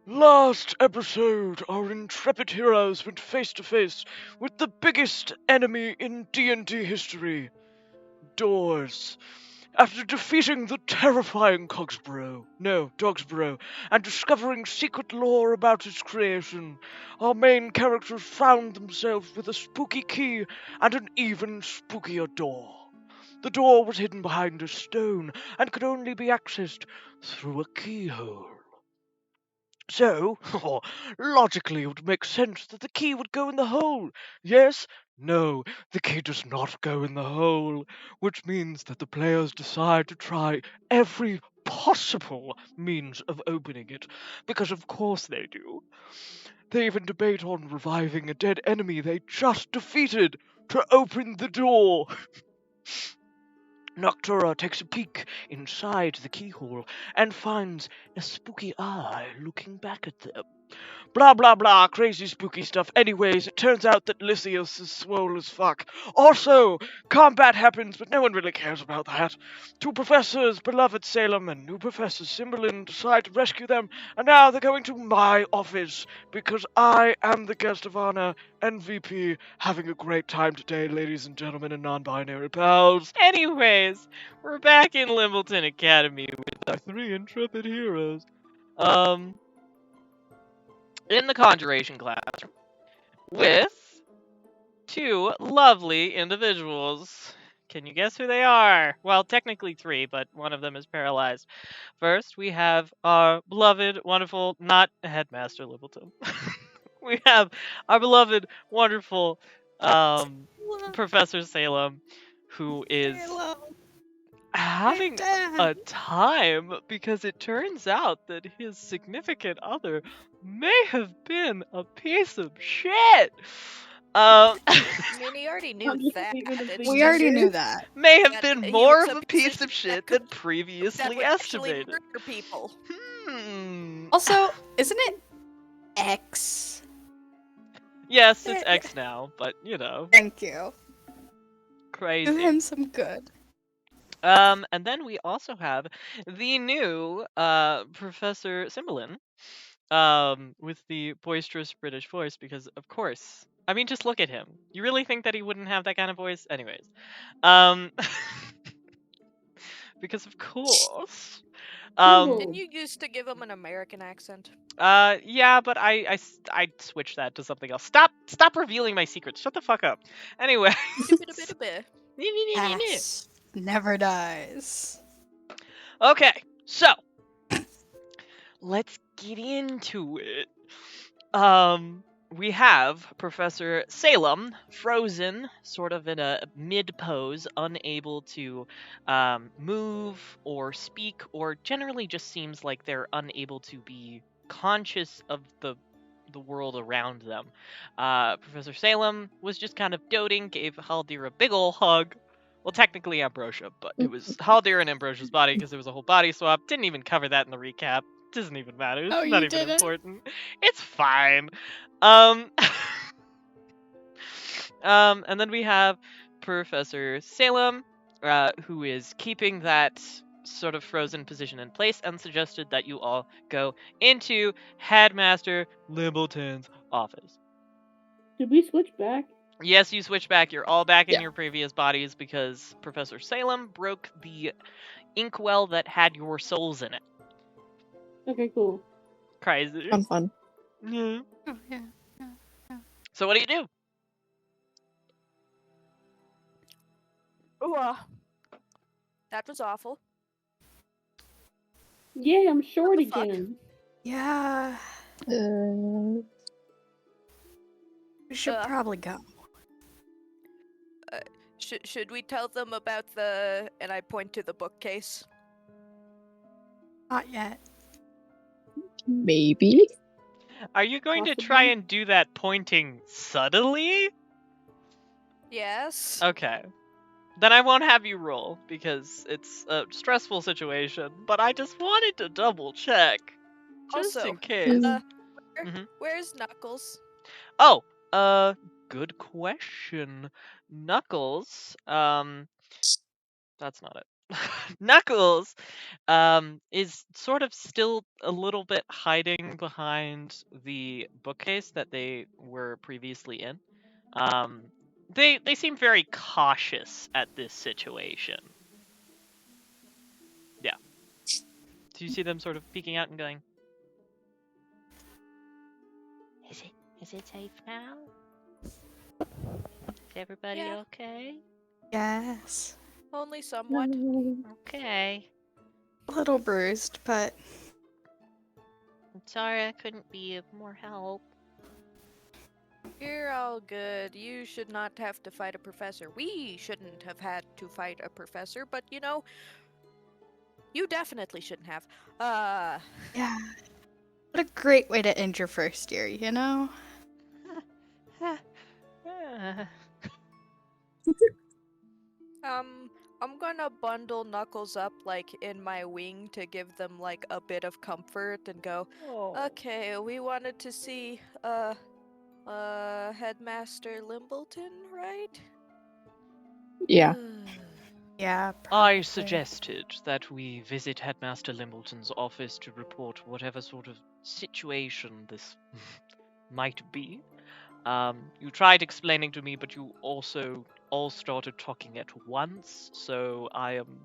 Last episode, our intrepid heroes went face to face with the biggest enemy in D&D history, doors. After defeating the terrifying Dogsborough, and discovering secret lore about its creation, our main characters found themselves with a spooky key and an even spookier door. The door was hidden behind a stone and could only be accessed through a keyhole. So, logically, it would make sense that the key would go in the hole. Yes? No, the key does not go in the hole, which means that the players decide to try every possible means of opening it, because of course they do. They even debate on reviving a dead enemy they just defeated to open the door. Noctura takes a peek inside the keyhole and finds a spooky eye looking back at them. Blah blah blah, crazy spooky stuff. Anyways, it turns out that Lysias is swole as fuck. Also, combat happens, but no one really cares about that. Two professors, beloved Salem and new professor Cymberlin, decide to rescue them, and now they're going to my office, because I am the guest of honor, MVP, having a great time today, ladies and gentlemen and non-binary pals. Anyways, we're back in Limbleton Academy with our three intrepid heroes. In the Conjuration classroom with two lovely individuals. Can you guess who they are? Well, technically three, but one of them is paralyzed. First, we have our beloved, wonderful, not Headmaster Limbleton. We have our beloved, wonderful Professor Salem, who is having a time because it turns out that his significant other may have been a piece of shit. I mean, he already knew that. We already knew that. May have Yeah, been he more was of a a piece position of shit that could- than previously would actually estimated. murder people. Also, isn't it X? Yes, it's X now, but you know, Thank you. Do crazy. him some good. And then we also have the new Professor Cymberlin, with the boisterous British voice, because of course. I mean, just look at him. You really think that he wouldn't have that kind of voice? Anyways. Because of course. Didn't you used to give him an American accent? Yeah, but I switched that to something else. Stop revealing my secrets. Shut the fuck up. Anyway. Past never dies. Okay, so let's get into it. We have Professor Salem frozen, sort of in a mid pose, unable to move or speak, or generally just seems like they're unable to be conscious of the world around them. Professor Salem was just kind of doting, gave Haldir a big ol' hug. Well, technically Ambrosia, but it was Haldir and Ambrosia's body because there was a whole body swap. Didn't even cover that in the recap. Doesn't even matter. It's Oh, not you even didn't? important. It's fine. And then we have Professor Salem, who is keeping that sort of frozen position in place and suggested that you all go into Headmaster Limbleton's office. Did we switch back? Yes, you switch back. You're all back in Yeah. your previous bodies because Professor Salem broke the inkwell that had your souls in it. Okay, cool. Crazy. Fun. Yeah. Oh, yeah. So what do you do? Ooh, that was awful. Yeah, I'm short the fuck? again. Yeah. We should probably go. Should we tell them about the... And I point to the bookcase. Not yet. Maybe. Are you going to try Possibly. and do that pointing subtly? Yes. Okay. Then I won't have you roll, because it's a stressful situation, but I just wanted to double check. Just Also, in case. Where's Knuckles? Oh, good question. Knuckles, that's not it. Knuckles is sort of still a little bit hiding behind the bookcase that they were previously in. They seem very cautious at this situation. Yeah. Do you see them sort of peeking out and going, Is it safe now? Is everybody Yeah. okay? Yes. Only somewhat. Okay. A little bruised, but I'm sorry I couldn't be of more help. You're all good. You should not have to fight a professor. We shouldn't have had to fight a professor, but you know, you definitely shouldn't have. yeah. What a great way to end your first year, you know? I'm gonna bundle Knuckles up like in my wing to give them like a bit of comfort and go, okay, we wanted to see Headmaster Limbleton, right? Yeah. Yeah, I probably. suggested that we visit Headmaster Limbleton's office to report whatever sort of situation this might be. You tried explaining to me, but you also all started talking at once, so I am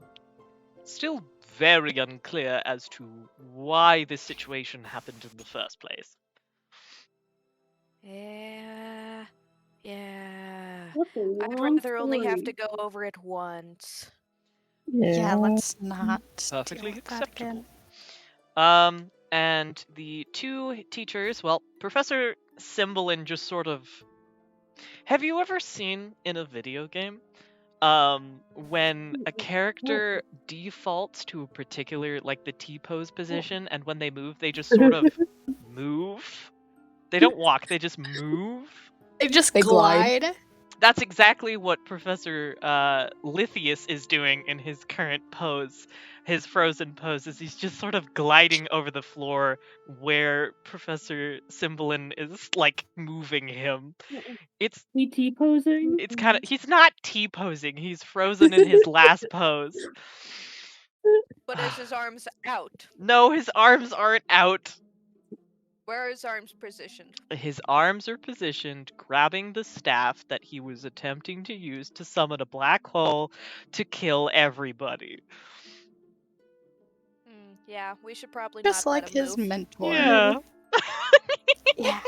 still very unclear as to why this situation happened in the first place. Yeah. What's a I'd long rather only have to story? go over it once. Yeah, let's not Perfectly deal with that acceptable. again. And the two teachers, well, Professor Cymbalin just sort of... Have you ever seen in a video game, when a character defaults to a particular, like the T-pose position, and when they move, they just sort of move? They don't walk, they just move? They just They glide. glide. That's exactly what Professor Lithius is doing in his current pose. His frozen pose is he's just sort of gliding over the floor where Professor Cymbalin is like moving him. It's We T-posing? kind of he's not T-posing, he's frozen in his last pose. But is his arms out? No, his arms aren't out. Where are his arms positioned? His arms are positioned, grabbing the staff that he was attempting to use to summon a black hole to kill everybody. Yeah, we should probably Just not like let him his move. mentor. Yeah. Yeah.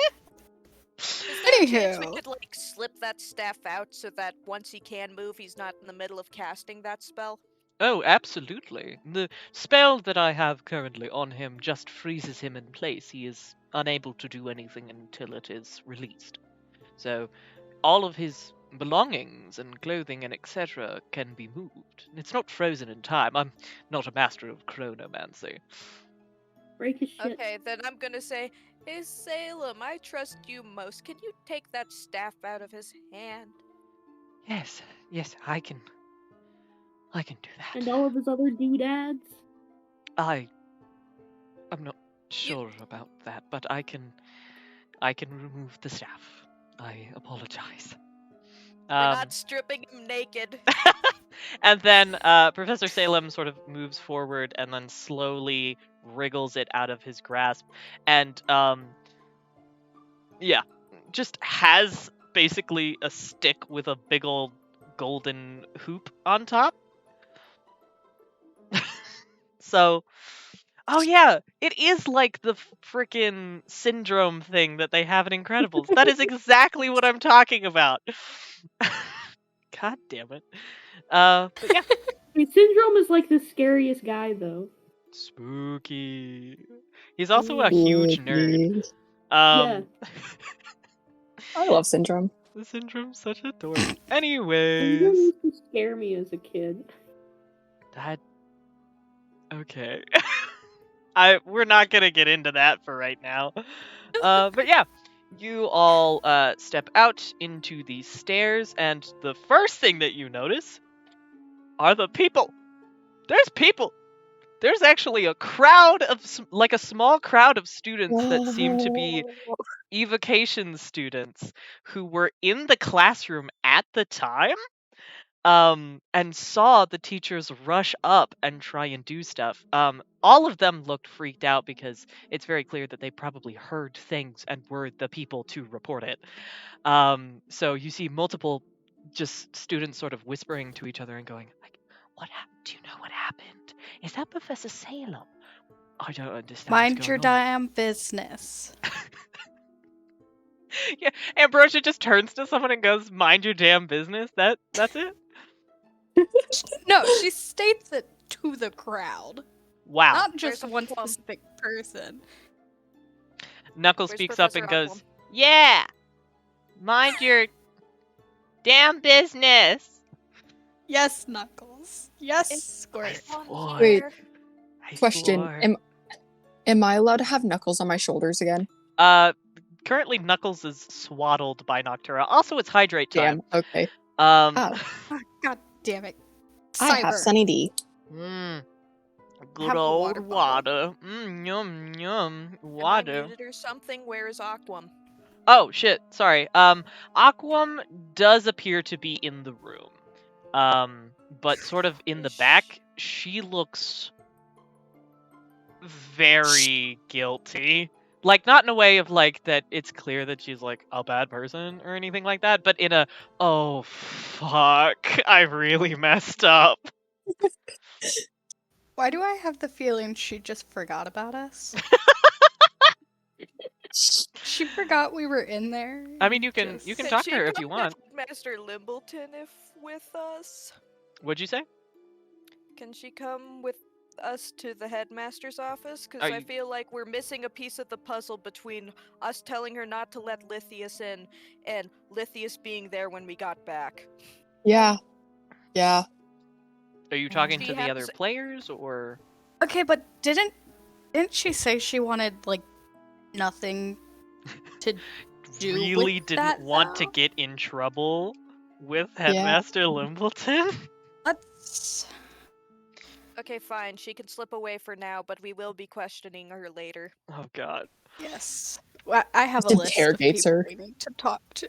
Is there a chance we Anywho. could like slip that staff out so that once he can move, he's not in the middle of casting that spell? Oh, absolutely. The spell that I have currently on him just freezes him in place. He is unable to do anything until it is released. So, all of his belongings and clothing and etc. can be moved. It's not frozen in time. I'm not a master of chronomancy. Break his shit. Okay, then I'm gonna say, hey Salem, I trust you most. Can you take that staff out of his hand? Yes, I can do that. And all of his other doodads? I'm not sure about that, but I can remove the staff. I apologize. We're not stripping him naked. And then Professor Salem sort of moves forward and then slowly wriggles it out of his grasp, and just has basically a stick with a big old golden hoop on top. So, oh yeah, it is like the frickin' syndrome thing that they have in Incredibles. That is exactly what I'm talking about. God damn it. But yeah. Wait, Syndrome is like the scariest guy, though. Spooky. He's also a huge nerd. Yeah. I love Syndrome. The Syndrome's such a dork. Anyways. Syndrome used to scare me as a kid. That... Okay. We're not gonna get into that for right now. But yeah. You all step out into the stairs, and the first thing that you notice are the people. There's people. There's actually a crowd of, like a small crowd of students that seem to be evocation students who were in the classroom at the time. and saw the teachers rush up and try and do stuff. All of them looked freaked out because it's very clear that they probably heard things and were the people to report it. So you see multiple just students sort of whispering to each other and going, like, "What happened? Do you know what happened? Is that Professor Salem? I don't understand Mind what's your going on." damn business. Yeah, Ambrosia just turns to someone and goes, "Mind your damn business." That's it. No, she states it to the crowd, Wow. not just Where's one Aquam? specific person. Knuckles Where's speaks up Professor and goes, Aquam? "Yeah, mind your damn business." Yes, Knuckles. Yes, It's Squirt. on Wait. here. Question: Am I allowed to have Knuckles on my shoulders again? Currently Knuckles is swaddled by Noctura. Also, it's hydrate time. Damn. Okay. Oh. Oh, God damn it. I have Cyber. Sunny D. Good Have a old water bottle. water. Yum yum. Am I Water. muted or something? Where is Aquam? Oh shit, sorry. Aquam does appear to be in the room. But sort of in the back, she looks very guilty. Like, not in a way of like that it's clear that she's like a bad person or anything like that, but in a, oh fuck, I really messed up. Why do I have the feeling she just forgot about us? She forgot we were in there. I mean, you and can Can talk she to her if come you want. Master Limbleton with us? What'd you say? Can she come with us to the headmaster's office? Because Are I you- feel like we're missing a piece of the puzzle between us telling her not to let Lithius in and Lithius being there when we got back. Yeah. Yeah. Are you talking She to the other has- players or? Okay, but didn't she say she wanted like nothing to do Really with didn't that, want to though? get in trouble with Headmaster Limbleton? Let's. Okay, fine. She can slip away for now, but we will be questioning her later. Oh god. Yes. Well, I have a Just list of interrogates people her. we need to talk to.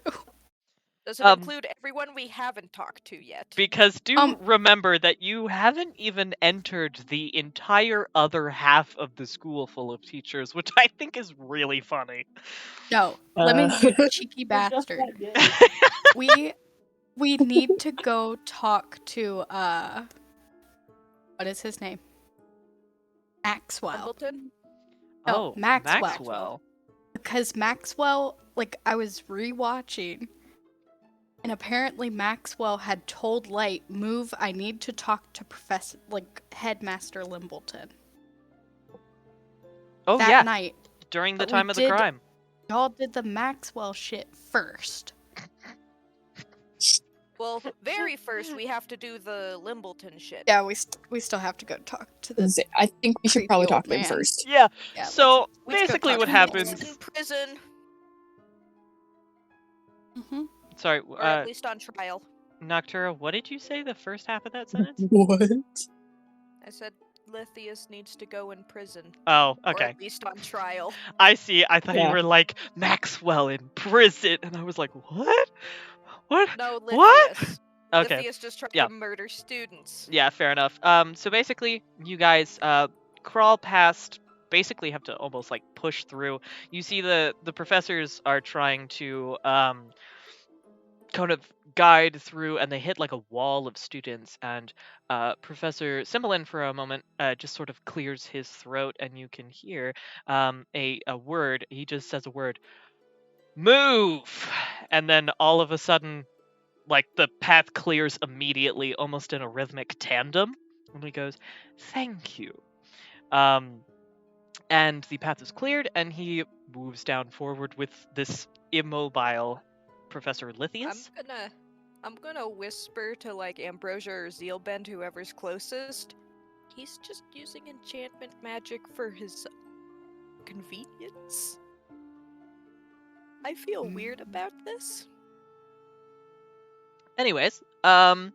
Does it Um, include everyone we haven't talked to yet? Because do Um- remember that you haven't even entered the entire other half of the school full of teachers, which I think is really funny. No, let me, you cheeky We're just bastard. that good. We need to go talk to what is his name? Maxwell. Limbleton? No, Oh, Maxwell. Because Maxwell, like, I was rewatching, and apparently Maxwell had told Light, "Move, I need to talk to Headmaster Limbleton." Oh that yeah, night, during the but we time of the did- crime. y'all did the Maxwell shit first. Well, very first we have to do the Limbleton shit. Yeah, we still have to go talk to the. I think we should creepy probably old talk to him man. first. Yeah. Yeah, So let's go basically, talk what to him. He's happens? in prison, Mm-hmm. Sorry, or at least on trial. Noctura. What did you say the first half of that sentence? What? I said Lithius needs to go in prison. Oh, Or okay. at least on trial. I see. I thought you Yeah. were like Maxwell in prison, and I was like, what? What? No, Lithius. What? Okay. Lithius just tried Yeah. to murder students. Yeah, fair enough. So basically, you guys crawl past. Basically, have to almost like push through. You see the professors are trying to kind of guide through, and they hit like a wall of students. And Professor Cymbalin, for a moment, just sort of clears his throat, and you can hear a word. He just says a word, "Move," and then all of a sudden, like the path clears immediately, almost in a rhythmic tandem. And he goes, "Thank you." And the path is cleared, and he moves down forward with this immobile Professor Lithius. I'm gonna whisper to like Ambrosia or Zeelbend, whoever's closest. He's just using enchantment magic for his convenience. I feel weird about this. Anyways, I'm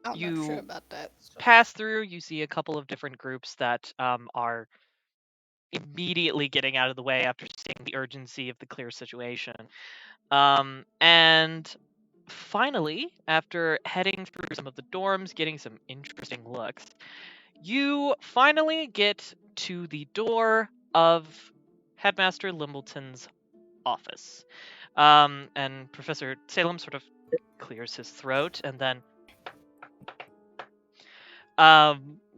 not You sure about that. So. pass through. You see a couple of different groups that are immediately getting out of the way after seeing the urgency of the clear situation. And finally, after heading through some of the dorms, getting some interesting looks, you finally get to the door of Headmaster Limbleton's office. And Professor Salem sort of clears his throat, and then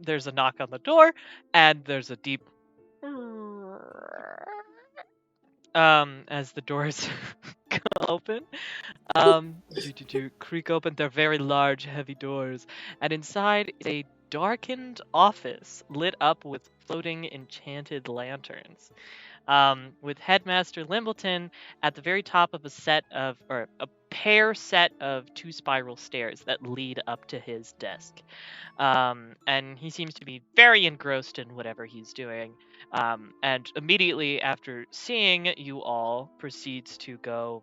there's a knock on the door, and there's a deep as the doors open. Creak open. They're very large, heavy doors, and inside is a darkened office lit up with floating enchanted lanterns. With Headmaster Limbleton at the very top of a pair set of 2 spiral stairs that lead up to his desk. And he seems to be very engrossed in whatever he's doing. And immediately after seeing you all, proceeds to go,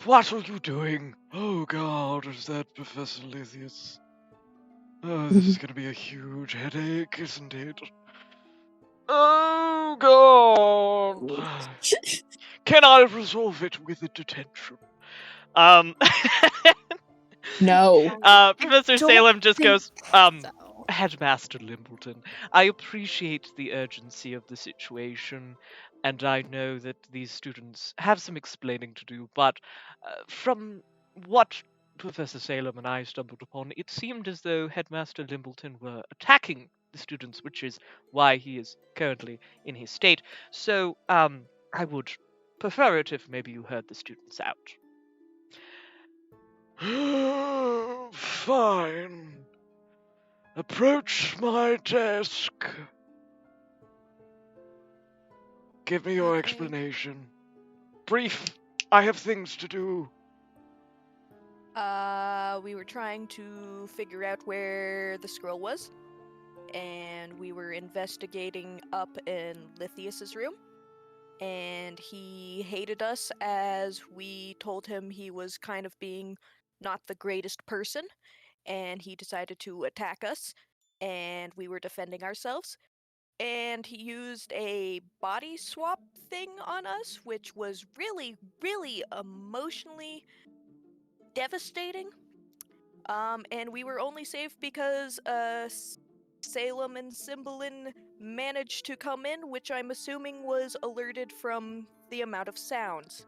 What are you doing? Oh god, is that Professor Lithius? Oh, this is gonna be a huge headache, isn't it? Oh god! Can I resolve it with a detention? um, No. Professor don't Salem just think goes, so. Headmaster Limbleton, I appreciate the urgency of the situation, and I know that these students have some explaining to do, but from what Professor Salem and I stumbled upon, it seemed as though Headmaster Limbleton were attacking the students, which is why he is currently in his state. So, I would prefer it if maybe you heard the students out. Fine. Approach my desk. Give me your Okay. explanation. Brief. I have things to do. We were trying to figure out where the scroll was, and we were investigating up in Lithius's room, and he hated us as we told him he was kind of being not the greatest person, and he decided to attack us, and we were defending ourselves. And he used a body swap thing on us, which was really, really emotionally devastating. And we were only safe because Salem and Cymbalin managed to come in, which I'm assuming was alerted from the amount of sounds.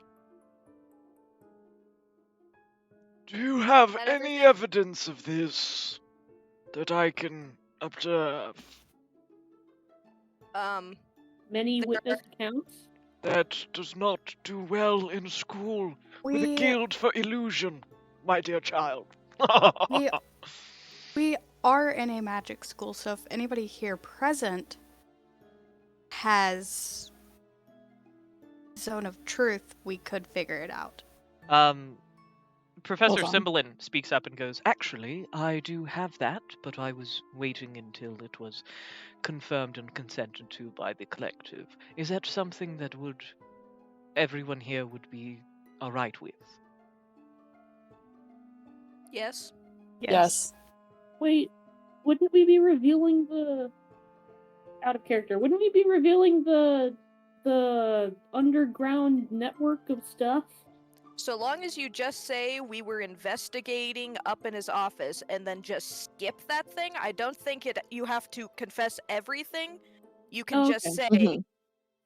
Do you have That any everything? evidence of this that I can observe? Many There witness accounts. That does not do well in school with a We guild for illusion, my dear child. we we are in a magic school, so if anybody here present has zone of truth, we could figure it out. Professor Hold on. Cymbalin speaks up and goes, Actually, I do have that, but I was waiting until it was confirmed and consented to by the collective. Is that something that everyone here would be alright with? Yes. Yes. Wait, wouldn't we be revealing the out of character? Wouldn't we be revealing the underground network of stuff? So long as you just say we were investigating up in his office and then just skip that thing, I don't think you have to confess everything. You can Oh, just okay. say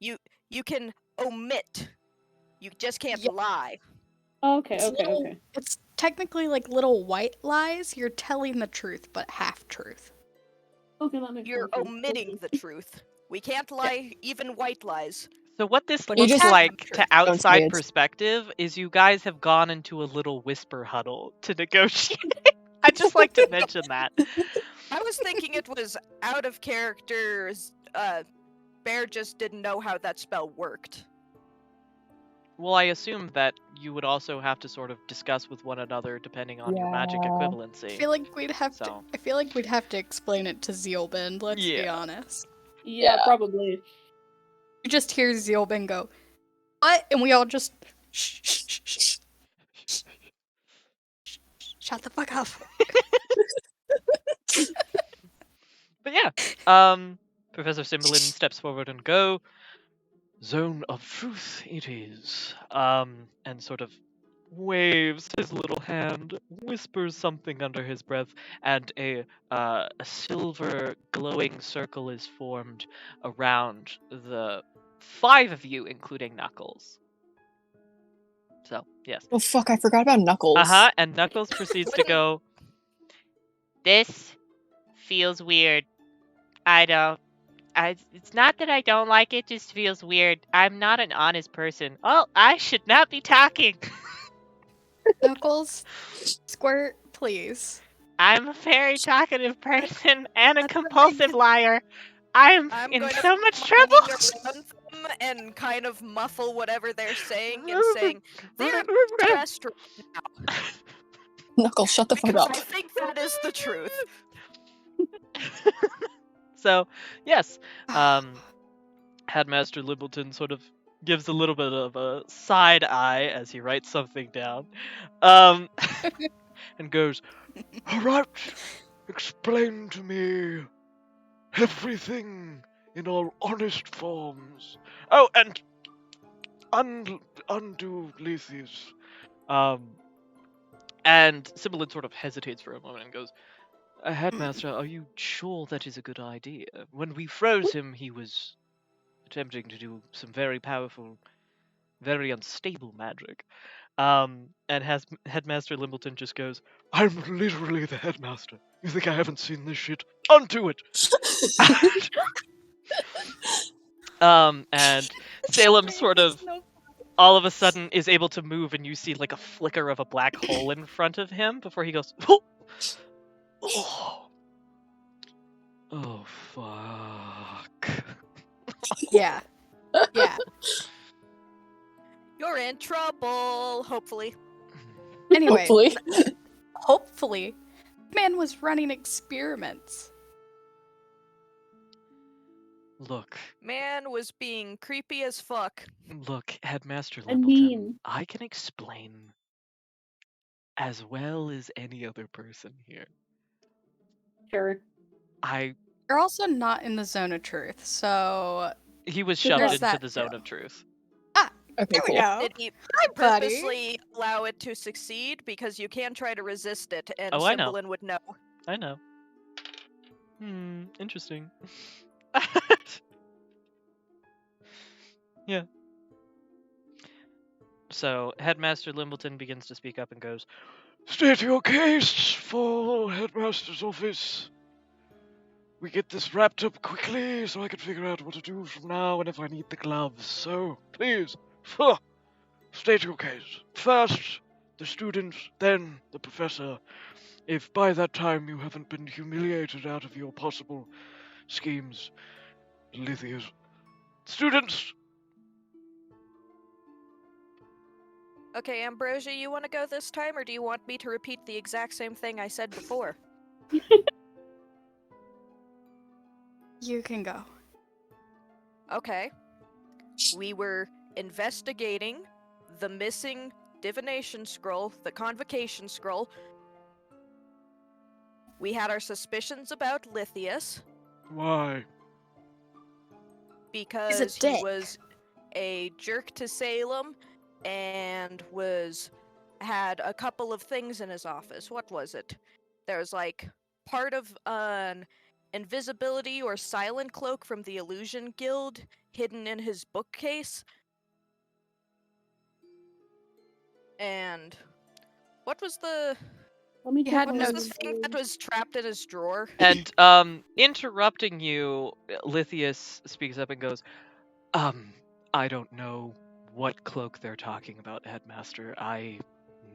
Mhm. you can omit. You just can't Yeah. lie. Okay, It's okay, little- okay. It's technically like little white lies. You're telling the truth, but half truth. Okay, that makes You're more sense. omitting Okay. the truth. We can't lie even white lies. so what this But You looks just- half like truth. to Don't say outside it. perspective is you guys have gone into a little whisper huddle to negotiate. I'd just like to mention that. I was thinking it was out of character. Bear just didn't know how that spell worked. Well, I assume that you would also have to sort of discuss with one another depending on your magic Yeah. I equivalency. feel like we'd have to. So. I feel like we'd have to explain it to Zeelbend. Let's be Yeah. honest. Yeah, Yeah. probably. You just hear Zeelbend go, "What?" And we all just shh, shh, shh, shh, shh, shh, shut the fuck up. But yeah, Professor Cymbalin steps forward and go, Zone of truth it is. and sort of waves his little hand, whispers something under his breath, and a silver glowing circle is formed around the 5 of you, including Knuckles. So, yes. Oh fuck, I forgot about Knuckles. Uh-huh, and Knuckles proceeds to go, "This feels weird. It's not that I don't like it, just feels weird. I'm not an honest person. Oh, I should not be talking. Knuckles, Squirt, please. I'm a very talkative person and a That's compulsive liar. I'm in going so to much hang trouble." around them and kind of muffle whatever they're saying and saying, they're stressed right now. Knuckles, shut the fuck Because up. I think that is the truth. So, yes, Headmaster Limbleton sort of gives a little bit of a side eye as he writes something down, and goes, Alright, explain to me everything in all honest forms. Oh, and undo Lethes. And Sibyllin sort of hesitates for a moment and goes, "Headmaster, are you sure that is a good idea? When we froze him, he was attempting to do some very powerful, very unstable magic." And Headmaster Limbleton just goes, I'm literally the headmaster. You think I haven't seen this shit? Undo it! and Salem sort of all of a sudden is able to move, and you see like a flicker of a black hole in front of him before he goes, Oh, oh fuck. Yeah. Yeah. You're in trouble, hopefully. Anyway, Hopefully. hopefully, man was running experiments. Look, Man was being creepy as fuck. Headmaster And Limbleton, mean. I can explain as well as any other person here. Sure. You're also not in the zone of truth, so He was Good shoved luck. into that the zone too. of truth. Okay, there we cool. go. Did he buddy. purposely allow it to succeed? Because you can try to resist it, and Oh, I know. Cymbalin would know. I know. Interesting. Yeah. So, Headmaster Limbleton begins to speak up and goes, State your case for headmaster's office. We get this wrapped up quickly so I can figure out what to do from now and if I need the gloves. So, please, state your case. First, the student, then the professor. If by that time you haven't been humiliated out of your possible schemes, Lithia's. Students! Okay, Ambrosia, you want to go this time, or do you want me to repeat the exact same thing I said before? You can go. Okay. We were investigating the missing divination scroll, the convocation scroll. We had our suspicions about Lithius Why? because he dick. was a jerk to Salem and had a couple of things in his office. What was it? There was like part of an invisibility or silent cloak from the Illusion Guild hidden in his bookcase. And what was the Let me You check had on what was notes. the thing that was trapped in his drawer? and interrupting you, Lithius speaks up and goes, I don't know what cloak they're talking about, Headmaster. I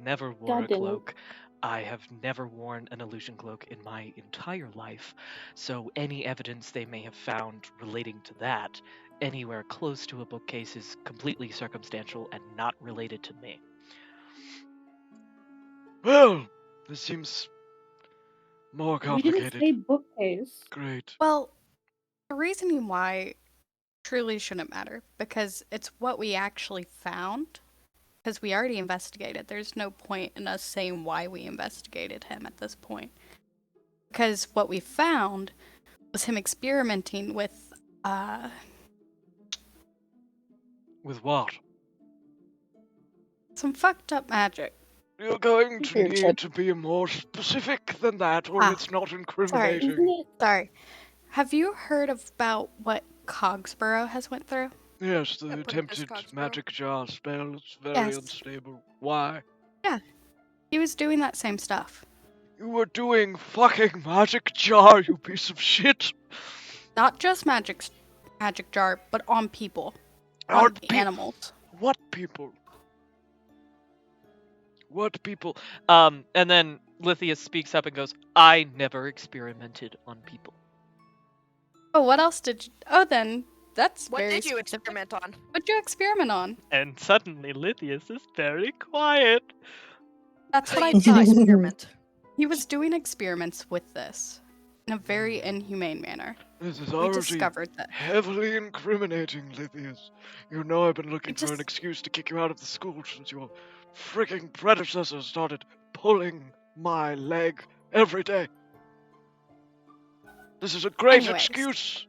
never wore God a damn it. cloak. I have never worn an illusion cloak in my entire life, so any evidence they may have found relating to that anywhere close to a bookcase is completely circumstantial and not related to me. Well, this seems more We didn't complicated. say bookcase. Great. Well, the reasoning why truly shouldn't matter, because it's what we actually found. Because we already investigated. There's no point in us saying why we investigated him at this point. Because what we found was him experimenting with, With what? Some fucked up magic. You're going to Weird need shit. to be more specific than that, or Ah, it's not Sorry. incriminating. Isn't it? Sorry. Have you heard about what Cogsborough has went through? Yes, the Apprentice attempted Cogsborough. magic jar spell is very Yes. unstable. Why? He was doing that same stuff. You were doing fucking magic jar, you piece of shit! Not just magic jar, but on people. Our On animals. What people? What people? And then Lithius speaks up and goes, I never experimented on people. Oh, what else did you... Oh, then, that's What very did you specific. experiment on? What'd you experiment on? And suddenly Lithius is very quiet. That's So what I you did thought. experiment. He was doing experiments with this in a very inhumane manner. This is We already discovered that. heavily incriminating, Lithius. You know I've been looking for an just- excuse to kick you out of the school since your freaking predecessor started pulling my leg every day. This is a great Anyways. excuse.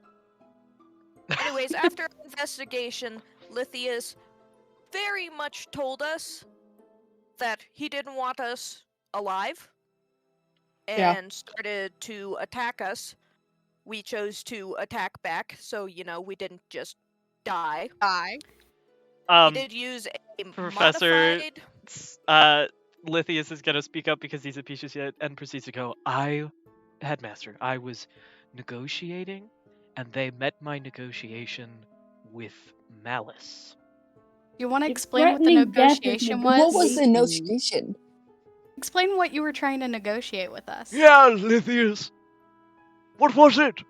Anyways, after our investigation, Lithius very much told us that he didn't want us alive Yeah. and started to attack us. We chose to attack back, so, we didn't just die. He did use a Professor- modified... Lithius is gonna speak up because he's a piece of shit and proceeds to go, Headmaster, I was negotiating, and they met my negotiation with malice. You want to It's explain what the threatening death is negotiation What was? was the negotiation? Explain what you were trying to negotiate with us. Yeah, Lithius. What was it?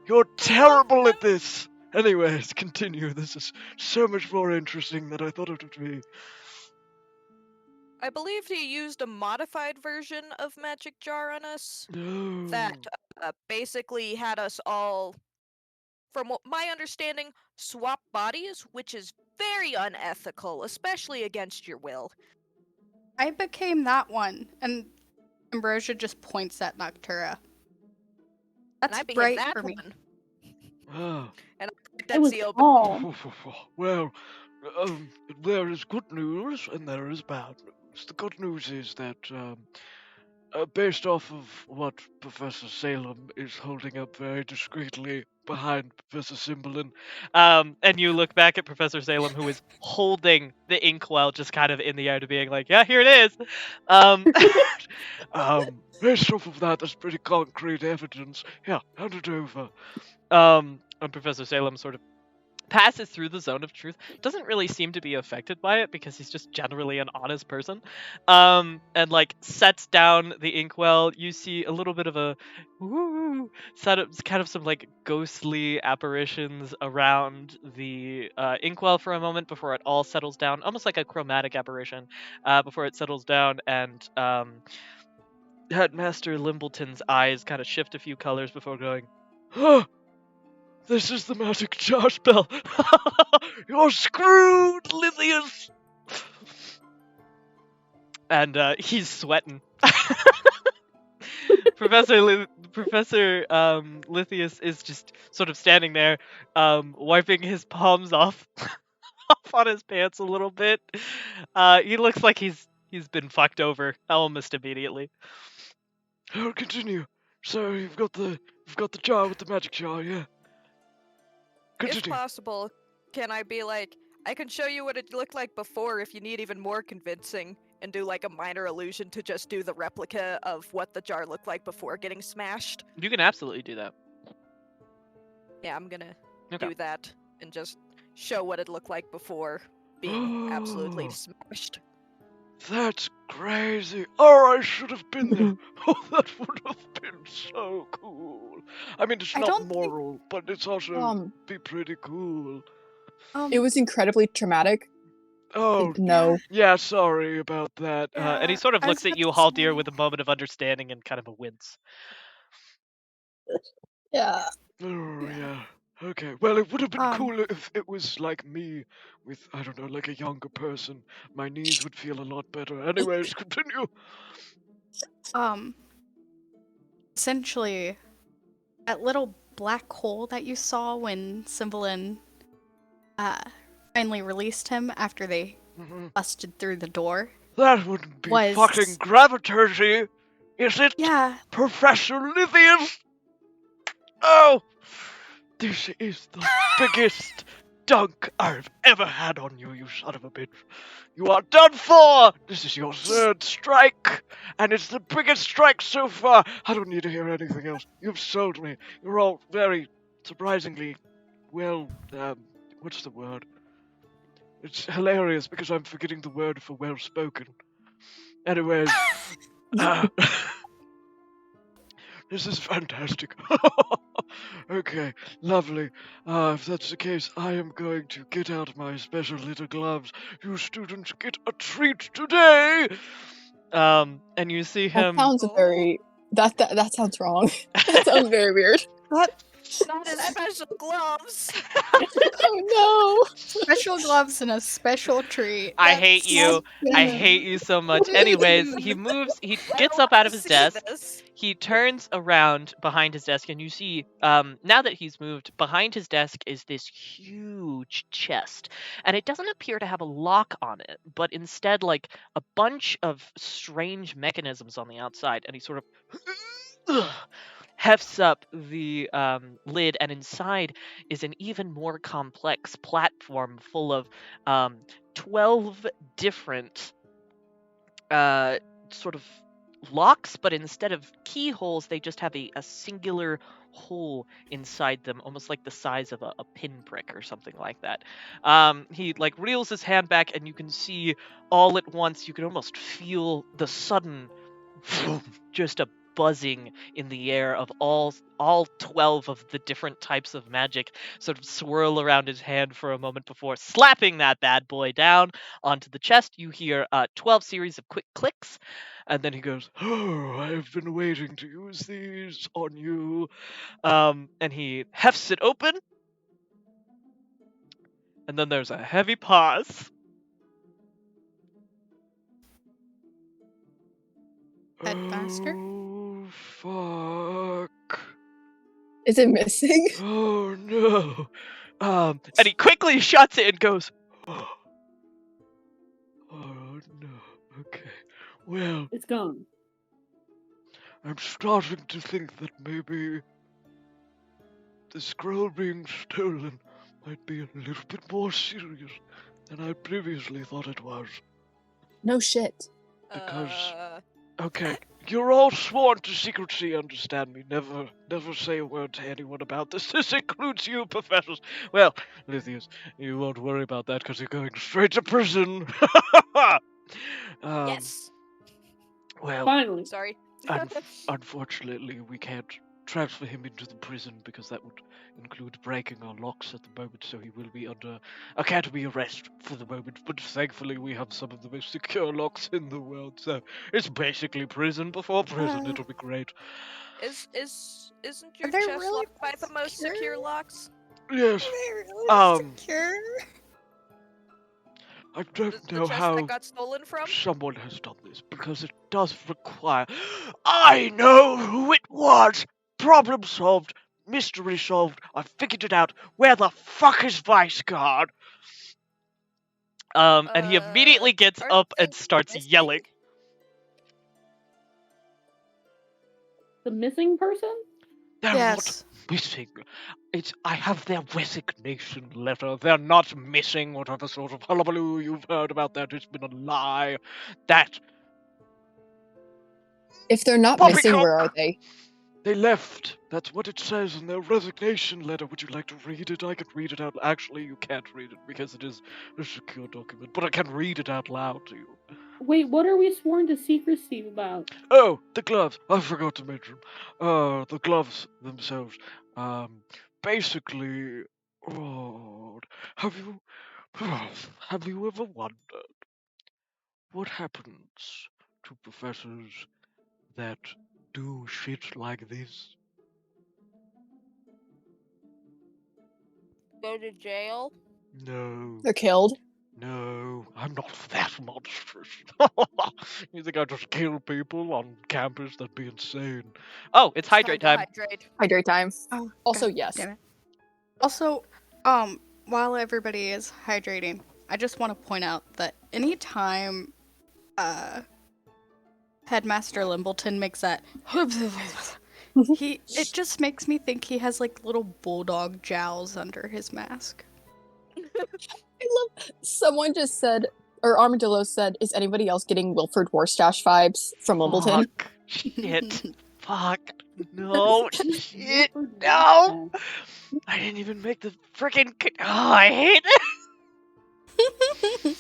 You're terrible at this. Anyways, continue. This is so much more interesting than I thought it would be. I believe he used a modified version of Magic Jar on us No. that basically had us all, from what my understanding, swap bodies, which is very unethical, especially against your will. I became that one, and Ambrosia just points at Noctura. And That's I became bright that for me. one. Ah. And It that's was Zeelbend. calm. Well, there is good news and there is bad news. The good news is that, based off of what Professor Salem is holding up very discreetly behind Professor Cymbalin, And you look back at Professor Salem, who is holding the inkwell just kind of in the air to being like, yeah, here it is. based off of that, there's pretty concrete evidence. Yeah, hand it over. And Professor Salem sort of passes through the zone of truth, doesn't really seem to be affected by it because he's just generally an honest person, and sets down the inkwell. You see a little bit of a set up kind of some ghostly apparitions around the inkwell for a moment before it all settles down, almost like a chromatic apparition, before it settles down, and Headmaster Limbleton's eyes kind of shift a few colors before going, This is the magic jar spell. You're screwed, Lithius. and he's sweating. Professor Lithius is just sort of standing there, wiping his palms off on his pants a little bit. He looks like he's been fucked over almost immediately. Oh, continue. So you've got the jar with the magic jar, yeah. If Continue. possible, can I be like, I can show you what it looked like before if you need even more convincing, and do a minor illusion to just do the replica of what the jar looked like before getting smashed? You can absolutely do that. Yeah, I'm gonna Okay. do that and just show what it looked like before being absolutely smashed. That's crazy. Oh, I should have been there. Oh, that would have been so cool. I mean, it's I not don't think- moral, but it's also be pretty cool. It was incredibly traumatic. Oh, No. yeah, sorry about that. And he sort of I was looks at about you, to Haldir, say- with a moment of understanding and kind of a wince. Yeah. Oh, yeah. Okay, well, it would have been Um, cooler if it was like me with, I don't know, like a younger person. My knees would feel a lot better. Anyways, continue. Essentially, that little black hole that you saw when Cymbalin finally released him after they Mhm. busted through the door That wouldn't be was... fucking gravity, is it? Yeah, Professor Lithius? Oh! This is the biggest dunk I've ever had on you, you son of a bitch. You are done for! This is your third strike, and it's the biggest strike so far. I don't need to hear anything else. You've sold me. You're all very surprisingly well, what's the word? It's hilarious because I'm forgetting the word for well spoken. Anyways, uh, this is fantastic. Okay, lovely. If that's the case, I am going to get out my special little gloves. You students get a treat today. And you see That him. sounds very. That sounds wrong. That sounds very weird. Not his special gloves. Oh special gloves and a special treat. I hate you. I Yeah. hate you so much. Anyways, he moves. He gets up out of his desk. He turns around behind his desk, and you see, now that he's moved, behind his desk is this huge chest. And it doesn't appear to have a lock on it, but instead, like, a bunch of strange mechanisms on the outside. And he sort of hefts up the lid, and inside is an even more complex platform full of 12 different sort of locks, but instead of keyholes, they just have a singular hole inside them, almost like the size of a pinprick or something like that. He like reels his hand back, and you can see all at once, you can almost feel the sudden just a buzzing in the air of all 12 of the different types of magic sort of swirl around his hand for a moment before slapping that bad boy down onto the chest. You hear 12 series of quick clicks, and then he goes, Oh, I've been waiting to use these on you. and he hefts it open, and then there's a heavy pause. Headmaster? Oh, fuck. Is it missing? Oh, no. And he quickly shuts it and goes, Oh, no. Okay. Well, It's gone. I'm starting to think that maybe the scroll being stolen might be a little bit more serious than I previously thought it was. No shit. Because, okay, you're all sworn to secrecy, understand me. Never say a word to anyone about this. This includes you, professors. Well, Lithius, you won't worry about that because you're going straight to prison. Yes. Well, Finally. Sorry. unfortunately, we can't transfer him into the prison because that would include breaking our locks at the moment, so he will be under academy arrest for the moment. But thankfully, we have some of the most secure locks in the world, so it's basically prison before prison. It'll be great. Isn't your they chest really locked by the most secure? secure locks? Yes, Secure? I don't The know chest how that got stolen from? someone has done this because it does require. I know who it was. Problem solved. Mystery solved. I figured it out. Where the fuck is Vice Guard? and he immediately gets aren't up they and starts missing? yelling. The missing person? They're Yes. not missing. I have their resignation letter. They're not missing. Whatever sort of hullabaloo you've heard about that, it's been a lie. That If they're not Poppycock! missing, where are they? They left. That's what it says in their resignation letter. Would you like to read it? I can read it out. Actually, you can't read it because it is a secure document, but I can read it out loud to you. Wait, what are we sworn to secrecy about? Oh, the gloves. I forgot to mention. The gloves themselves. Basically, oh, have you ever wondered what happens to professors that do shit like this? Go to jail? No. They're killed. No, I'm not that monstrous. You think I just kill people on campus? That'd be insane. Oh, it's hydrate time. Hydrate. Hydrate time. Oh, Also, God yes. damn it. Also, while everybody is hydrating, I just want to point out that anytime Headmaster Limbleton makes that it just makes me think he has like little bulldog jowls under his mask. I love. Someone just said, or Armadillo said, "Is anybody else getting Wilford Warstash vibes from Limbleton?" Fuck. Shit. Fuck. No. Shit. No. I didn't even make the freaking. Oh, I hate it.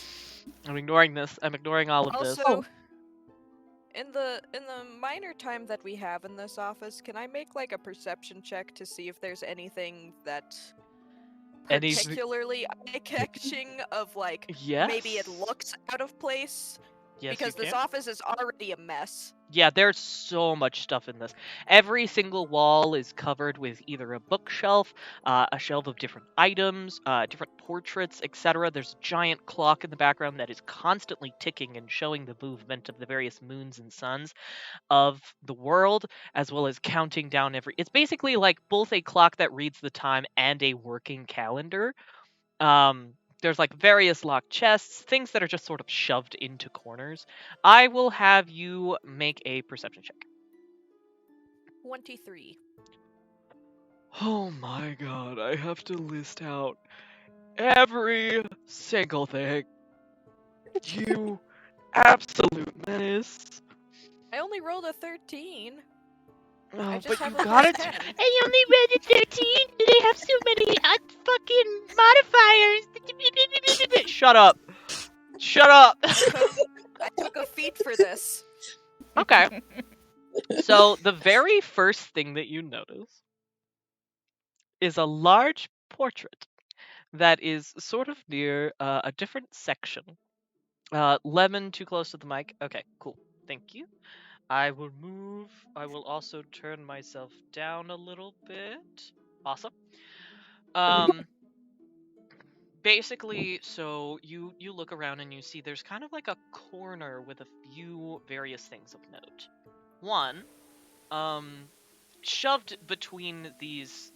I'm ignoring this. I'm ignoring all of this. Also, in the minor time that we have in this office, can I make like a perception check to see if there's anything that particularly eye-catching of like Yes. maybe it looks out of place? Yes, Because you this can. office is already a mess. Yeah, there's so much stuff in this. Every single wall is covered with either a bookshelf, a shelf of different items, different portraits, etc. There's a giant clock in the background that is constantly ticking and showing the movement of the various moons and suns of the world, as well as counting down every. It's basically like both a clock that reads the time and a working calendar. There's like various locked chests, things that are just sort of shoved into corners. I will have you make a perception check. 23. Oh my god, I have to list out every single thing. You absolute menace. I only rolled a 13. Oh, I just but have you a got plus it. 10. I only read a 13. They have so many fucking modifiers. Shut up. Shut up. I took a feat for this. Okay. So the very first thing that you notice is a large portrait that is sort of near a different section. Lemon, too close to the mic. Okay, cool. Thank you. I will move. I will also turn myself down a little bit. Awesome. Basically, so you look around and you see there's kind of like a corner with a few various things of note. One, shoved between these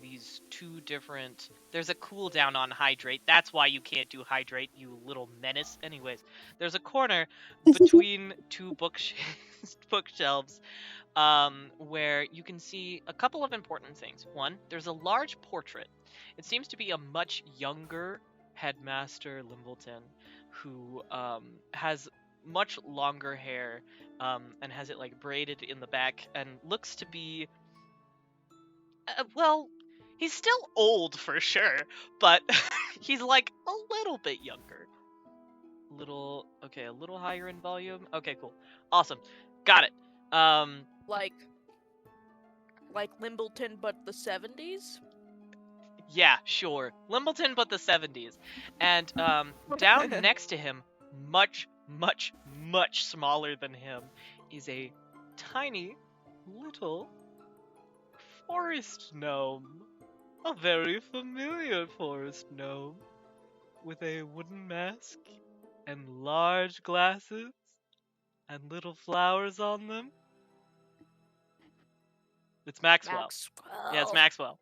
two different. There's a cooldown on hydrate. That's why you can't do hydrate, you little menace. Anyways, there's a corner between two bookshelves, where you can see a couple of important things. One, there's a large portrait. It seems to be a much younger Headmaster Limbleton, who has much longer hair, and has it like braided in the back, and looks to be well, he's still old for sure, but he's like a little bit younger. Okay, a little higher in volume. Okay, cool. Awesome. Got it. Like Limbleton, but the 70s? Yeah, sure. Limbleton, but the 70s. And down next to him, much, much, much smaller than him, is a tiny little forest gnome. A very familiar forest gnome. With a wooden mask and large glasses and little flowers on them. It's Maxwell. Yeah, it's Maxwell.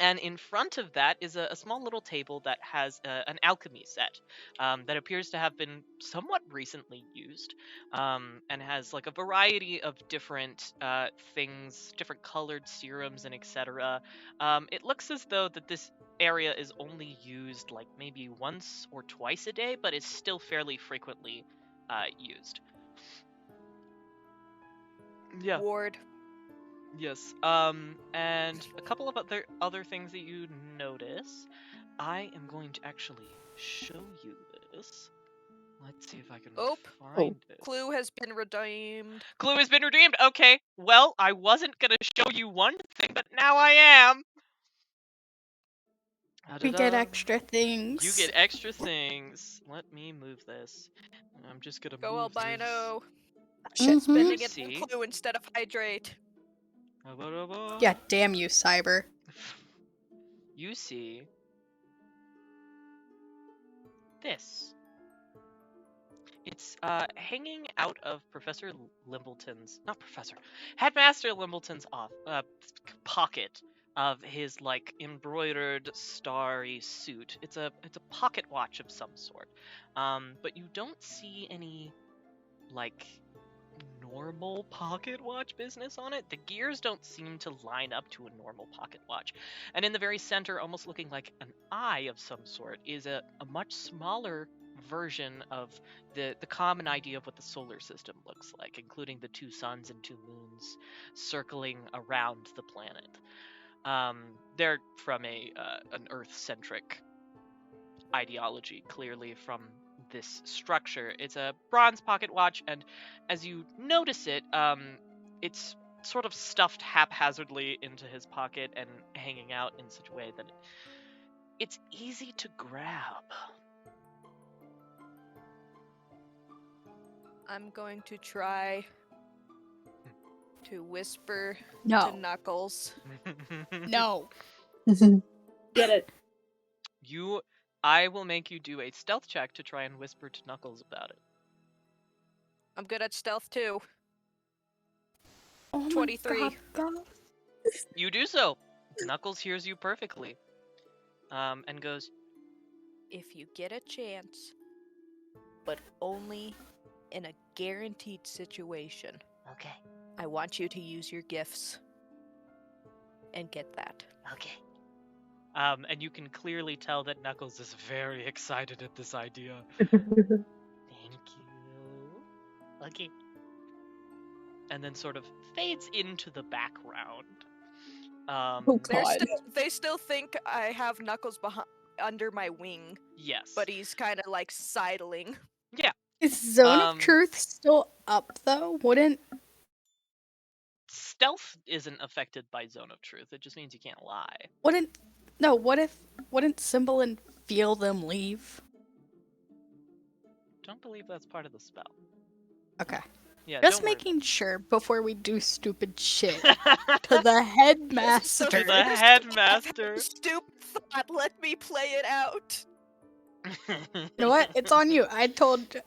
And in front of that is a small little table that has an alchemy set that appears to have been somewhat recently used, and has like a variety of different things, different colored serums and etc. It looks as though that this area is only used like maybe once or twice a day, but is still fairly frequently used. Yeah. Ward. Yes. And a couple of other things that you notice. I am going to actually show you this. Let's see if I can find it. Clue has been redeemed. Clue has been redeemed. Okay. Well, I wasn't gonna show you one thing, but now I am. We get extra things. You get extra things. Let me move this. I'm just gonna Go move albino. Shit. Spending it on Clue instead of hydrate. Yeah, damn you, Cyber. You see this. It's hanging out of Headmaster Limbleton's pocket, of his like embroidered starry suit. It's a pocket watch of some sort, but you don't see any like normal pocket watch business on it. The gears don't seem to line up to a normal pocket watch, and in the very center, almost looking like an eye of some sort, is a much smaller version of the common idea of what the solar system looks like, including the 2 suns and 2 moons circling around the planet. They're from an Earth-centric ideology, clearly from this structure. It's a bronze pocket watch, and as you notice it, it's sort of stuffed haphazardly into his pocket and hanging out in such a way that it's easy to grab. I'm going to try to whisper to No. Knuckles. No. Get it. I will make you do a stealth check to try and whisper to Knuckles about it. I'm good at stealth too. Oh my 23. God. You do so. Knuckles hears you perfectly, and goes, If you get a chance, but only in a guaranteed situation, "Okay, I want you to use your gifts and get that. okay." And you can clearly tell that Knuckles is very excited at this idea. Thank you. Okay. And then sort of fades into the background. Oh God. They still think I have Knuckles under my wing, Yes. but he's kind of like sidling. Is Zone of Um, Truth still up though? Wouldn't Stealth isn't affected by Zone of Truth. It just means you can't lie. wouldn't Cymbalin feel them leave? Don't believe that's part of the spell. Okay. Yeah, Just don't worry making sure before we do stupid shit. about To the headmaster. To the headmaster. Stupid thought. Let me play it out. You know what? It's on you. I told.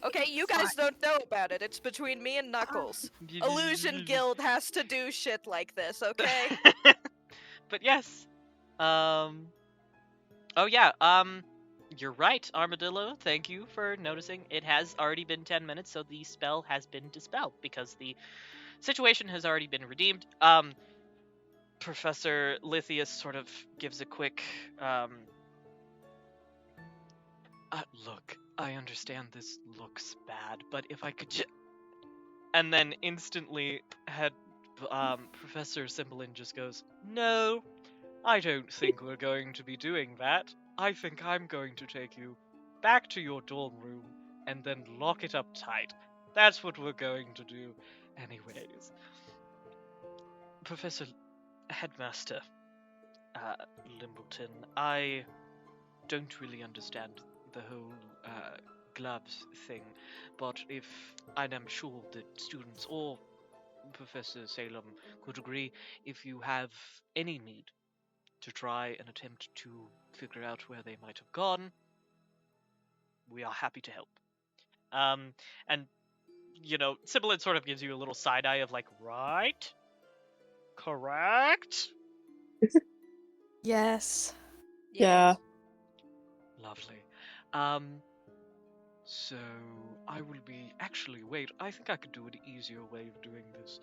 Okay, you guys don't know about it. It's between me and Knuckles. Illusion Guild has to do shit like this, okay? But yes. Oh yeah, you're right, Armadillo. Thank you for noticing. It has already been 10 minutes, so the spell has been dispelled because the situation has already been redeemed. Professor Lithius sort of gives a quick, look, I understand this looks bad, but if I could and then instantly Professor Cymbalin just goes, "No, I don't think we're going to be doing that. I think I'm going to take you back to your dorm room and then lock it up tight. That's what we're going to do. Anyways, Professor Headmaster Limbleton, I don't really understand the whole gloves thing, but if I am sure that students or Professor Salem could agree, if you have any need to try and attempt to figure out where they might have gone, we are happy to help. And you know, Cymbalin sort of gives you a little side eye of like, right? Correct? Yes. Yeah. Lovely. So I will be actually wait, I think I could do an easier way of doing this,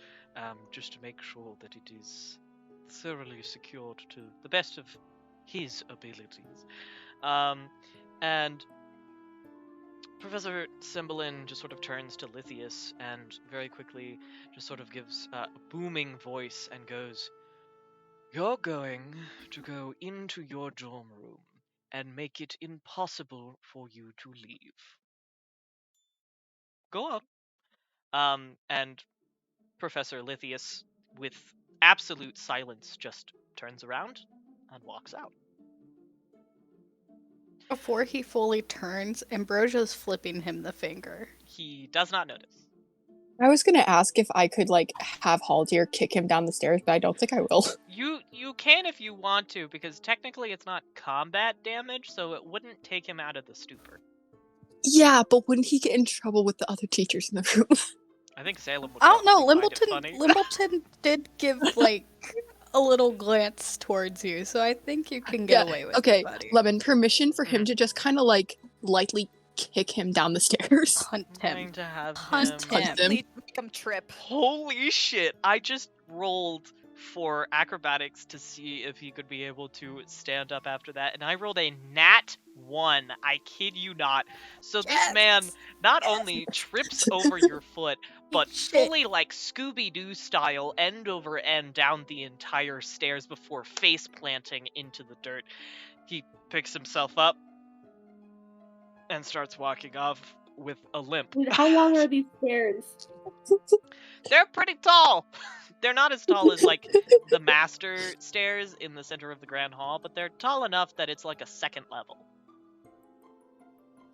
just to make sure that it is thoroughly secured to the best of his abilities. And Professor Cymbalin just sort of turns to Lithius and very quickly just sort of gives a booming voice and goes, "You're going to go into your dorm room and make it impossible for you to leave. Go on." And Professor Lithius, with absolute silence, just turns around and walks out. Before he fully turns, Ambrosia's flipping him the finger. He does not notice. I was gonna ask if I could like have Haldir kick him down the stairs, but I don't think I will. You can if you want to, because technically it's not combat damage, so it wouldn't take him out of the stupor. Yeah, but wouldn't he get in trouble with the other teachers in the room? I think Salem would. I don't know. probably find it funny. Limbleton did give like a little glance towards you, so I think you can get away with okay, it, buddy. Lemon, permission for him to just kind of like lightly kick him down the stairs. Hunt I'm him. going to have Hunt him. him. Please make him trip. Holy shit! I just rolled for acrobatics to see if he could be able to stand up after that, and I rolled a nat 1. I kid you not. So this man not only trips over your foot, but fully like Scooby-Doo style, end over end down the entire stairs before face planting into the dirt. He picks himself up and starts walking off with a limp. Dude, how long are these stairs? They're pretty tall. They're not as tall as like the master stairs in the center of the grand hall, but they're tall enough that it's like a second level.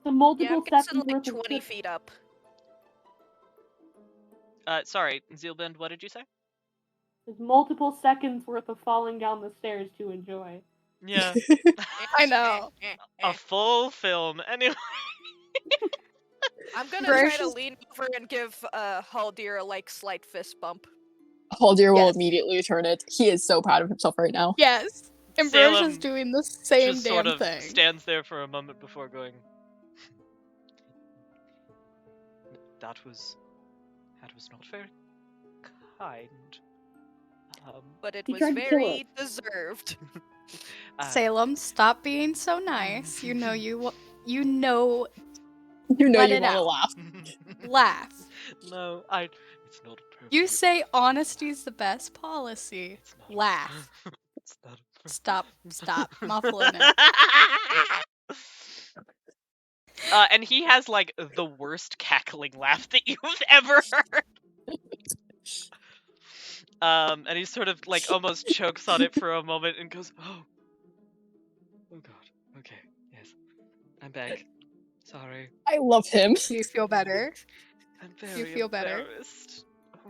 The Yeah, multiple I'm guessing seconds like worth of 20 feet up. Sorry, Zeelbend, what did you say? There's multiple seconds worth of falling down the stairs to enjoy. Yeah, I know. a full film. Anyway, I'm gonna try to Gracious. lean over and give Haldir a slight fist bump. Haldir will Yes. immediately return it. He is so proud of himself right now. Yes. Ambrosia's Salem doing the same just damn sort of thing. stands there for a moment before going. That was not very kind. But it He was tried to kill very deserved. Salem, stop being so nice. You know You know Let you it want to out. laugh. laugh. No, it's not appropriate. You say honesty's the best policy. It's not. Laugh. It's not Stop muffling it. And he has like the worst cackling laugh that you've ever heard. And he sort of like almost chokes on it for a moment and goes, oh god, okay, yes, I'm back. Sorry, I love him. Do you feel better? I'm Do very you feel better? embarrassed.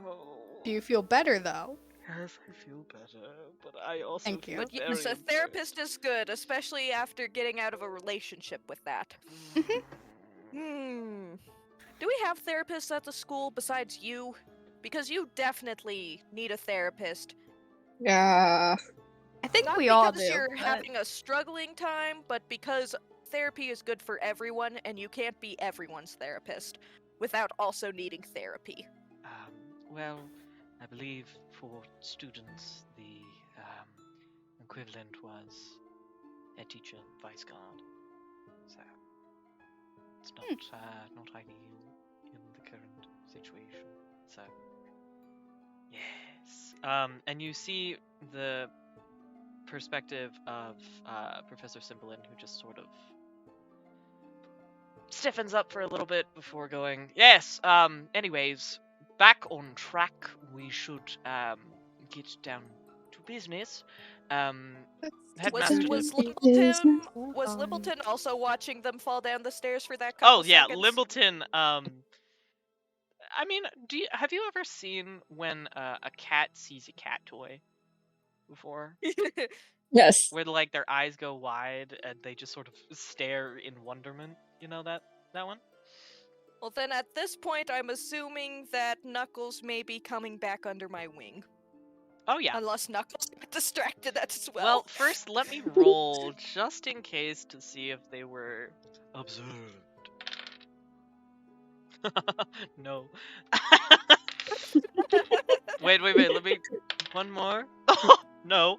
Oh, Do you feel better though? yes, I feel better, but I also Thank you. feel But yes, very a therapist is good, especially after getting out of a relationship with that. embarrassed. Do we have therapists at the school besides you? Because you definitely need a therapist. Yeah. I think Not we all because do. you're but- having a struggling time, but because therapy is good for everyone, and you can't be everyone's therapist without also needing therapy. Well, I believe for students, the equivalent was a teacher vice guard. So it's not ideal in the current situation. So yes. And you see the perspective of Professor Cymbalin, who just sort of stiffens up for a little bit before going, yes, anyways, back on track. We should get down to business. Headmaster. Was Limbleton also watching them fall down the stairs for that couple Oh yeah, seconds? Limbleton. I mean, have you ever seen when a cat sees a cat toy before? Yes. Where like their eyes go wide and they just sort of stare in wonderment. You know that one? Well, then at this point, I'm assuming that Knuckles may be coming back under my wing. Oh yeah. Unless Knuckles got distracted as well. Well, first let me roll just in case to see if they were observed. No. Wait, let me one more. No.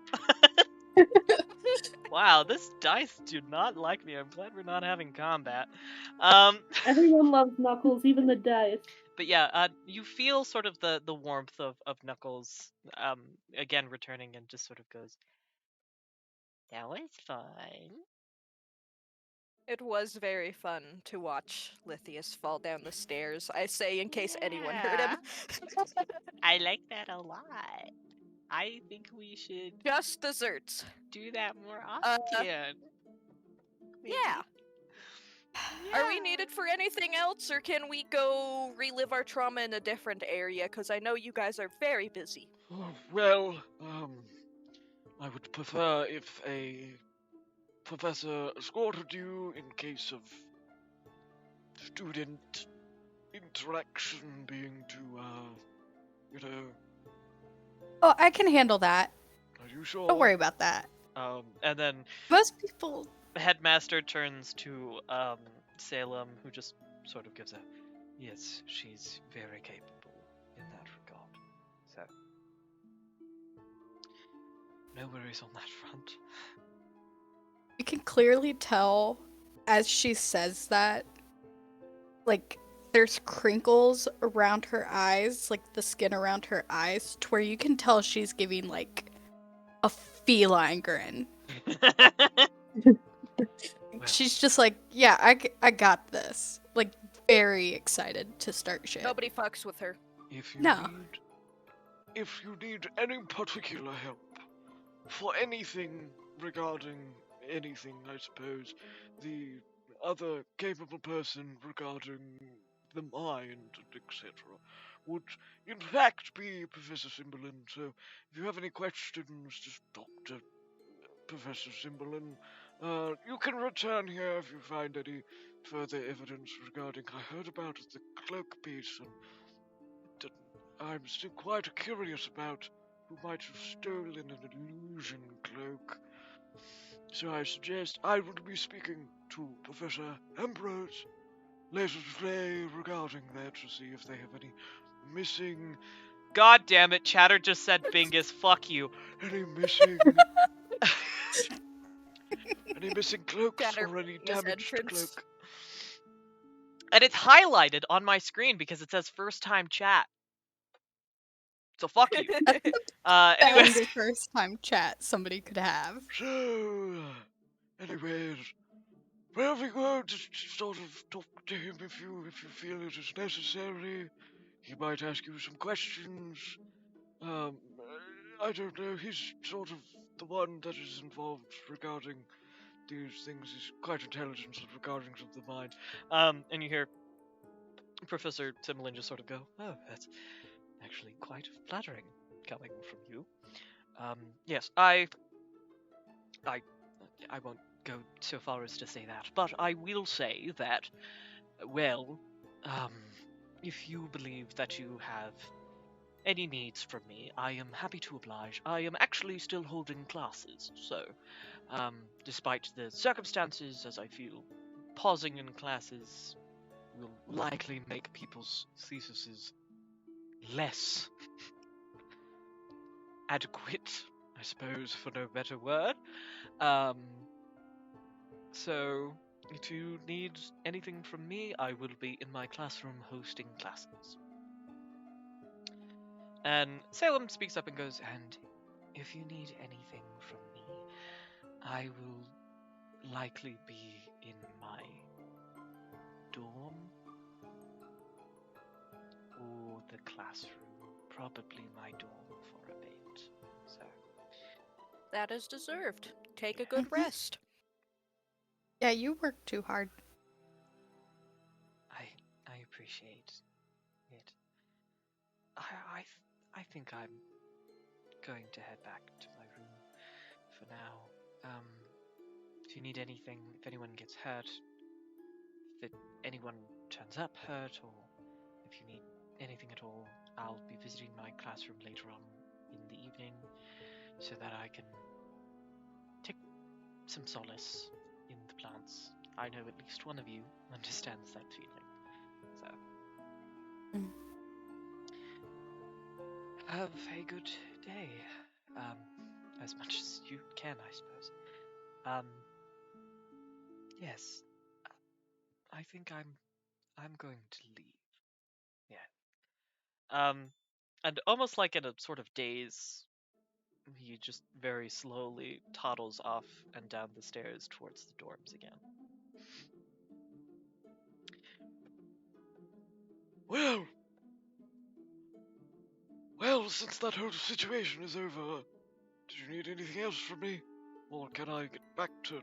Wow, this dice do not like me. I'm glad we're not having combat. Everyone loves Knuckles, even the dice. But yeah, you feel sort of the warmth of Knuckles again returning and just sort of goes, that was fun. It was very fun to watch Lithius fall down the stairs, I say in case anyone heard him. I like that a lot. I think we should Just desserts. do that more often. Yeah. Are we needed for anything else, or can we go relive our trauma in a different area? Because I know you guys are very busy. Oh, well, I would prefer if a professor escorted you in case of student interaction being too, Oh, I can handle that. Are you sure? Don't worry about that. And then Most people. the headmaster turns to Salem, who just sort of gives a, yes, she's very capable in that regard. So, no worries on that front. You can clearly tell as she says that, like, there's crinkles around her eyes, like the skin around her eyes, to where you can tell she's giving, like, a feline grin. She's just like, yeah, I got this. Like, very excited to start shit. Nobody fucks with her. If you No. need any particular help for anything regarding anything, I suppose, the other capable person regarding the mind, etc., would in fact be Professor Cymberlin. So if you have any questions, just talk to Professor Cymberlin. You can return here if you find any further evidence regarding. I heard about the cloak piece, and I'm still quite curious about who might have stolen an illusion cloak. So I suggest I will be speaking to Professor Ambrose later today regarding that to see if they have any missing, God damn it, Chatter just said Bingus, fuck you. any missing cloaks Chatter or any his damaged entrance. cloak. And it's highlighted on my screen because it says first time chat. So fuck you. Anyways, The first time chat somebody could have. So, anyways, wherever you go, just sort of talk to him if you feel it is necessary. He might ask you some questions. I don't know. He's sort of the one that is involved regarding these things. He's quite intelligent regarding the mind. and you hear Professor Timlin just sort of go, oh, that's actually quite flattering coming from you. Yes, I won't go so far as to say that, but I will say that, well, if you believe that you have any needs from me, I am happy to oblige. I am actually still holding classes, so, despite the circumstances, as I feel pausing in classes will likely make people's theses less adequate, I suppose, for no better word. So, if you need anything from me, I will be in my classroom hosting classes. And Salem speaks up and goes, and if you need anything from me, I will likely be in my dorm or the classroom. Probably my dorm for a bit. So, That is deserved. Take a good rest. Yeah, you work too hard. I appreciate it. I think I'm going to head back to my room for now. If you need anything, if anyone gets hurt, if anyone turns up hurt, or if you need anything at all, I'll be visiting my classroom later on in the evening so that I can take some solace in the plants. I know at least one of you understands that feeling. So, have a good day. As much as you can, I suppose. Yes. I think I'm going to leave. Yeah. And almost like in a sort of daze, he just very slowly toddles off and down the stairs towards the dorms again. Well, since that whole situation is over, did you need anything else from me? Or can I get back to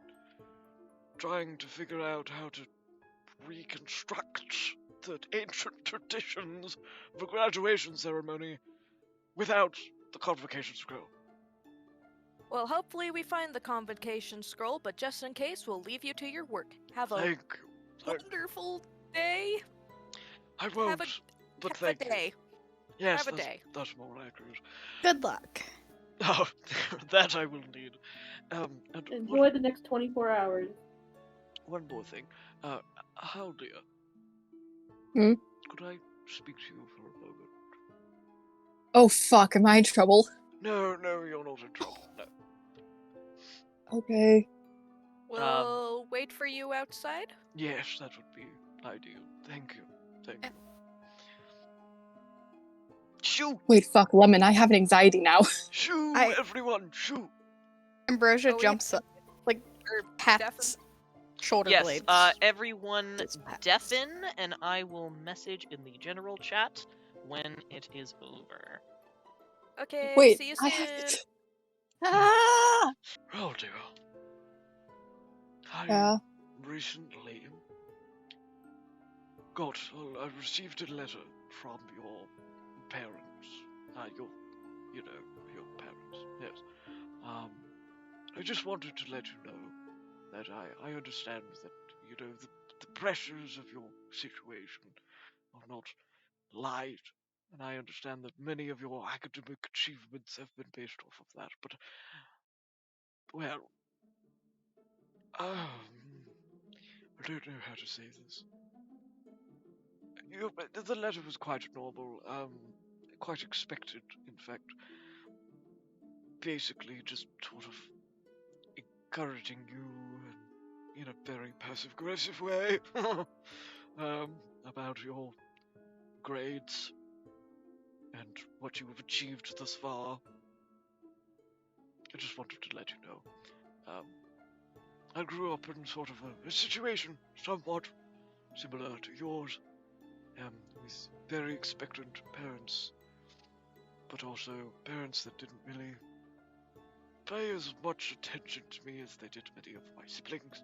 trying to figure out how to reconstruct the ancient traditions of a graduation ceremony without the convocation scroll? Well, hopefully we find the convocation scroll, but just in case, we'll leave you to your work. Have a Thank you. wonderful day. I won't, Have but Have thank a day. you. Yes, Have a day. that's more accurate. Good luck. Oh, that I will need. And Enjoy the next 24 hours. one more thing. Haldir. Hmm? Could I speak to you for a moment? Oh fuck, am I in trouble? No, you're not in trouble. No. Okay. We'll wait for you outside. Yes, that would be ideal. Thank you. Thank you. Shoo! Wait, fuck, Lemon, I have an anxiety now. Shoo, I- everyone, shoo! Ambrosia Oh, yeah. jumps up, like, Or pats shoulder Yes, blades. everyone Just pats. deafen, and I will message in the general chat when it is over. Okay, Wait, see you I soon. have to... Ah! Oh dear. Yeah. Recently I received a letter from your parents. Your parents, yes. I just wanted to let you know that I understand that, the pressures of your situation are not light, and I understand that many of your academic achievements have been based off of that, but, well, I don't know how to say this. The letter was quite normal, quite expected, in fact. Basically, just sort of encouraging you in a very passive-aggressive way about your grades and what you have achieved thus far. I just wanted to let you know. I grew up in sort of a situation somewhat similar to yours, with very expectant parents, but also parents that didn't really pay as much attention to me as they did many of my siblings,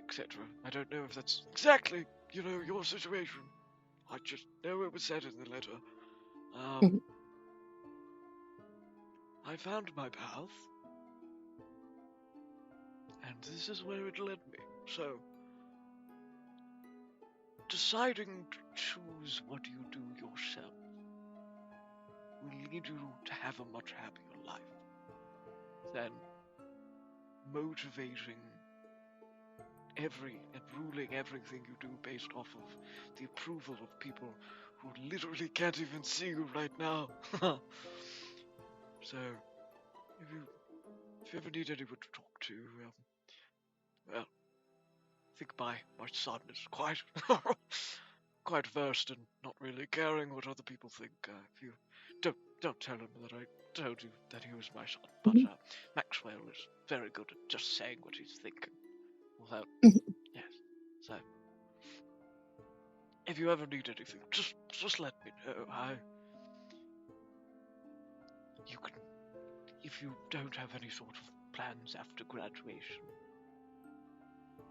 etc. I don't know if that's exactly, your situation. I just know it was said in the letter. Mhm. I found my path, and this is where it led me. So, deciding to choose what you do yourself will lead you to have a much happier life than motivating and ruling everything you do based off of the approval of people who literally can't even see you right now. So, if you ever need anyone to talk to, well, I think my son is quite quite versed in not really caring what other people think. If you don't tell him that I told you that he was my son, but Mhm. Maxwell is very good at just saying what he's thinking without. Mhm. Yes. So, if you ever need anything, just let me know. You can, if you don't have any sort of plans after graduation,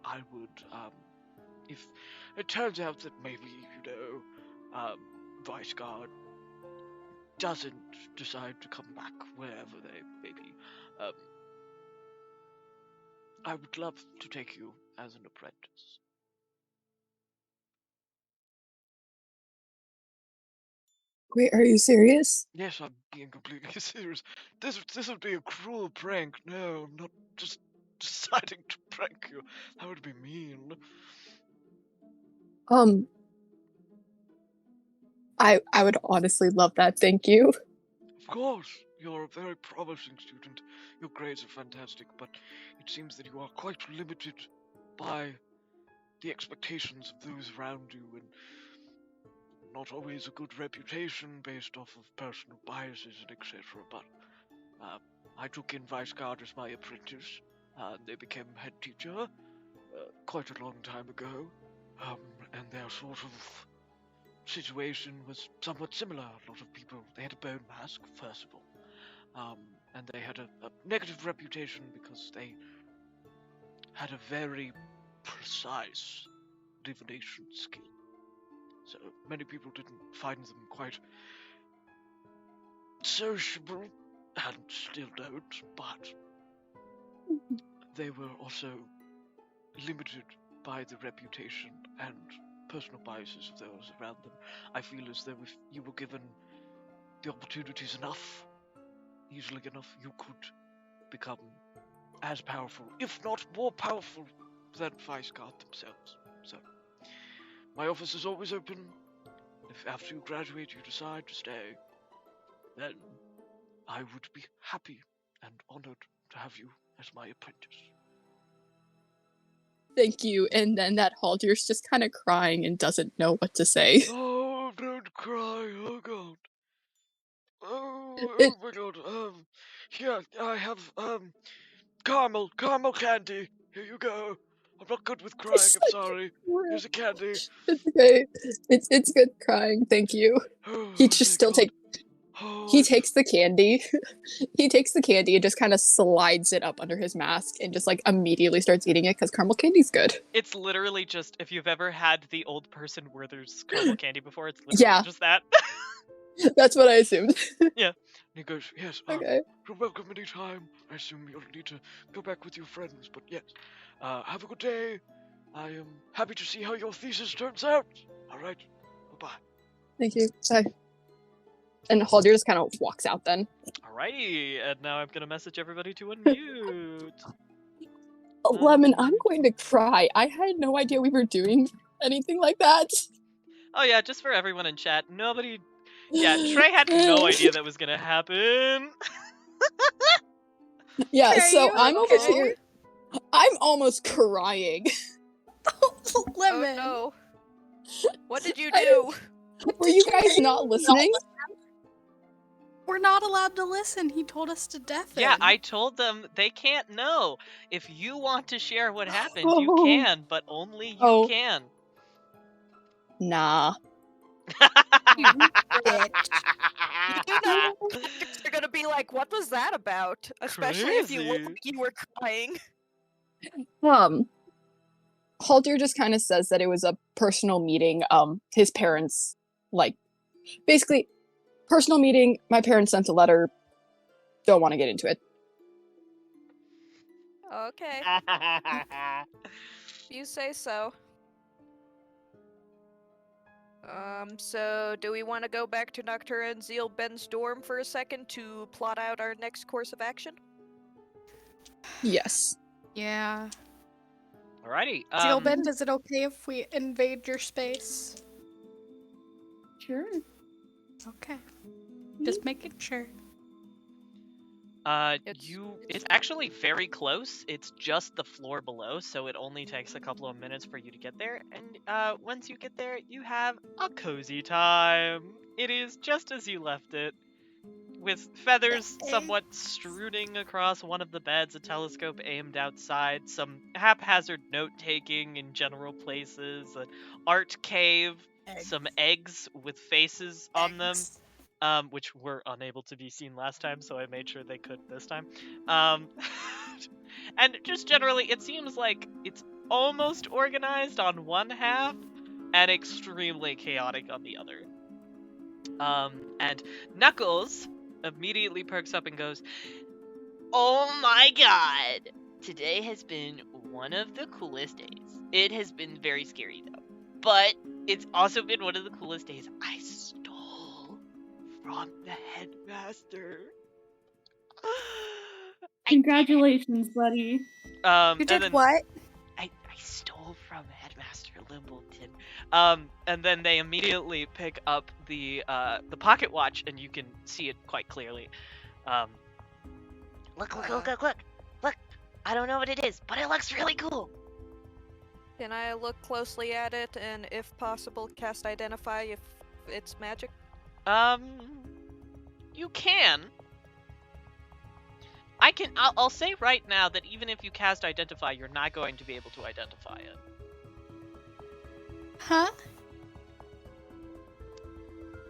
I would, if it turns out that maybe, Vice Guard doesn't decide to come back wherever they may be, I would love to take you as an apprentice. Wait, are you serious? Yes, I'm being completely serious. This would be a cruel prank. No, I'm not just deciding to prank you. That would be mean. I would honestly love that, thank you. Of course, you're a very promising student. Your grades are fantastic, but it seems that you are quite limited by the expectations of those around you, and not always a good reputation based off of personal biases and etc. But I took in Vice Guard as my apprentice, and they became head teacher quite a long time ago, and their sort of situation was somewhat similar. A lot of people, they had a bone mask, first of all, and they had a negative reputation because they had a very precise divination skill. So many people didn't find them quite sociable, and still don't, but they were also limited by the reputation and personal biases of those around them. I feel as though if you were given the opportunities enough, easily enough, you could become as powerful, if not more powerful, than Vice Guard themselves. So, my office is always open. If after you graduate you decide to stay, then I would be happy and honored to have you as my apprentice. Thank you. And then that Haldir's just kind of crying and doesn't know what to say. Oh, don't cry. Oh, God. Oh, It- oh my God. Here, I have, caramel candy. Here you go. I'm not good with crying, I'm sorry. Here's a candy. It's okay. It's good crying. Thank you. Oh, He just thank still God. takes. Oh, He takes the candy. He takes the candy and just kind of slides it up under his mask and just like immediately starts eating it because caramel candy's good. It's literally just, if you've ever had the old person where there's caramel candy before, it's literally Yeah. just that. That's what I assumed. And he goes, yes, Okay. you're welcome anytime. I assume you'll need to go back with your friends, but yes. Have a good day. I am happy to see how your thesis turns out. All right. Bye-bye. Thank you. Bye. And Haldir just kind of walks out then. Alrighty, and now I'm gonna message everybody to unmute. Lemon, I'm going to cry. I had no idea we were doing anything like that. Oh yeah, just for everyone in chat, nobody... Yeah, Trey had no idea that was gonna happen. Yeah, Trey, so you I'm over okay? here. I'm almost crying. Lemon. Oh no. What did you I- do? Were you guys not listening? We're not allowed to listen. He told us to deafen. Yeah, I told them they can't know. If you want to share what happened, you Oh. can, but only you Oh. can. Nah. You bitch. You know, they're gonna be like, "What was that about?" Especially if you look Crazy. like you were crying. Haldir just kind of says that it was a personal meeting. His parents, like, basically, personal meeting. My parents sent a letter. Don't want to get into it. Okay, you say so. So do we want to go back to Noctura and Zeelbend's dorm for a second to plot out our next course of action? Yes. Yeah. Alrighty. Zeelbend, is it okay if we invade your space? Sure. Okay. Just making sure. It's actually very close. It's just the floor below, so it only takes a couple of minutes for you to get there. And once you get there, you have a cozy time. It is just as you left it, with feathers somewhat strewing across one of the beds, a telescope aimed outside, some haphazard note-taking in general places, an art cave, some eggs with faces on them. Which were unable to be seen last time, so I made sure they could this time. And just generally, it seems like it's almost organized on one half and extremely chaotic on the other. And Knuckles immediately perks up and goes, "Oh my god! Today has been one of the coolest days. It has been very scary though, but it's also been one of the coolest days. I stole from the headmaster." Congratulations, buddy. You And did then what? I stole from Headmaster Limbleton. And then they immediately pick up the pocket watch, and you can see it quite clearly. Look! I don't know what it is, but it looks really cool. Can I look closely at it and, if possible, cast Identify if it's magic? You can. I'll say right now that even if you cast Identify, you're not going to be able to identify it. Huh?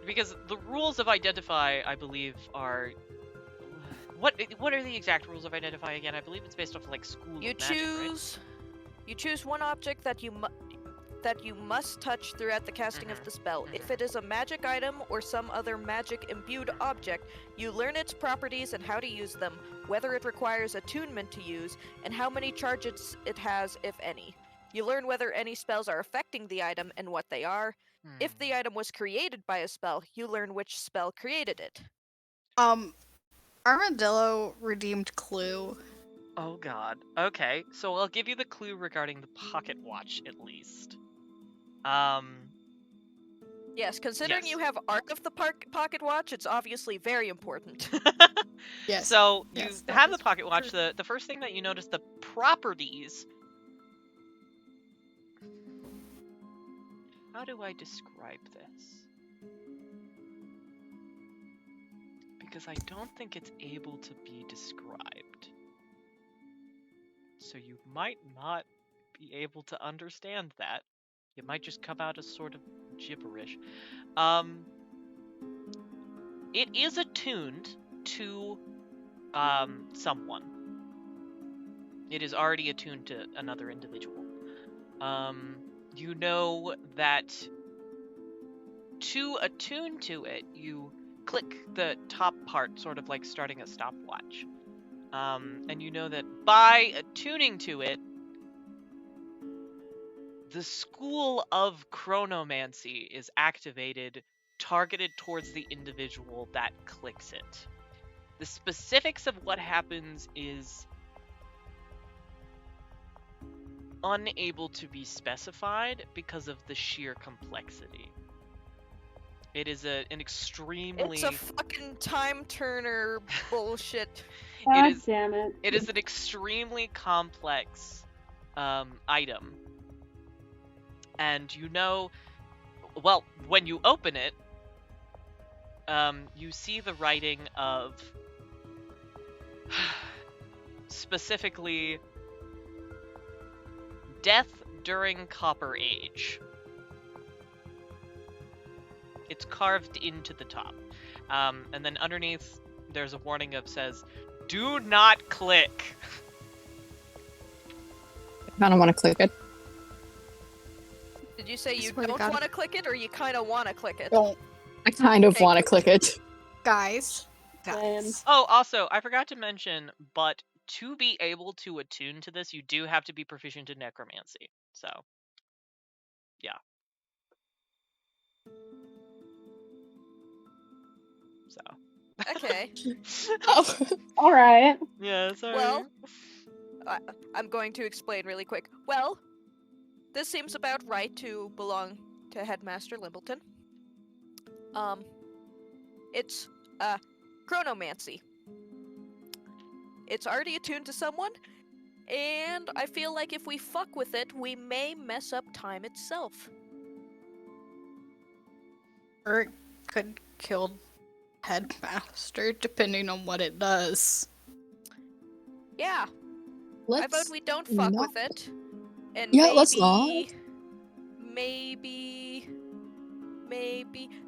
Because the rules of Identify, I believe, are... What are the exact rules of Identify again? I believe it's based off like school You of magic, right? You choose one object that you must touch throughout the casting of the spell. If it is a magic item or some other magic-imbued object, you learn its properties and how to use them, whether it requires attunement to use, and how many charges it has, if any. You learn whether any spells are affecting the item and what they are. If the item was created by a spell, you learn which spell created it. Armadillo redeemed clue. Oh god. Okay, so I'll give you the clue regarding the pocket watch at least. Yes, considering Yes. you have Arc of the Pocket Watch, it's obviously very important. Yes. So you Yes, that have the is pocket watch. true. The first thing that you notice, the properties. How do I describe this? Because I don't think it's able to be described. So you might not be able to understand that. It might just come out as sort of gibberish. It is attuned to someone. It is already attuned to another individual. You know that to attune to it, you click the top part, sort of like starting a stopwatch. And you know that by attuning to it, the school of chronomancy is activated, targeted towards the individual that clicks it. The specifics of what happens is unable to be specified because of the sheer complexity. It is an extremely... It's a fucking time turner bullshit. God is- damn it. It is an extremely complex item. And you know, well, when you open it, you see the writing of specifically death during Copper Age. It's carved into the top. And then underneath, there's a warning that says, "Do not click." I kind of want to click it. Did you say you swear to don't God. want to click it, or you kind of want to click it? Don't, I kind of Okay, want to cool. click it. guys. Same. Guys. Oh, also, I forgot to mention, but to be able to attune to this, you do have to be proficient in necromancy. So, yeah. So. Okay. Oh, All right. Yeah, sorry. Well, I'm going to explain really quick. Well, this seems about right to belong to Headmaster Limbleton. It's chronomancy. It's already attuned to someone, and I feel like if we fuck with it, we may mess up time itself. Or it could kill Headmaster, depending on what it does. Yeah, I vote let's we don't fuck not- with it. And Yeah, maybe, let's not. maybe.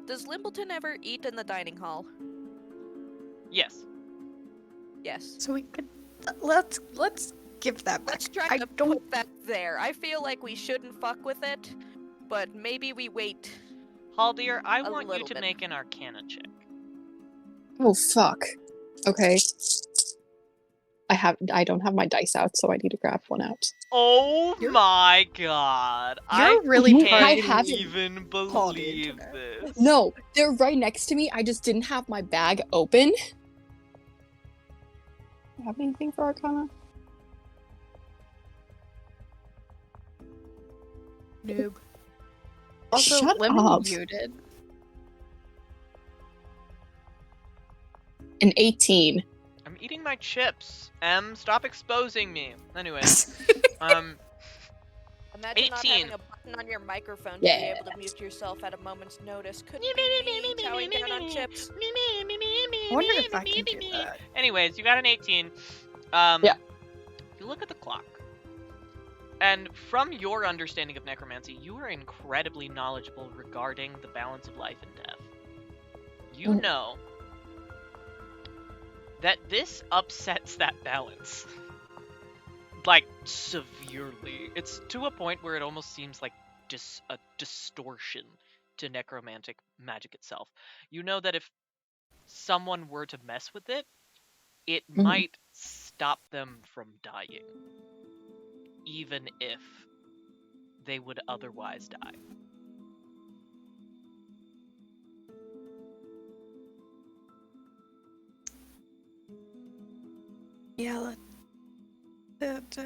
Does Limbleton ever eat in the dining hall? Yes. Yes. So we could let's give that back. Let's try I to don't put that there. I feel like we shouldn't fuck with it, but maybe we wait. Haldir, I A want you little to bit. make an Arcana check. Oh fuck. Okay. I don't have my dice out, so I need to grab one out. Oh You're- my god. You're I really I can't haven't- even Haldir believe today. this. No, they're right next to me. I just didn't have my bag open. Do you have anything for Arcana? noob. Also, Shut Lemon up. muted. An 18. I'm eating my chips. Stop exposing me. Anyways, Imagine not 18. having a button on your microphone to Yeah. be able to mute yourself at a moment's notice. Could be me chowing down on chips. I wonder if I can do that. Anyways, you got an 18. Yeah. You look at the clock. And from your understanding of necromancy, you are incredibly knowledgeable regarding the balance of life and death. You Mm. know that this upsets that balance. Like, severely. It's to a point where it almost seems like a distortion to necromantic magic itself. You know that if someone were to mess with it, it Mhm. might stop them from dying. Even if they would otherwise die.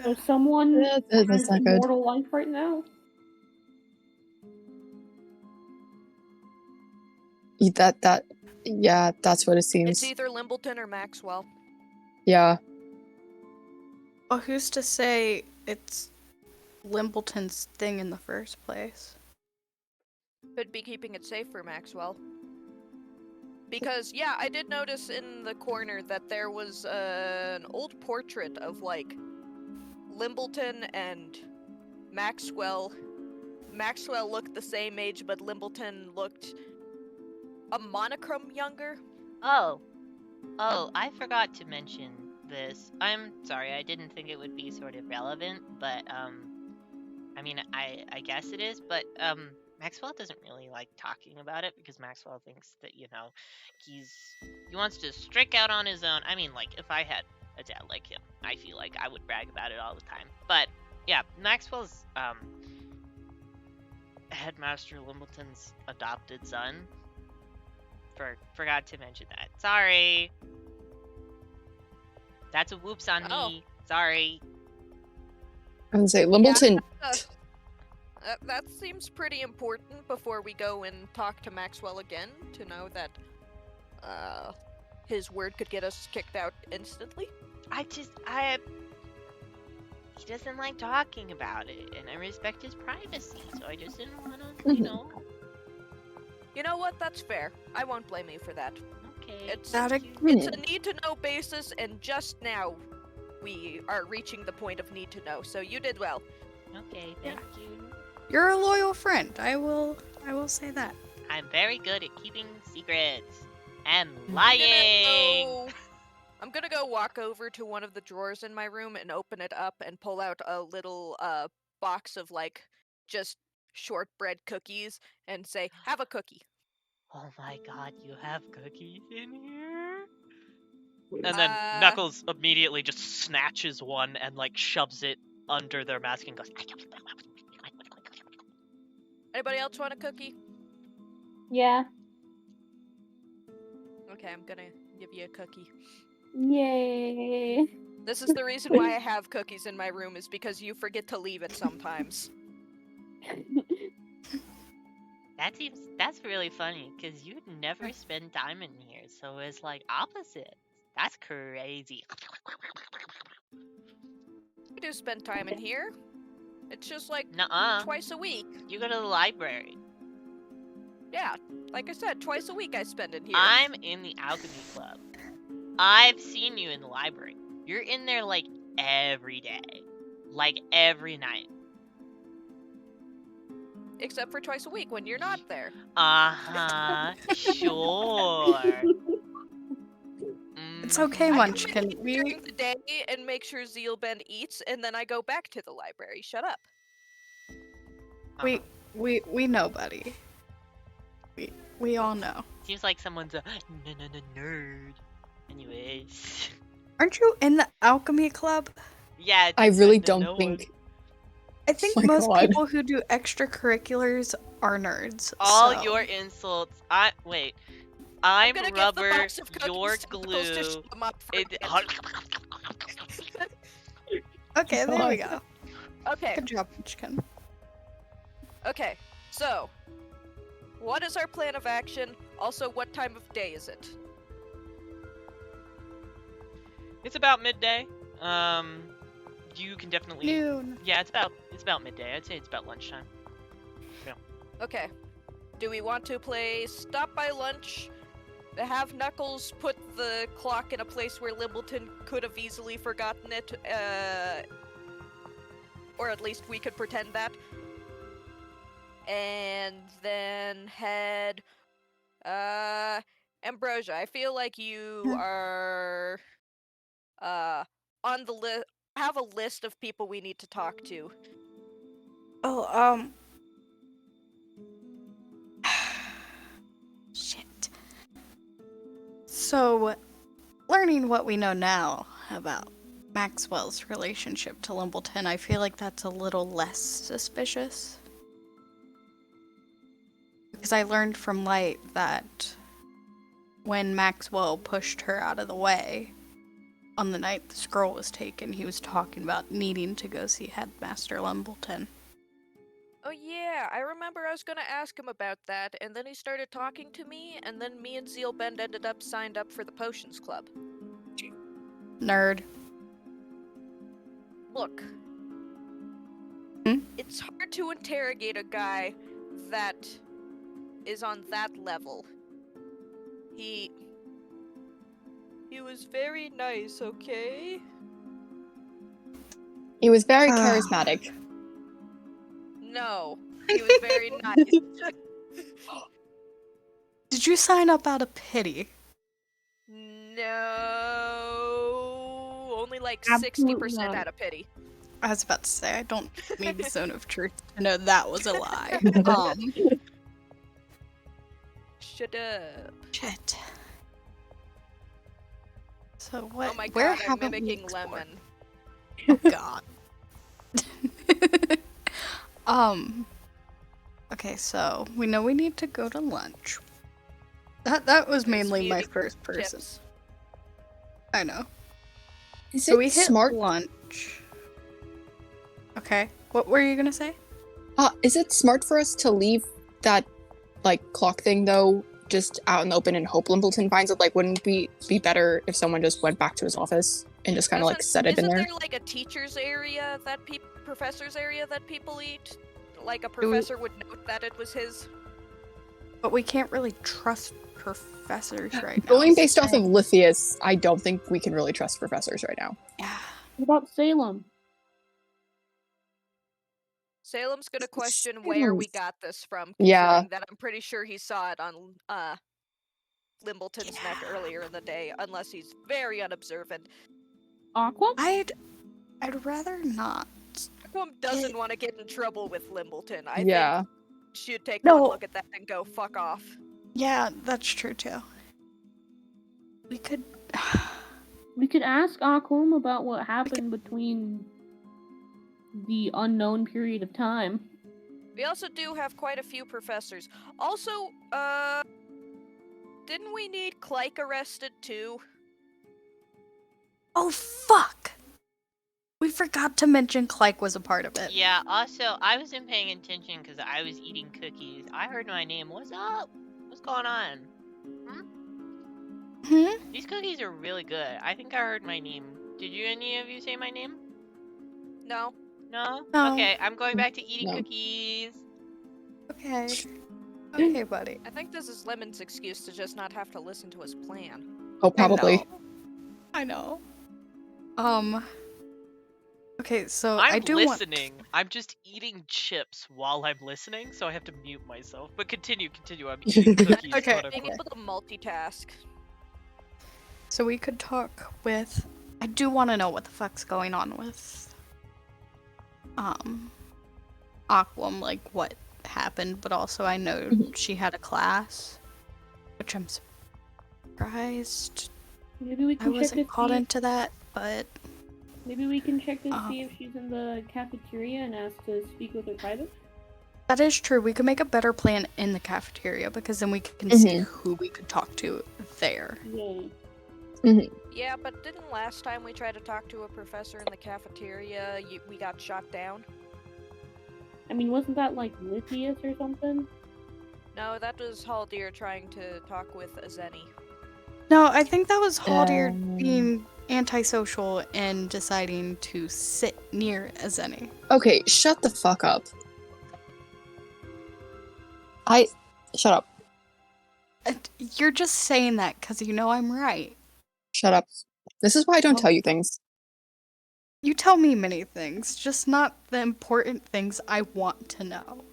So someone That's has not good. immortal life right now? Yeah, that's what it It's seems. either Limbleton or Maxwell. Yeah. Well, who's to say it's Limbleton's thing in the first place? Could be keeping it safe for Maxwell. Because, yeah, I did notice in the corner that there was an old portrait of, like, Limbleton and Maxwell. Maxwell looked the same age, but Limbleton looked a monochrome younger. Oh, I forgot to mention this. I'm sorry, I didn't think it would be sort of relevant, but I mean, I guess it is, but Maxwell doesn't really like talking about it because Maxwell thinks that, you know, he wants to strike out on his own. I mean, like, if I had a dad like him, I feel like I would brag about it all the time. But yeah, Maxwell's Headmaster Limbleton's adopted son. Forgot to mention that. Sorry. That's a whoops on me. Sorry. I would say Limbleton. That seems pretty important before we go and talk to Maxwell again to know that his word could get us kicked out instantly. He doesn't like talking about it, and I respect his privacy, so I just didn't want to, you know. You know what? That's fair. I won't blame you for that. Okay. It's Not a- it's a need-to-know basis, and just now we are reaching the point of need to know. So you did well. Okay, thank you. You're a loyal friend. I will say that. I'm very good at keeping secrets and lying. I'm gonna go walk over to one of the drawers in my room and open it up and pull out a little box of like just shortbread cookies and say, "Have a cookie." Oh my god, you have cookies in here? And then Knuckles immediately just snatches one and like shoves it under their mask and goes. Anybody else want a cookie? Yeah. Okay, I'm gonna give you a cookie. Yay. This is the reason why I have cookies in my room, is because you forget to leave it sometimes. That's really funny, because you never spend time in here, so it's like opposites. That's crazy. We do spend time in here. It's just like Nuh-uh. twice a week. You go to the library. Yeah, like I said, twice a week I spend in here. I'm in the alchemy club. I've seen you in the library. You're in there like every day. Like every night. Except for twice a week when you're not there. Uh-huh. Sure. It's okay, I come Munchkin. in during the day and make sure Zeelbend eats, and then I go back to the library. Shut up. We know, buddy. We all know. Seems like someone's a nerd. Anyways. Aren't you in the alchemy club? Yeah. I really kinda don't think. I think Oh my most God. people who do extracurriculars are nerds. All so- your insults. Wait. I'm gonna give the rubber, box of cookies you're to Knuckles to glue. shut them up for It, a bit. Okay, there we go. Okay, Good job, Munchkin. okay. So, what is our plan of action? Also, what time of day is it? It's about midday. You can definitely. Noon. Yeah, it's about midday. I'd say it's about lunchtime. Okay. Do we want to play Stop by Lunch? Have Knuckles put the clock in a place where Limbleton could have easily forgotten it, or at least we could pretend that. And then head, Ambrosia, I feel like you are, on the list, have a list of people we need to talk to. Oh, shit. So, learning what we know now about Maxwell's relationship to Limbleton, I feel like that's a little less suspicious. Because I learned from Light that when Maxwell pushed her out of the way, on the night the scroll was taken, he was talking about needing to go see Headmaster Limbleton. Oh yeah, I remember I was gonna ask him about that, and then he started talking to me, and then me and Zeelbend ended up signed up for the Potions Club. Nerd. Look. Hmm? It's hard to interrogate a guy that is on that level. He was very nice, okay? He was very charismatic. No, he was very nice. Did you sign up out of pity? No, only like Absolutely 60% not. out of pity. I was about to say, I don't need the zone of truth to know that was a lie. Shut up. Shit. So what? Oh my where god, I'm haven't we mimicking explored? Lemon. Oh god. Okay, so we know we need to go to lunch. That was mainly my first person. Chips. I know. Is So it we hit smart? lunch. Okay. What were you gonna say? Is it smart for us to leave that clock thing though just out in the open and hope Limbleton finds it? Like, wouldn't it be better if someone just went back to his office and just kind of set it in there? Isn't there like a teacher's area that professor's area that people eat? Like a professor would note that it was his. But we can't really trust professors right now. Going based off of Lithius, I don't think we can really trust professors right now. Yeah. What about Salem? Salem's gonna question where we got this from, Yeah. considering that I'm pretty sure he saw it on Limbleton's neck earlier in the day, unless he's very unobservant. Aqua? I'd rather not. Aquam doesn't want to get in trouble with Limbleton. I Yeah. think she'd take No. one look at that and go, fuck off. Yeah, that's true too. We could. We could ask Aquam about what happened between the unknown period of time. We also do have quite a few professors. Also, didn't we need Cleric arrested too? Oh fuck! We forgot to mention Cleric was a part of it. Yeah, also, I wasn't paying attention because I was eating cookies. I heard my name. What's up? What's going on? Hmm? These cookies are really good. I think I heard my name. Did any of you say my name? No. No? No. Okay, I'm going back to eating No. cookies. Okay. Okay, buddy. I think this is Lemon's excuse to just not have to listen to his plan. Oh, probably. I know. Okay, so I'm I do listening. I'm just eating chips while I'm listening, so I have to mute myself. But continue. I'm eating cookies. Okay. quote Being unquote. able to multitask. So we could talk with. I do want to know what the fuck's going on with. Aquam, like what happened, but also I know she had a class, which I'm surprised Maybe we I can check wasn't to called see. into that, but Maybe we can check to see if she's in the cafeteria and ask to speak with her private. that is true. We could make a better plan in the cafeteria because then we can see who we could talk to there. Yeah. Yeah, but didn't last time we tried to talk to a professor in the cafeteria, we got shot down? I mean, wasn't that like Lithius or something? No, that was Haldir trying to talk with Azeni. No, I think that was Haldir being antisocial and deciding to sit near Azeni. Okay, shut the fuck up. Shut up. You're just saying that because you know I'm right. Shut up. This is why I don't Well- tell you things. You tell me many things, just not the important things I want to know.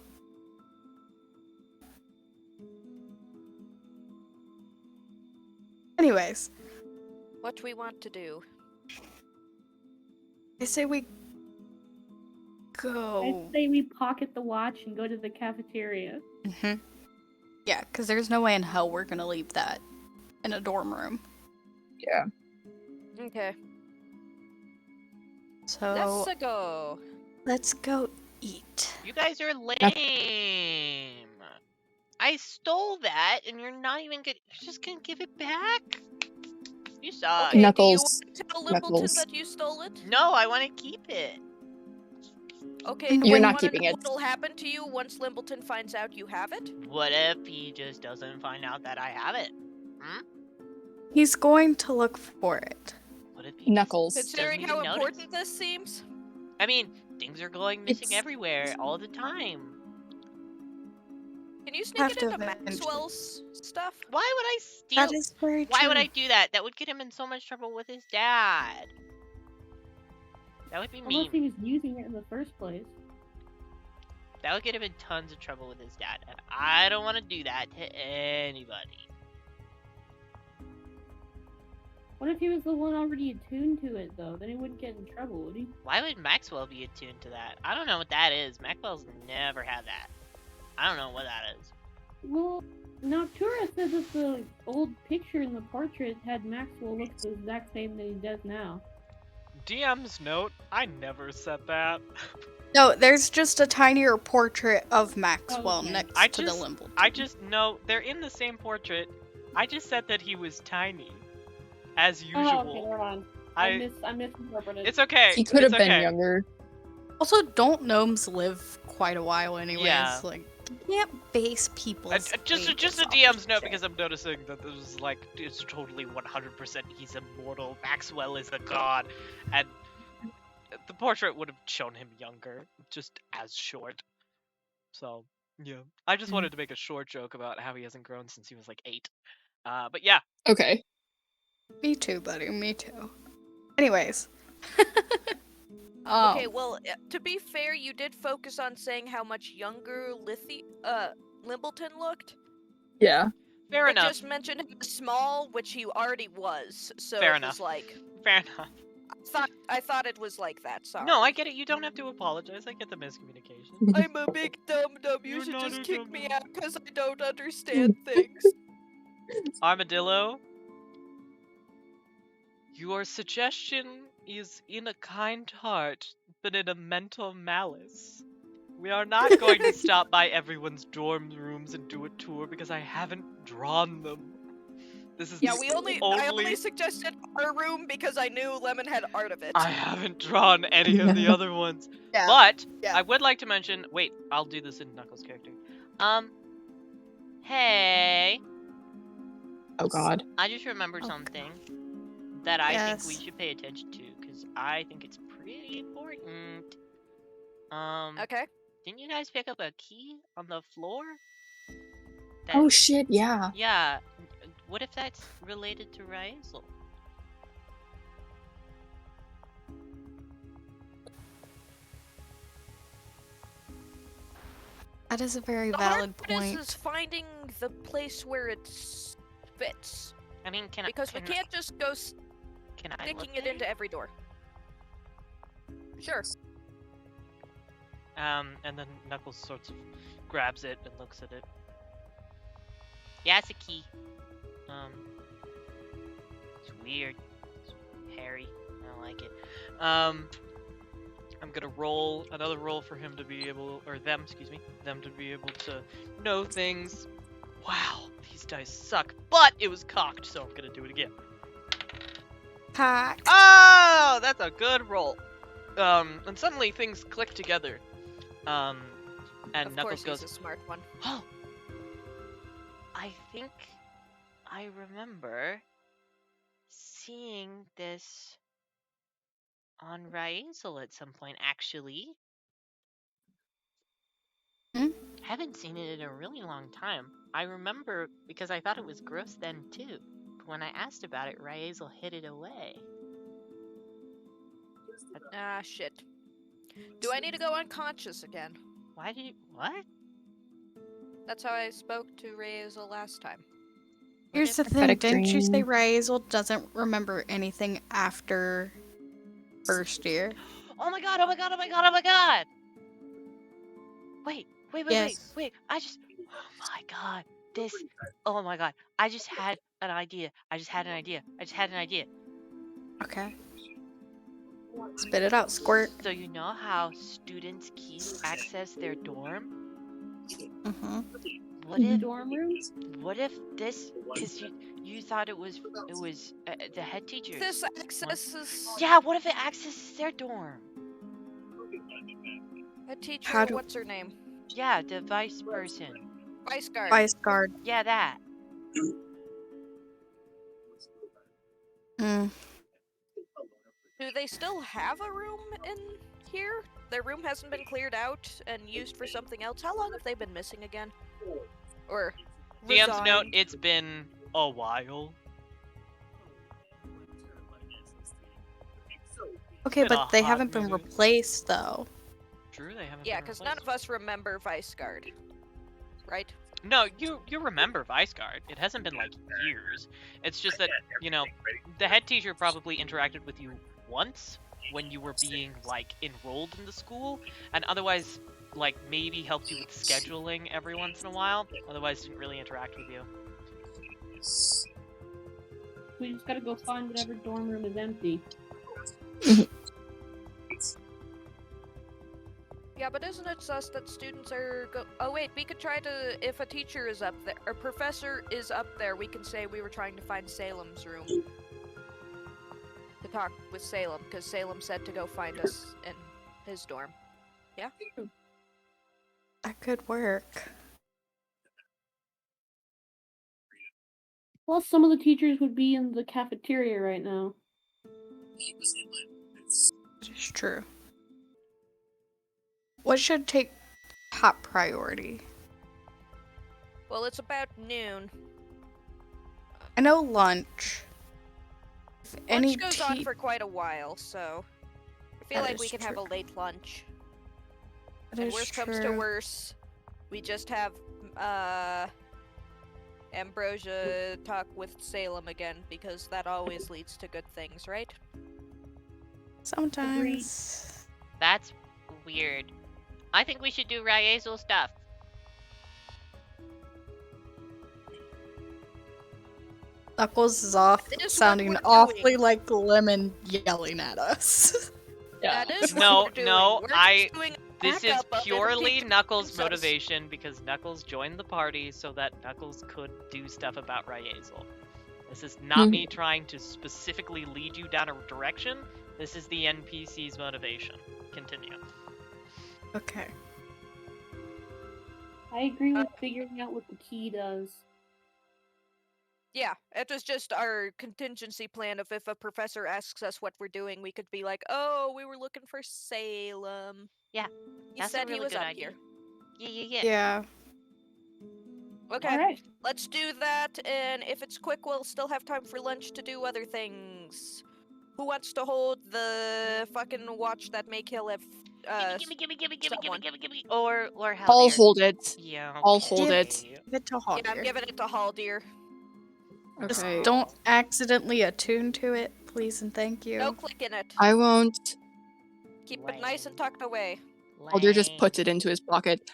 Anyways, What do we want to do? I say we go. I'd say we pocket the watch and go to the cafeteria. Yeah, because there's no way in hell we're gonna leave that in a dorm room. Yeah. Okay. So Let's go. let's go eat. You guys are lame. I stole that, and you're not even you're just gonna give it back? You suck. Okay, Knuckles. do you want to tell Knuckles. Limbleton that you stole it? No, I want to keep it. Okay, You're do you not wanna keeping know it. what'll happen to you once Limbleton finds out you have it? What if he just doesn't find out that I have it? He's going to look for it. What if he Knuckles. Considering doesn't how even important notice? this seems? I mean, things are going missing It's- everywhere all the time. Can you sneak Have it to into eventually. Maxwell's stuff? Why would I steal? That is very true. Why would I do that? That would get him in so much trouble with his dad. That would be Unless he mean. was using it in the first place. That would get him in tons of trouble with his dad, and I don't want to do that to anybody. What if he was the one already attuned to it, though? Then he wouldn't get in trouble, would he? Why would Maxwell be attuned to that? I don't know what that is. Maxwell's never had that. I don't know what that is. Well, Noctura said that the old picture in the portrait had Maxwell look the exact same that he does now. DM's note, I never said that. No, there's just a tinier portrait of Maxwell Okay. next I to the just- Limbleton. I just know they're in the same portrait. I just said that he was tiny. As usual. Oh, okay, never mind. I I misinterpreted. it's okay. He could have it's been okay. younger. Also, don't gnomes live quite a while anyways? Yeah. Like, you can't base people's Just a ages off DM's of note shit. because I'm noticing that this is like it's totally 100% he's immortal. Maxwell is a god, and the portrait would have shown him younger, just as short. So yeah, I just wanted to make a short joke about how he hasn't grown since he was like 8. But yeah, Okay. Me too, buddy. Me too. Anyways. Okay, well, to be fair, you did focus on saying how much younger Limbleton looked. Yeah. fair But enough. just mentioned him as small, which he already was. So Fair it enough. was like Fair enough. I thought it was like that. Sorry. No, I get it. You don't have to apologize. I get the miscommunication. I'm a big dum-dum. You You're should not just a kick me dum-dum. out because I don't understand things. Armadillo, your suggestion is in a kind heart, but in a mental malice. We are not going to stop by everyone's dorm rooms and do a tour because I haven't drawn them. This is Yeah, the I only suggested our room because I knew Lemon had art of it. I haven't drawn any of the other ones. Yeah. But Yeah. I would like to mention. Wait, I'll do this in Knuckles' character. Hey, Oh god. I just remembered Oh, something that I think we Yes. should pay attention to because I think it's pretty important. Okay. Didn't you guys pick up a key on the floor? Oh shit, yeah. Yeah. What if that's related to Raisel? That is a very The valid hard part point. is finding the place where it fits. I mean, can Because we I? can't just go Can I sticking look it at into every door. Sure. And then Knuckles sort of grabs it and looks at it. Yeah, it's a key. It's weird. It's hairy. I don't like it. I'm gonna roll another roll for him to be able, or them, excuse me, them to be able to know things. Wow, these dice suck, but it was cocked, so I'm gonna do it again. Pack. Oh, that's a good roll. And suddenly things click together. And Of Knuckles course, goes, he's a smart one. Oh, I think I remember seeing this on Raisel at some point, actually. Hmm? Haven't seen it in a really long time. I remember because I thought it was gross then too. But when I asked about it, Raisel hid it away. Ah, shit. Do I need to go unconscious again? Why did you... What? That's how I spoke to Razel last time. Here's the thing, Pathetic didn't you say dream. Razel doesn't remember anything after first year? Oh my god, oh my god, oh my god, oh my god! Wait, Yes. wait. Oh my god. Oh my god. I just had an idea. Okay. Spit it out, squirt. So you know how students keep access their dorm? Mm-hmm. What if dorm rooms? what if this? Because you thought it was the head teacher. This accesses Yeah. What if it accesses their dorm? a teacher. How do- What's her name? Yeah, the vice person. Vice guard. Vice guard. Yeah, that. Mm. Do they still have a room in here? Their room hasn't been cleared out and used for something else. How long have they been missing again? Or DM's note, resigned? it's been a while. Okay, Been a but they hot haven't been minute. replaced though. True, they haven't Yeah, been because none of replaced. us remember Vice Guard, right? No, you remember Vice Guard. It hasn't been like years. It's just that, you know, the head teacher probably interacted with you once when you were being like enrolled in the school, and otherwise like maybe helped you with scheduling every once in a while. Otherwise didn't really interact with you. We just gotta go find whatever dorm room is empty. Yeah, but isn't it sus that students are Oh wait, we could try to, if a teacher is up there, or professor is up there, we can say we were trying to find Salem's room. To talk with Salem, because Salem said to go find us in his dorm. Yeah? That could work. Plus, some of the teachers would be in the cafeteria right now. It's true. What should take top priority? Well, it's about noon. I know lunch. If any Lunch goes on for quite a while, so I feel That like we is can have a true. late lunch. That And is worst comes to true. worse, we just have Ambrosia talk with Salem again, because that always leads to good things, right? Sometimes. That's weird. I think we should do Ryazel stuff. Knuckles is off, That is what sounding we're awfully doing. like Lemon yelling at us. That is what No, we're doing. no, We're just doing This is backup of it in purely case Knuckles' it comes us. motivation because Knuckles joined the party so that Knuckles could do stuff about Ryazel. This is not me trying to specifically lead you down a direction. This is the NPC's motivation. Continue. Okay. I agree with figuring out what the key does. Yeah, it was just our contingency plan of if a professor asks us what we're doing, we could be like, "Oh, we were looking for Salem." Yeah, He that's said a really he was good up idea. here. Yeah. Yeah. Okay, Alright. let's do that, and if it's quick, we'll still have time for lunch to do other things. Who wants to hold the fucking watch that may kill if Gimme. Or Haldir. I'll hold it. Yeah. I'll hold okay. it. Give it to Yeah, I'm Haldir. giving it to Haldir. Just Okay. don't accidentally attune to it, please and thank you. No clicking it. I won't. Keep it nice and tucked away. Aldir just Lame. puts it into his pocket.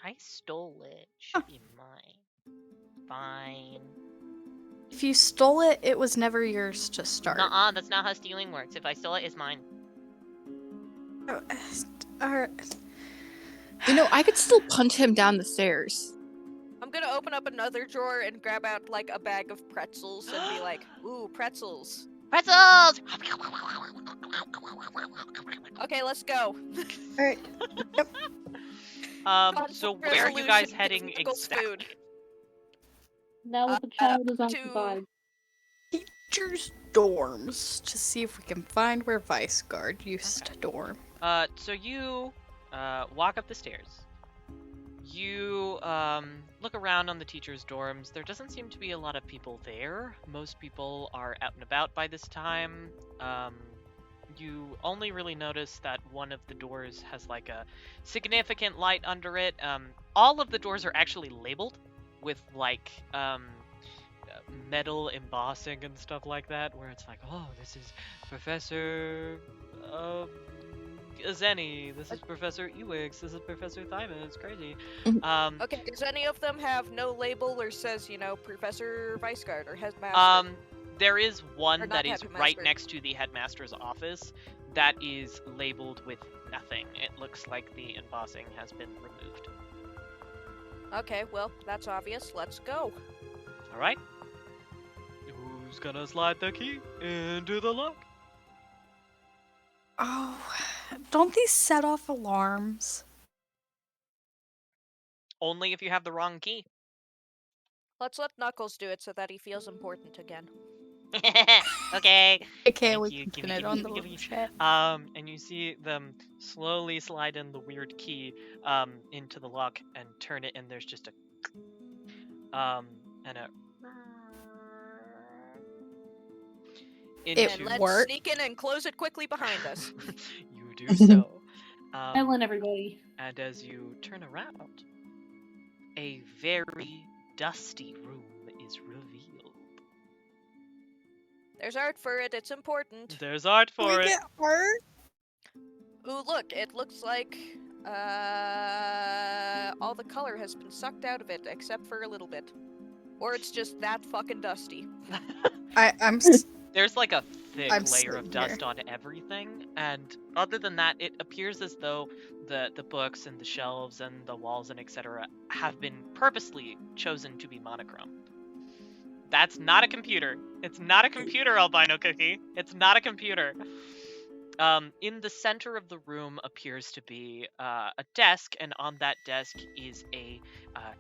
I stole it. Should be mine. Fine. If you stole it, it was never yours to start. Nuh-uh, that's not how stealing works. If I stole it, it's mine. Alright. You know, I could still punt him down the stairs. I'm gonna open up another drawer and grab out like a bag of pretzels and be like, "Ooh, pretzels." Pretzels! Okay, let's go. Alright. So where are you guys Resolution, heading it's Knuckles' exactly? food. Now that the child is to- occupied. Teachers' dorms to see if we can find where Vice Guard used to dorm. So you walk up the stairs. You look around on the teachers' dorms. There doesn't seem to be a lot of people there. Most people are out and about by this time. You only really notice that one of the doors has like a significant light under it. All of the doors are actually labeled with like metal embossing and stuff like that, where it's like, oh, this is Professor Zenny, this is Professor Ewix, this is Professor Thyma, it's crazy. Okay, does any of them have no label or says, Professor Vice Guard or Headmaster? There is one Or that not is right headmaster. next to the headmaster's office that is labeled with nothing. It looks like the embossing has been removed. Okay, well, that's obvious. Let's go. All right. Who's gonna slide the key into the lock? Oh, don't these set off alarms? Only if you have the wrong key. Let's let Knuckles do it so that he feels important again. Okay. Okay, Thank we you. can Gimme, put it gimme, on gimme, the gimme. little chat. And you see them slowly slide in the weird key into the lock and turn it, and there's just a and a It And let's worked. sneak in and close it quickly behind us. You do so. Silent, everybody. And as you turn around, a very dusty room is revealed. There's art for it. It's important. There's art for we it. get art? Ooh, look. It looks like all the color has been sucked out of it, except for a little bit. Or it's just that fucking dusty. I'm There's like a thick I'm layer of sitting dust here. on everything, and other than that, it appears as though the books and the shelves and the walls and etc. have been purposely chosen to be monochrome. That's not a computer. It's not a computer, albino cookie. It's not a computer. In the center of the room appears to be a desk, and on that desk is a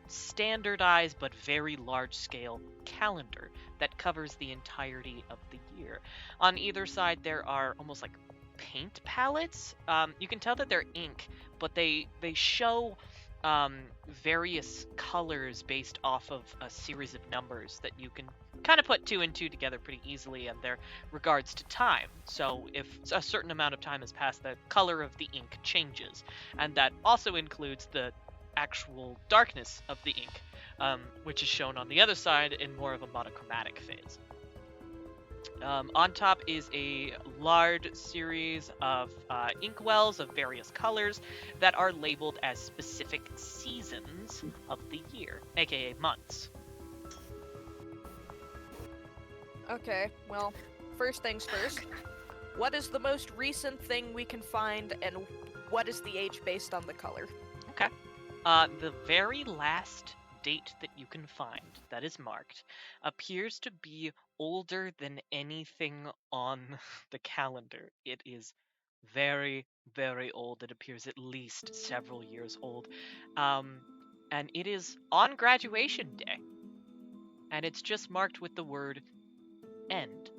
standardized but very large-scale calendar that covers the entirety of the year. On either side, there are almost like paint palettes. You can tell that they're ink, but they show various colors based off of a series of numbers that you can kind of put 2 and 2 together pretty easily, and their regards to time. So if a certain amount of time has passed, the color of the ink changes, and that also includes the actual darkness of the ink, which is shown on the other side in more of a monochromatic phase. On top is a large series of inkwells of various colors that are labeled as specific seasons of the year, aka months. Okay, well, first things first. What is the most recent thing we can find, and what is the age based on the color? Okay. The very last date that you can find that is marked appears to be older than anything on the calendar. It is very, very old. It appears at least several years old. And it is on graduation day. And it's just marked with the word end.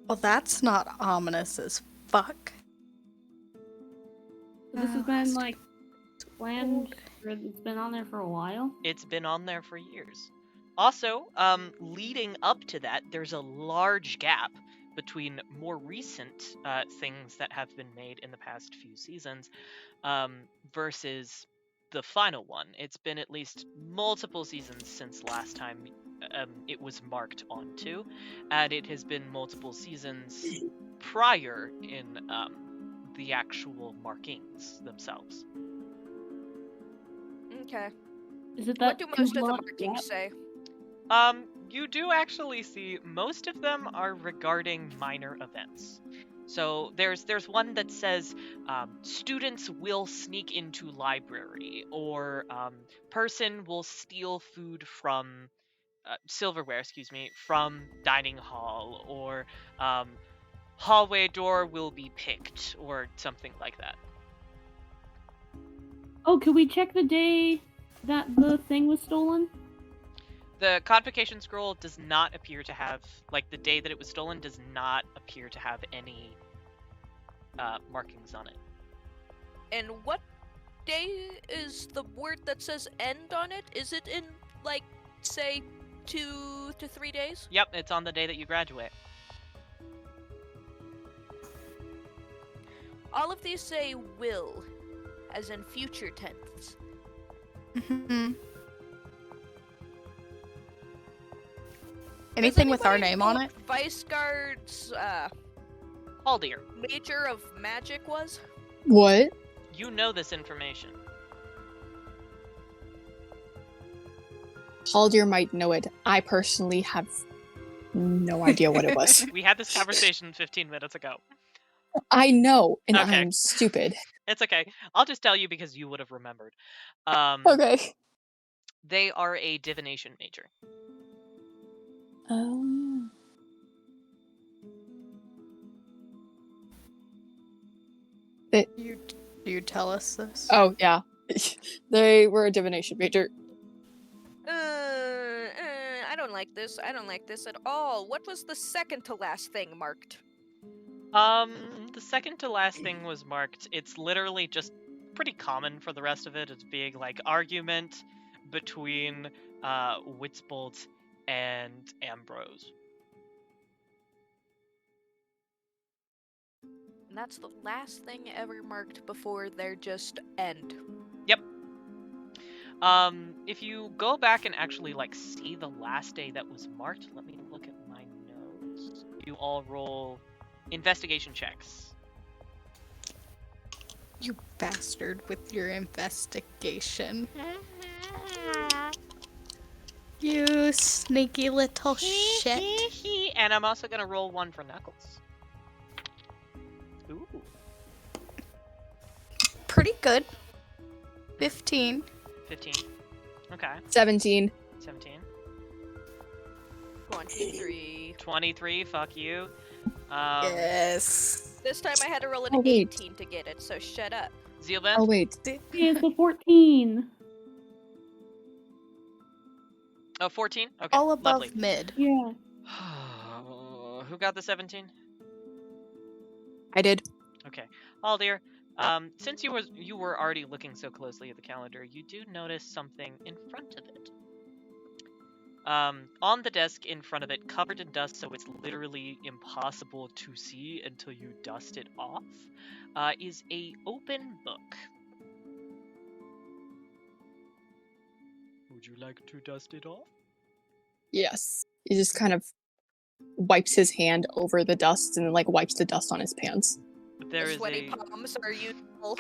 Well, that's not ominous as fuck. This has been like planned, or it's been on there for a while. It's been on there for years. Also, leading up to that, there's a large gap between more recent things that have been made in the past few seasons versus the final one. It's been at least multiple seasons since last time it was marked onto, and it has been multiple seasons prior in the actual markings themselves. Okay. Is it What that do most of the 2 block markings gap? say? You do actually see most of them are regarding minor events. So there's one that says students will sneak into library, or person will steal food from silverware, from dining hall, or hallway door will be picked, or something like that. Oh, could we check the day that the thing was stolen? The Convocation Scroll does not appear to have, like, the day that it was stolen does not appear to have any markings on it. And what day is the word that says end on it? Is it in, like, say, 2 to 3 days? Yep, it's on the day that you graduate. All of these say will, as in future tense. Mm-hmm. Anything with our anybody name know on what it? Vice Guard's Haldir, Major of Magic was? What? you know this information. Haldir might know it. I personally have no idea what it was. We had this conversation 15 minutes ago. I know, and Okay. I'm stupid. It's okay. I'll just tell you because you would have remembered. Okay. They are a divination major. You tell us this. Oh, yeah. They were a divination major. I don't like this. I don't like this at all. What was the second to last thing marked? The second to last thing was marked. It's literally just pretty common for the rest of it. It's being like argument between Witzbolt and Ambrose. And that's the last thing ever marked before their just end. Yep. If you go back and actually like see the last day that was marked, let me look at my notes. You all roll investigation checks. You bastard with your investigation. You sneaky little shit. And I'm also gonna roll one for Knuckles. Ooh. Pretty good. 15. 15. Okay. 17. 17. 23. 23, fuck you. Yes. This time I had to roll an Oh, wait. 18 to get it, so shut up. Zeelbend? Oh, wait. It's a 14. Oh, 14? Okay, All above lovely. mid. Yeah. Who got the 17? I did. Okay. Haldir, since you were already looking so closely at the calendar, you do notice something in front of it. On the desk in front of it, covered in dust, so it's literally impossible to see until you dust it off, is a open book. Would you like to dust it off? Yes. He just kind of wipes his hand over the dust and then, like, wipes the dust on his pants. There The is sweaty a palms are useful.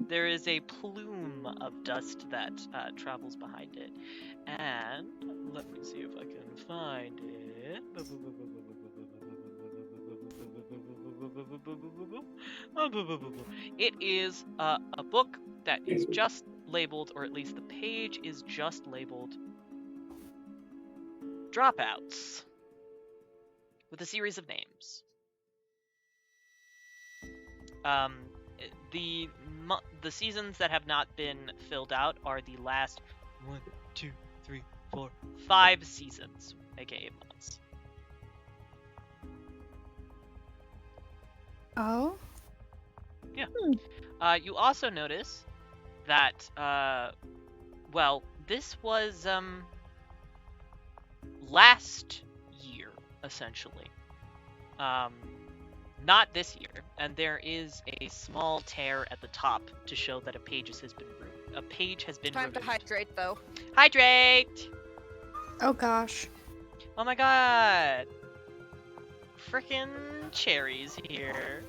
there is a plume of dust that travels behind it, and let me see if I can find it. It is a book that is just labeled, or at least the page is just labeled, Dropouts, with a series of names. The seasons that have not been filled out are the last 1, 2, 3, 4, 5 seasons, aka months. Oh? You also notice that, well, this was last year, essentially. Not this year, and there is a small tear at the top to show that a page has been Time to removed. hydrate, though. Hydrate! Oh gosh. Oh my god! Frickin' cherries here.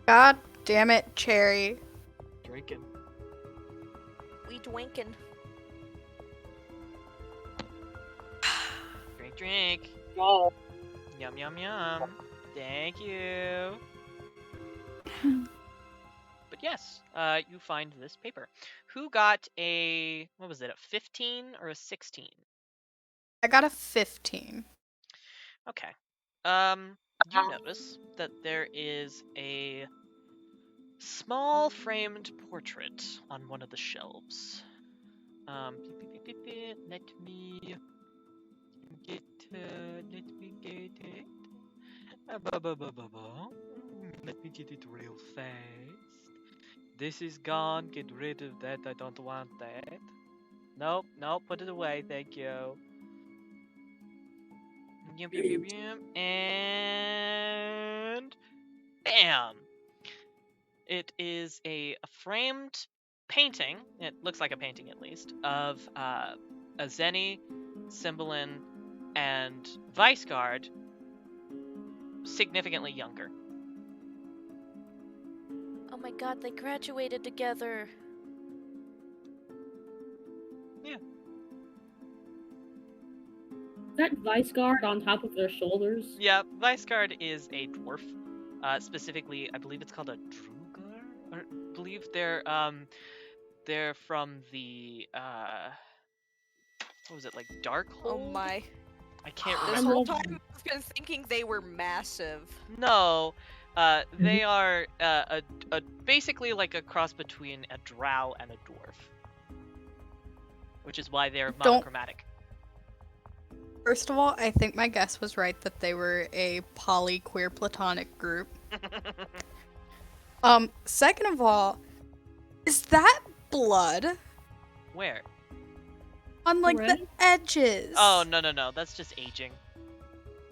God damn it, Cherry. Drinking. We dwinkin'. Drink, drink. Oh. Yum, yum, yum. Thank you. But yes, you find this paper. Who got what was it, a 15 or a 16? I got a 15. Okay. You notice that there is a small framed portrait on one of the shelves. Let me get it. Let me get it real fast. This is gone. Get rid of that. I don't want that. Nope, put it away. Thank you. And bam! It is a framed painting. It looks like a painting, at least, of a Zenny, Cymbalin, and Vice Guard, significantly younger. Oh my god, they graduated together. Is that Vice Guard on top of their shoulders? Yeah, Vice Guard is a dwarf. Specifically, I believe it's called a Drugar. Or I believe they're from the what was it, like Darkhold? Oh my. I can't This remember. whole time I've been thinking they were massive. No, they are basically like a cross between a drow and a dwarf, which is why they're Don't- monochromatic. First of all, I think my guess was right that they were a poly-queer platonic group. Second of all, is that blood Where? on like the Red? edges? Oh, no, that's just aging.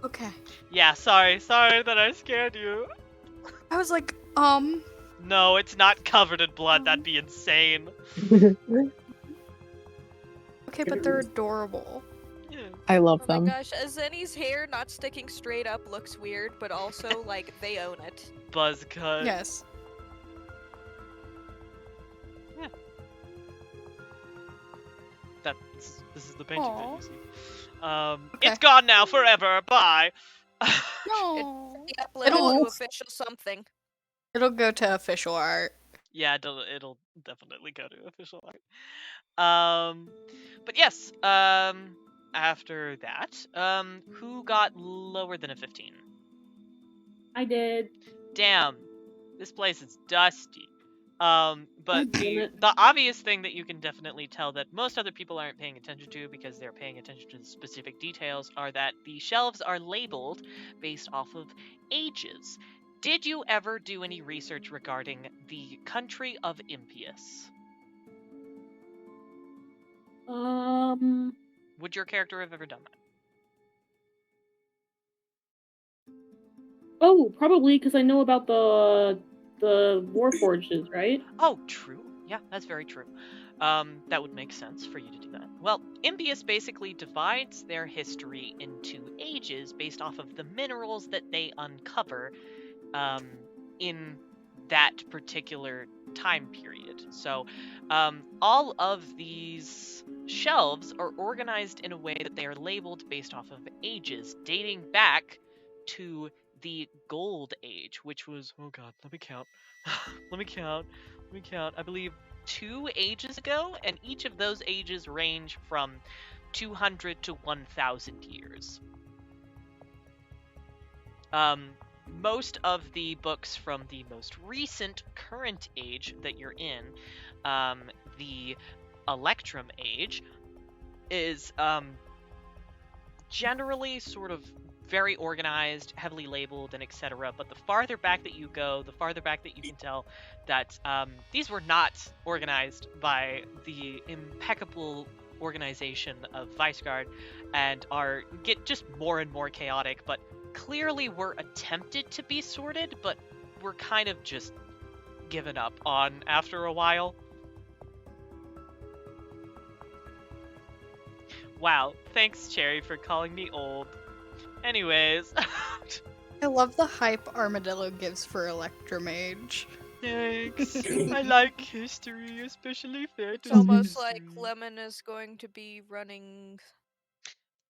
Okay. Yeah, sorry that I scared you. I was like, No, it's not covered in blood. That'd be insane. okay, but they're adorable. Yeah. I love Oh my them. gosh, Zenny's hair not sticking straight up looks weird, but also, like, they own it. Buzz cut. Yes. This is the painting that Aw. you see. Okay. It's gone now forever. Bye. No. The upload It'll- to official something. It'll go to official art. Yeah, it'll definitely go to official art. But yes, after that, who got lower than a 15? I did. Damn, this place is dusty. But Damn the it. obvious thing that you can definitely tell that most other people aren't paying attention to because they're paying attention to the specific details are that the shelves are labeled based off of ages. Did you ever do any research regarding the country of Impius? Would your character have ever done that? Oh, probably because I know about the Warforges, right? Oh, true. Yeah, that's very true. That would make sense for you to do that. Well, Impius basically divides their history into ages based off of the minerals that they uncover in that particular time period. So, all of these shelves are organized in a way that they are labeled based off of ages, dating back to the Gold Age, which was, oh god, let me count. Let me count. I believe 2 ages ago, and each of those ages range from 200 to 1,000 years. Most of the books from the most recent current age that you're in, the Electrum Age, is generally sort of very organized, heavily labeled, and etc. But the farther back that you go, the farther back that you can tell that these were not organized by the impeccable organization of Viceguard and get just more and more chaotic, but clearly were attempted to be sorted, but were kind of just given up on after a while. Wow, thanks Cherry for calling me old. Anyways. I love the hype Armadillo gives for Electromage. Thanks. I like history, especially fantasy. It's almost like Lemon is going to be running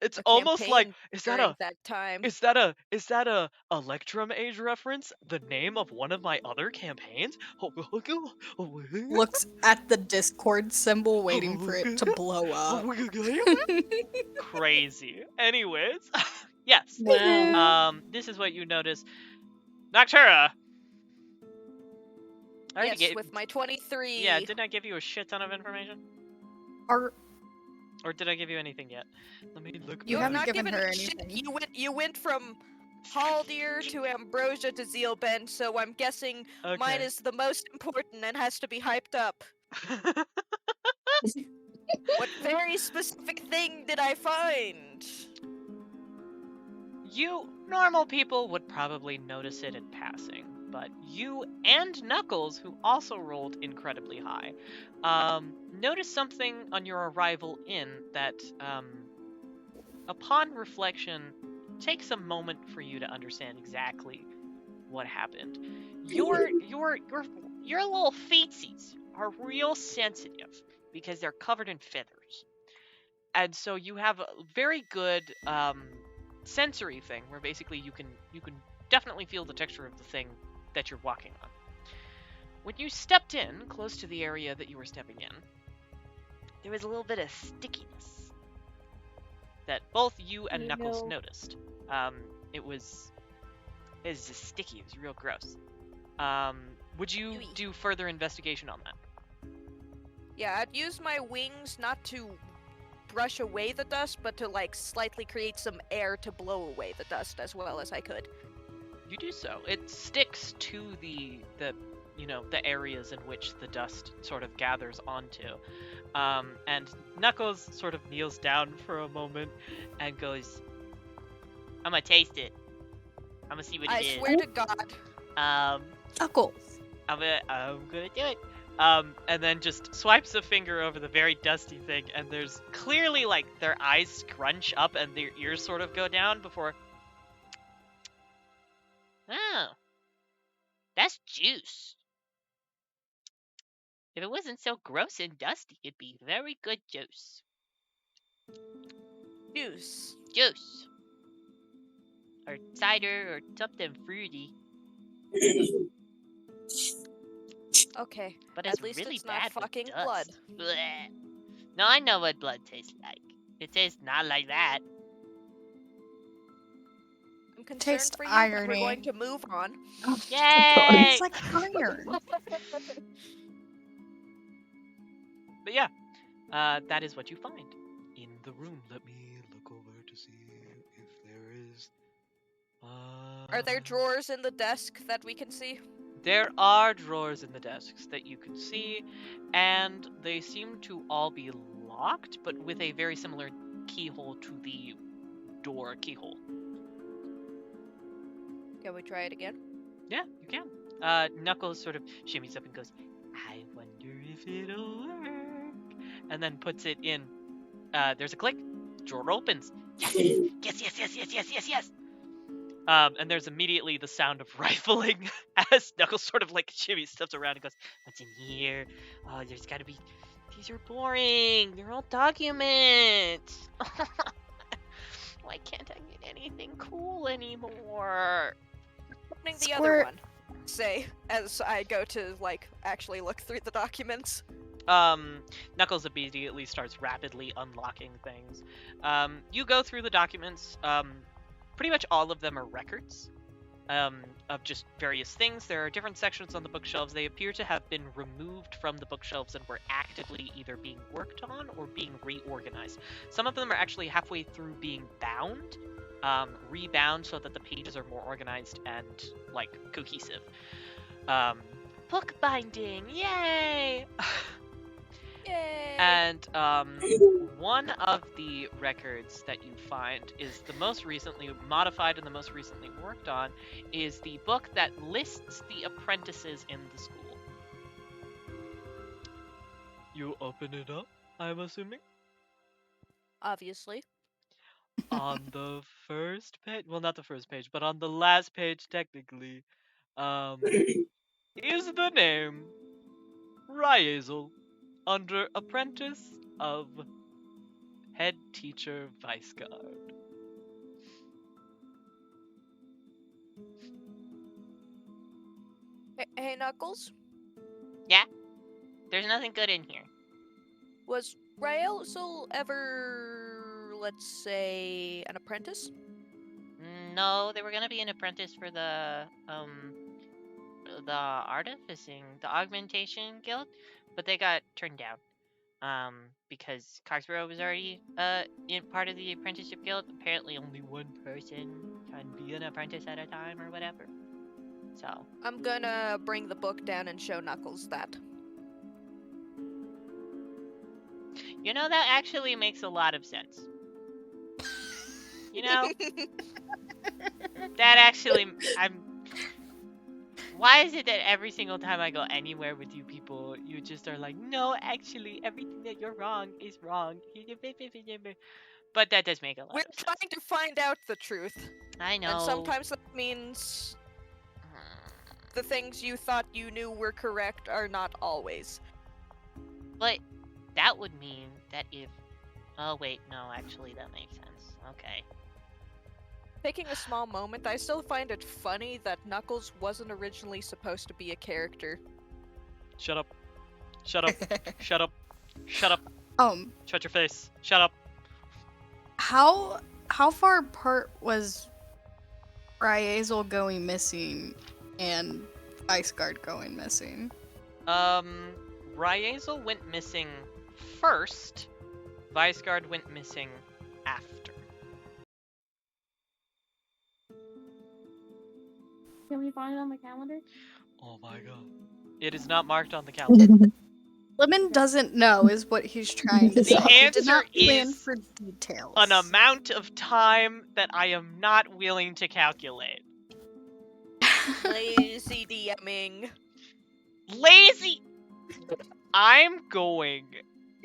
It's a almost like campaign during that time. is that a Electrum Age reference? The name of one of my other campaigns? Looks at the Discord symbol waiting for it to blow up. Crazy. Anyways, yes. Wow. This is what you notice. Noctura. I already Yes, with my 23. Yeah, didn't I give you a shit ton of information? Are Or did I give you anything yet? Let me look. You You have haven't not given given her me shit. anything. You went from Haldir to Ambrosia to Zeelbend, so I'm guessing mine is the most important and has to be hyped up. What very specific thing did I find? You normal people would probably notice it in passing, but you and Knuckles, who also rolled incredibly high, noticed something on your arrival in that, upon reflection, takes a moment for you to understand exactly what happened. Your little feetsies are real sensitive because they're covered in feathers, and so you have a very good sensory thing where basically you can definitely feel the texture of the thing that you're walking on. When you stepped in, close to the area that you were stepping in, there was a little bit of stickiness that both you and Knuckles noticed. It was just sticky. It was real gross. Would you do further investigation on that? Yeah, I'd use my wings not to brush away the dust, but to like slightly create some air to blow away the dust as well as I could. You do so. It sticks to the areas in which the dust sort of gathers onto. And Knuckles sort of kneels down for a moment and goes, I'm gonna taste it. I'm gonna see what it is. I swear to God. Knuckles. I'm gonna do it. And then just swipes a finger over the very dusty thing, and there's clearly like their eyes scrunch up and their ears sort of go down before. Oh, that's juice. If it wasn't so gross and dusty, it'd be very good juice. Juice. Juice. Or cider or something fruity. Okay. But it's At least really it's bad not with fucking dust. blood. Blech. No, I know what blood tastes like. It tastes not like that. I'm concerned Taste for you, irony. but we're going to move on. Yay! It's like iron. But yeah, that is what you find in the room. Let me look over to see if there is. Are there drawers in the desk that we can see? There are drawers in the desks that you can see, and they seem to all be locked, but with a very similar keyhole to the door keyhole. Can we try it again? Yeah, you can. Knuckles sort of shimmies up and goes, I wonder if it'll work. And then puts it in. There's a click. Drawer opens. Yes, yes. And there's immediately the sound of rifling as Knuckles sort of like shimmy steps around and goes, what's in here? Oh, there's gotta be. These are boring. They're all documents. Why can't I get anything cool anymore? Opening the other one. Say, as I go to like actually look through the documents. Knuckles immediately starts rapidly unlocking things. You go through the documents. Pretty much all of them are records of just various things. There are different sections on the bookshelves. They appear to have been removed from the bookshelves and were actively either being worked on or being reorganized. Some of them are actually halfway through being bound, rebound so that the pages are more organized and like cohesive. Book binding, yay! Yay! And one of the records that you find is the most recently modified and the most recently worked on is the book that lists the apprentices in the school. You open it up, I'm assuming? Obviously. On the first page, well, not the first page, but on the last page, technically, is the name Ryazel under Apprentice of Head Teacher Viceguard. Hey, Knuckles? Yeah? There's nothing good in here. Was Ryazel ever, let's say, an apprentice? No, they were gonna be an apprentice for the artificing, the augmentation guild, but they got turned down. Because Carksborough was already in part of the apprenticeship guild. Apparently only one person can be an apprentice at a time or whatever. So I'm gonna bring the book down and show Knuckles that. you know, that actually makes a lot of sense. You know, that actually, why is it that every single time I go anywhere with you people, you just are like, no, actually, everything that you're wrong is wrong. But that does make a lot We're of sense. trying to find out the truth. I know. And sometimes that means the things you thought you knew were correct are not always. But that would mean that if... Oh, wait, no, actually, that makes sense. Okay. Taking a small moment, I still find it funny that Knuckles wasn't originally supposed to be a character. Shut up. Shut up. Shut up. Shut up. Shut your face. Shut up. How far apart was Ryazel going missing and Ice Guard going missing? Ryazel went missing first. Viceguard went missing after. Can we find it on the calendar? Oh my god. It is not marked on the calendar. Lemon doesn't know, is what he's trying to The say. He answer did not plan is for details. An amount of time that I am not willing to calculate. Lazy DMing. Lazy! I'm going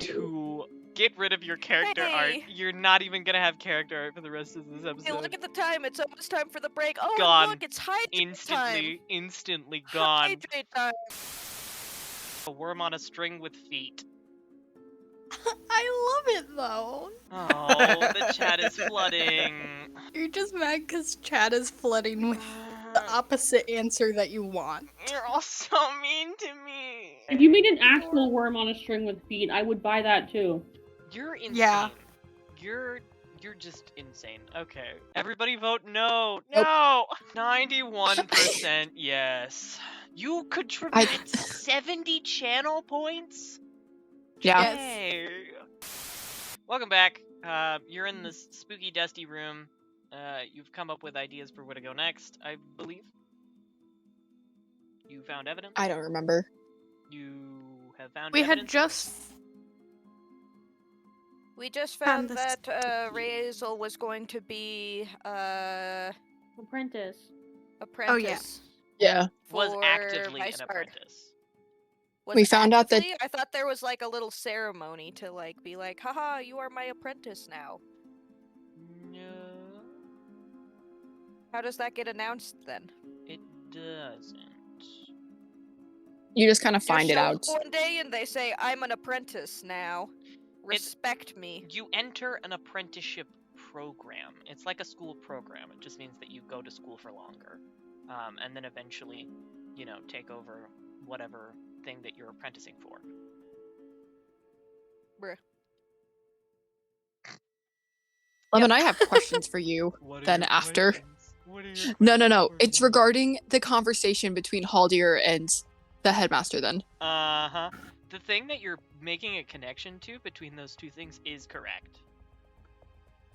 to get rid of your character art. Hey. You're not even gonna have character art for the rest of this Hey, episode. look at the time. It's almost time for the break. Oh, Gone. look, it's hydrate time. Instantly gone. Hydrate time. A worm on a string with feet. I love it though. Oh, the chat is flooding. You're just mad because chat is flooding with the opposite answer that you want. You're all so mean to me. If you made an actual worm on a string with feet, I would buy that too. You're insane. Yeah. You're just insane. Okay. Everybody vote no. No! 91% yes. You contributed 70 channel points? Yeah. Hey. Welcome back. You're in this spooky, dusty room. You've come up with ideas for where to go next, I believe. You found evidence? I don't remember. You have found We evidence? had just We just found this- that Ryazel was going to be Apprentice. apprentice. Yeah. Was for actively an Viceguard. apprentice. Was We found out that- actively? I thought there was like a little ceremony to like be like, haha, you are my apprentice now. No, How does that get announced then? it doesn't. You just kind of You find it show out. up one day and they say, I'm an apprentice now. Respect me. You enter an apprenticeship program. It's like a school program. It just means that you go to school for longer. And then eventually, take over whatever thing that you're apprenticing for. Bruh. Lemon, I have questions for you. What are Then your after. questions? What are your No. questions for It's me? regarding the conversation between Haldir and the headmaster then. Uh-huh. The thing that you're making a connection to between those two things is correct.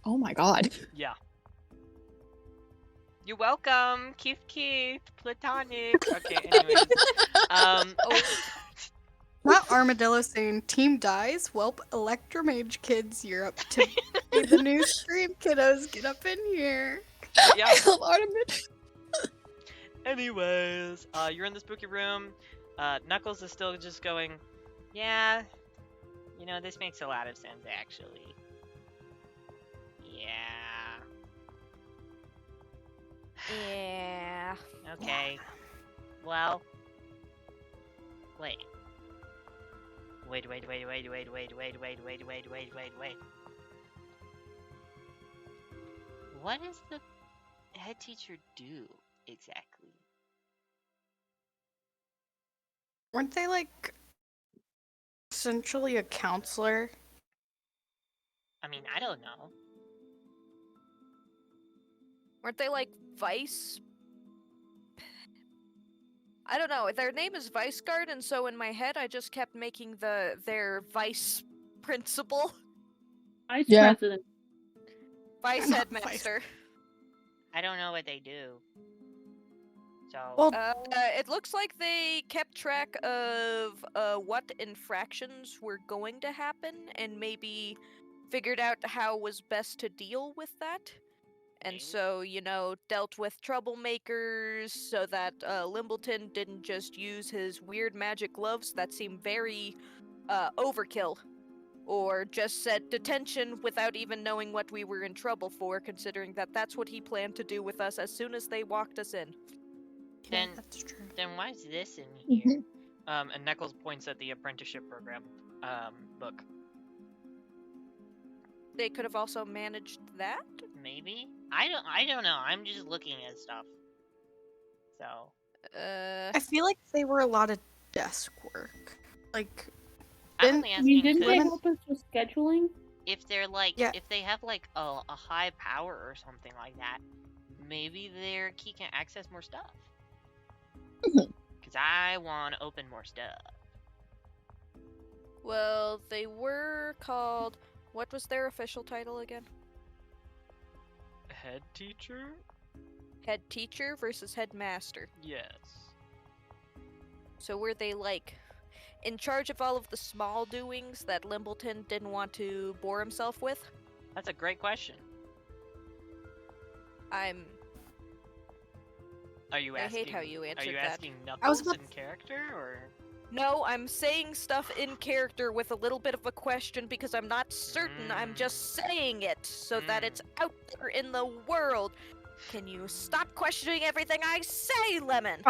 Oh my god. Yeah. You're welcome, Keith, platonic. Okay, anyways. Not Armadillo saying team dies. Welp, Electromage kids, you're up to be the new stream, kiddos. Get up in here. Yeah. I love Artemis. Anyways, you're in the spooky room. Knuckles is still just going, yeah, this makes a lot of sense, actually. Yeah. Yeah. Okay. Well. Wait. Wait. What does the head teacher do, exactly? Weren't they like essentially a counselor? I mean, I don't know. Weren't they like vice? I don't know. Their name is Viceguard, and so in my head, I just kept making their vice principal, Vice Yeah. president. vice Not headmaster. I don't know what they do. So, Well, It looks like they kept track of what infractions were going to happen, and maybe figured out how was best to deal with that. And Maybe. so, dealt with troublemakers so that Limbleton didn't just use his weird magic gloves that seem very overkill. Or just said detention without even knowing what we were in trouble for, considering that that's what he planned to do with us as soon as they walked us in. yeah, then- that's true. then why is this in here? And Knuckles points at the apprenticeship program book. They could have also managed that? Maybe? I don't know. I'm just looking at stuff. So I feel like they were a lot of desk work. Like, I'm Didn't- only I mean, asking didn't they Women- help us with scheduling? if they're like Yeah. if they have like a high power or something like that, maybe their key can access more stuff. Mhm. Cause I want to open more stuff. Well, they were called. What was their official title again? Head teacher? Head teacher versus headmaster. Yes. So were they like in charge of all of the small doings that Limbleton didn't want to bore himself with? That's a great question. I'm. Are you I asking? hate how you Are answered you that. asking I was Knuckles about in character or? No, I'm saying stuff in character with a little bit of a question because I'm not certain. I'm just saying it so that it's out there in the world. Can you stop questioning everything I say, Lemon?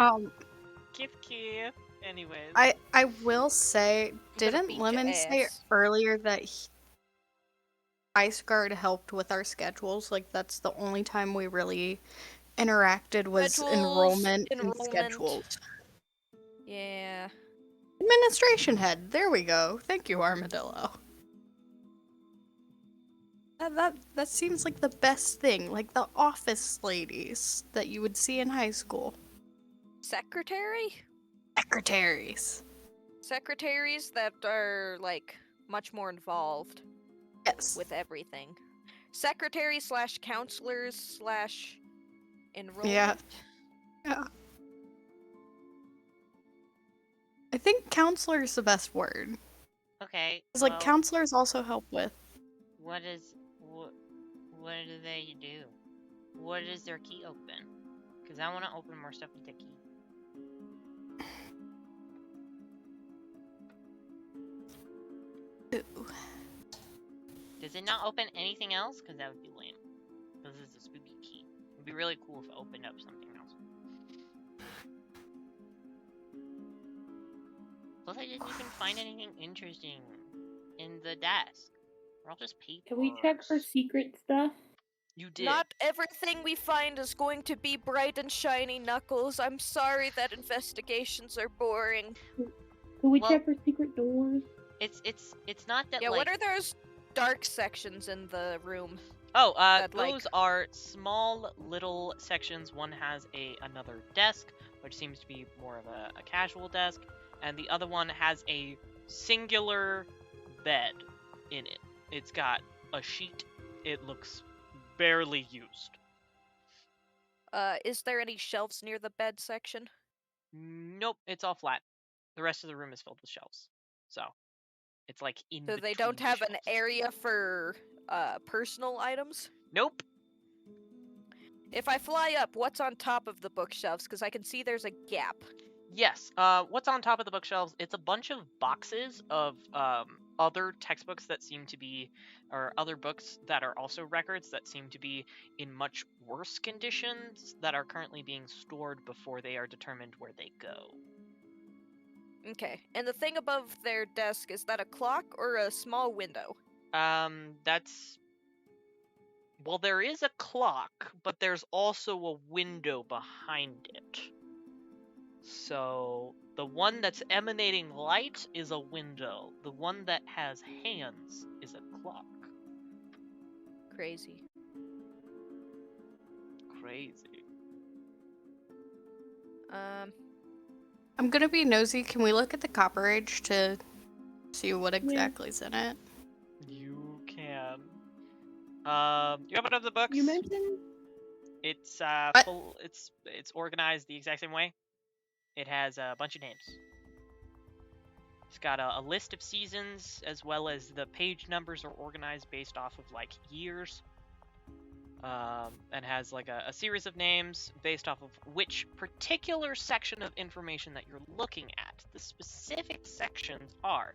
Kif. Anyways. I will say, gonna didn't beat your Lemon say ass. earlier that Ice Guard helped with our schedules? Like, that's the only time we really interacted was Schedules, enrollment and enrollment. schedules. Yeah. Administration head. There we go. Thank you, Armadillo. That seems like the best thing, like the office ladies that you would see in high school. Secretary? Secretaries. Secretaries that are, like, much more involved Yes. with everything. Secretaries slash counselors slash enrollment. Yeah. I think counselor is the best word. Okay. Because, like, well, counselors also help with. what do they do? What is their key open? Because I want to open more stuff with the key. Ooh. Does it not open anything else? Because that would be lame. This is a spooky key. It'd be really cool if it opened up something else. Plus, I didn't even find anything interesting in the desk. We're all just papers. Can we check for secret stuff? You did. Not everything we find is going to be bright and shiny, Knuckles. I'm sorry that investigations are boring. Can we Well- check for secret doors? It's not that Yeah, like. what are those dark sections in the room? Oh, that, like- those are small little sections. One has another desk, which seems to be more of a casual desk, and the other one has a singular bed in it. It's got a sheet. It looks barely used. Is there any shelves near the bed section? Nope, it's all flat. The rest of the room is filled with shelves. So, it's like in So they between don't the have an shelves. area for personal items? Nope. If I fly up, what's on top of the bookshelves? Because I can see there's a gap. Yes. What's on top of the bookshelves? It's a bunch of boxes of other textbooks that seem to be, or other books that are also records that seem to be in much worse conditions that are currently being stored before they are determined where they go. Okay. And the thing above their desk, is that a clock or a small window? That's. Well, there is a clock, but there's also a window behind it. So, the one that's emanating light is a window. The one that has hands is a clock. Crazy. Crazy. I'm gonna be nosy. Can we look at the Copper Age to see what exactly is in it? You can. You open up the books. You mentioned It's What? full. It's organized the exact same way. It has a bunch of names. It's got a list of seasons, as well as the page numbers are organized based off of like years. And has like a series of names based off of which particular section of information that you're looking at. The specific sections are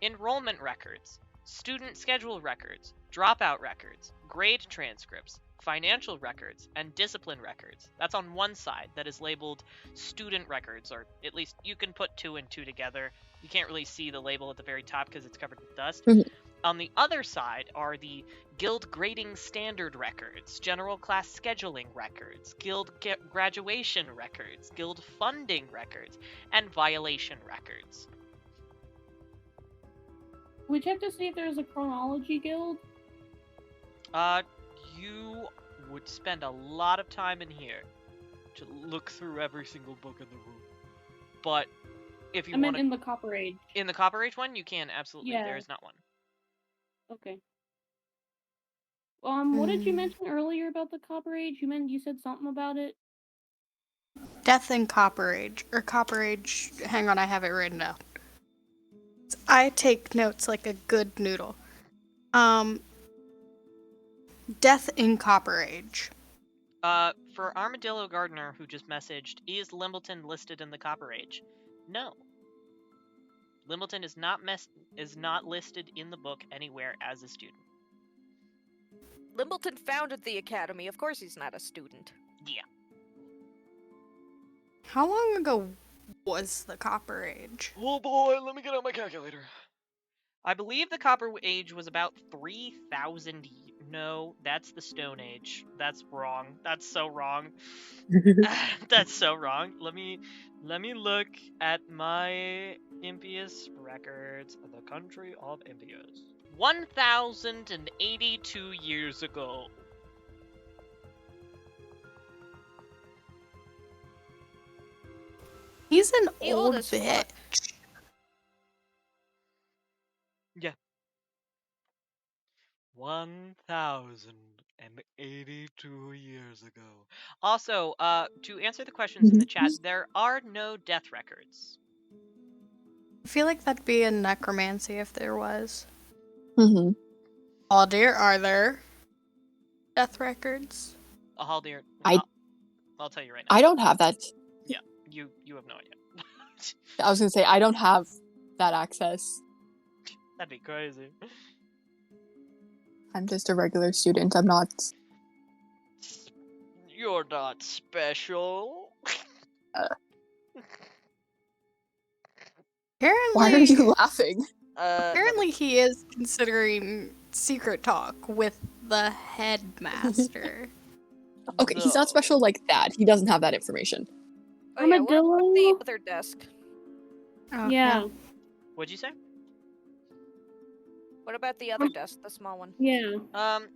enrollment records, student schedule records, dropout records, grade transcripts, financial records, and discipline records. That's on one side that is labeled student records, or at least you can put 2 and 2 together. You can't really see the label at the very top because it's covered with dust. Mhm. On the other side are the guild grading standard records, general class scheduling records, guild graduation records, guild funding records, and violation records. We check to see if there's a chronology guild. You would spend a lot of time in here to look through every single book in the room. But if you I want meant in the Copper Age. in the Copper Age one, you can absolutely. Yeah. There is not one. Okay. What did you mention earlier about the Copper Age? You said something about it. Death in Copper Age. Or Copper Age. Hang on, I have it written down. I take notes like a good noodle. Death in Copper Age. For Armadillo Gardner, who just messaged, is Limbleton listed in the Copper Age? No. Limbleton is not listed in the book anywhere as a student. Limbleton founded the academy. Of course he's not a student. Yeah. How long ago was the Copper Age? Oh boy, let me get out my calculator. I believe the Copper Age was about 3,000 years. No, that's the Stone Age. That's wrong. That's so wrong. That's so wrong. Let me look at my Impious records. The country of Impious. 1,082 years ago. He's an He old old as fuck. bitch. Yeah. 1,082 years ago. Also, to answer the questions in the chat, there are no death records. I feel like that'd be a necromancy if there was. Mm-hmm. Haldir, are there death records? Haldir, I- I'll tell you right now. I don't have that. You have no idea. I was gonna say, I don't have that access. That'd be crazy. I'm just a regular student. I'm not. You're not special. Apparently, Why are you laughing? apparently he is considering secret talk with the headmaster. Okay, he's not special like that. He doesn't have that information. Oh yeah, what about the Armadillo? other desk? Oh, Yeah. What'd you say? What about the other desk, the small one? Yeah.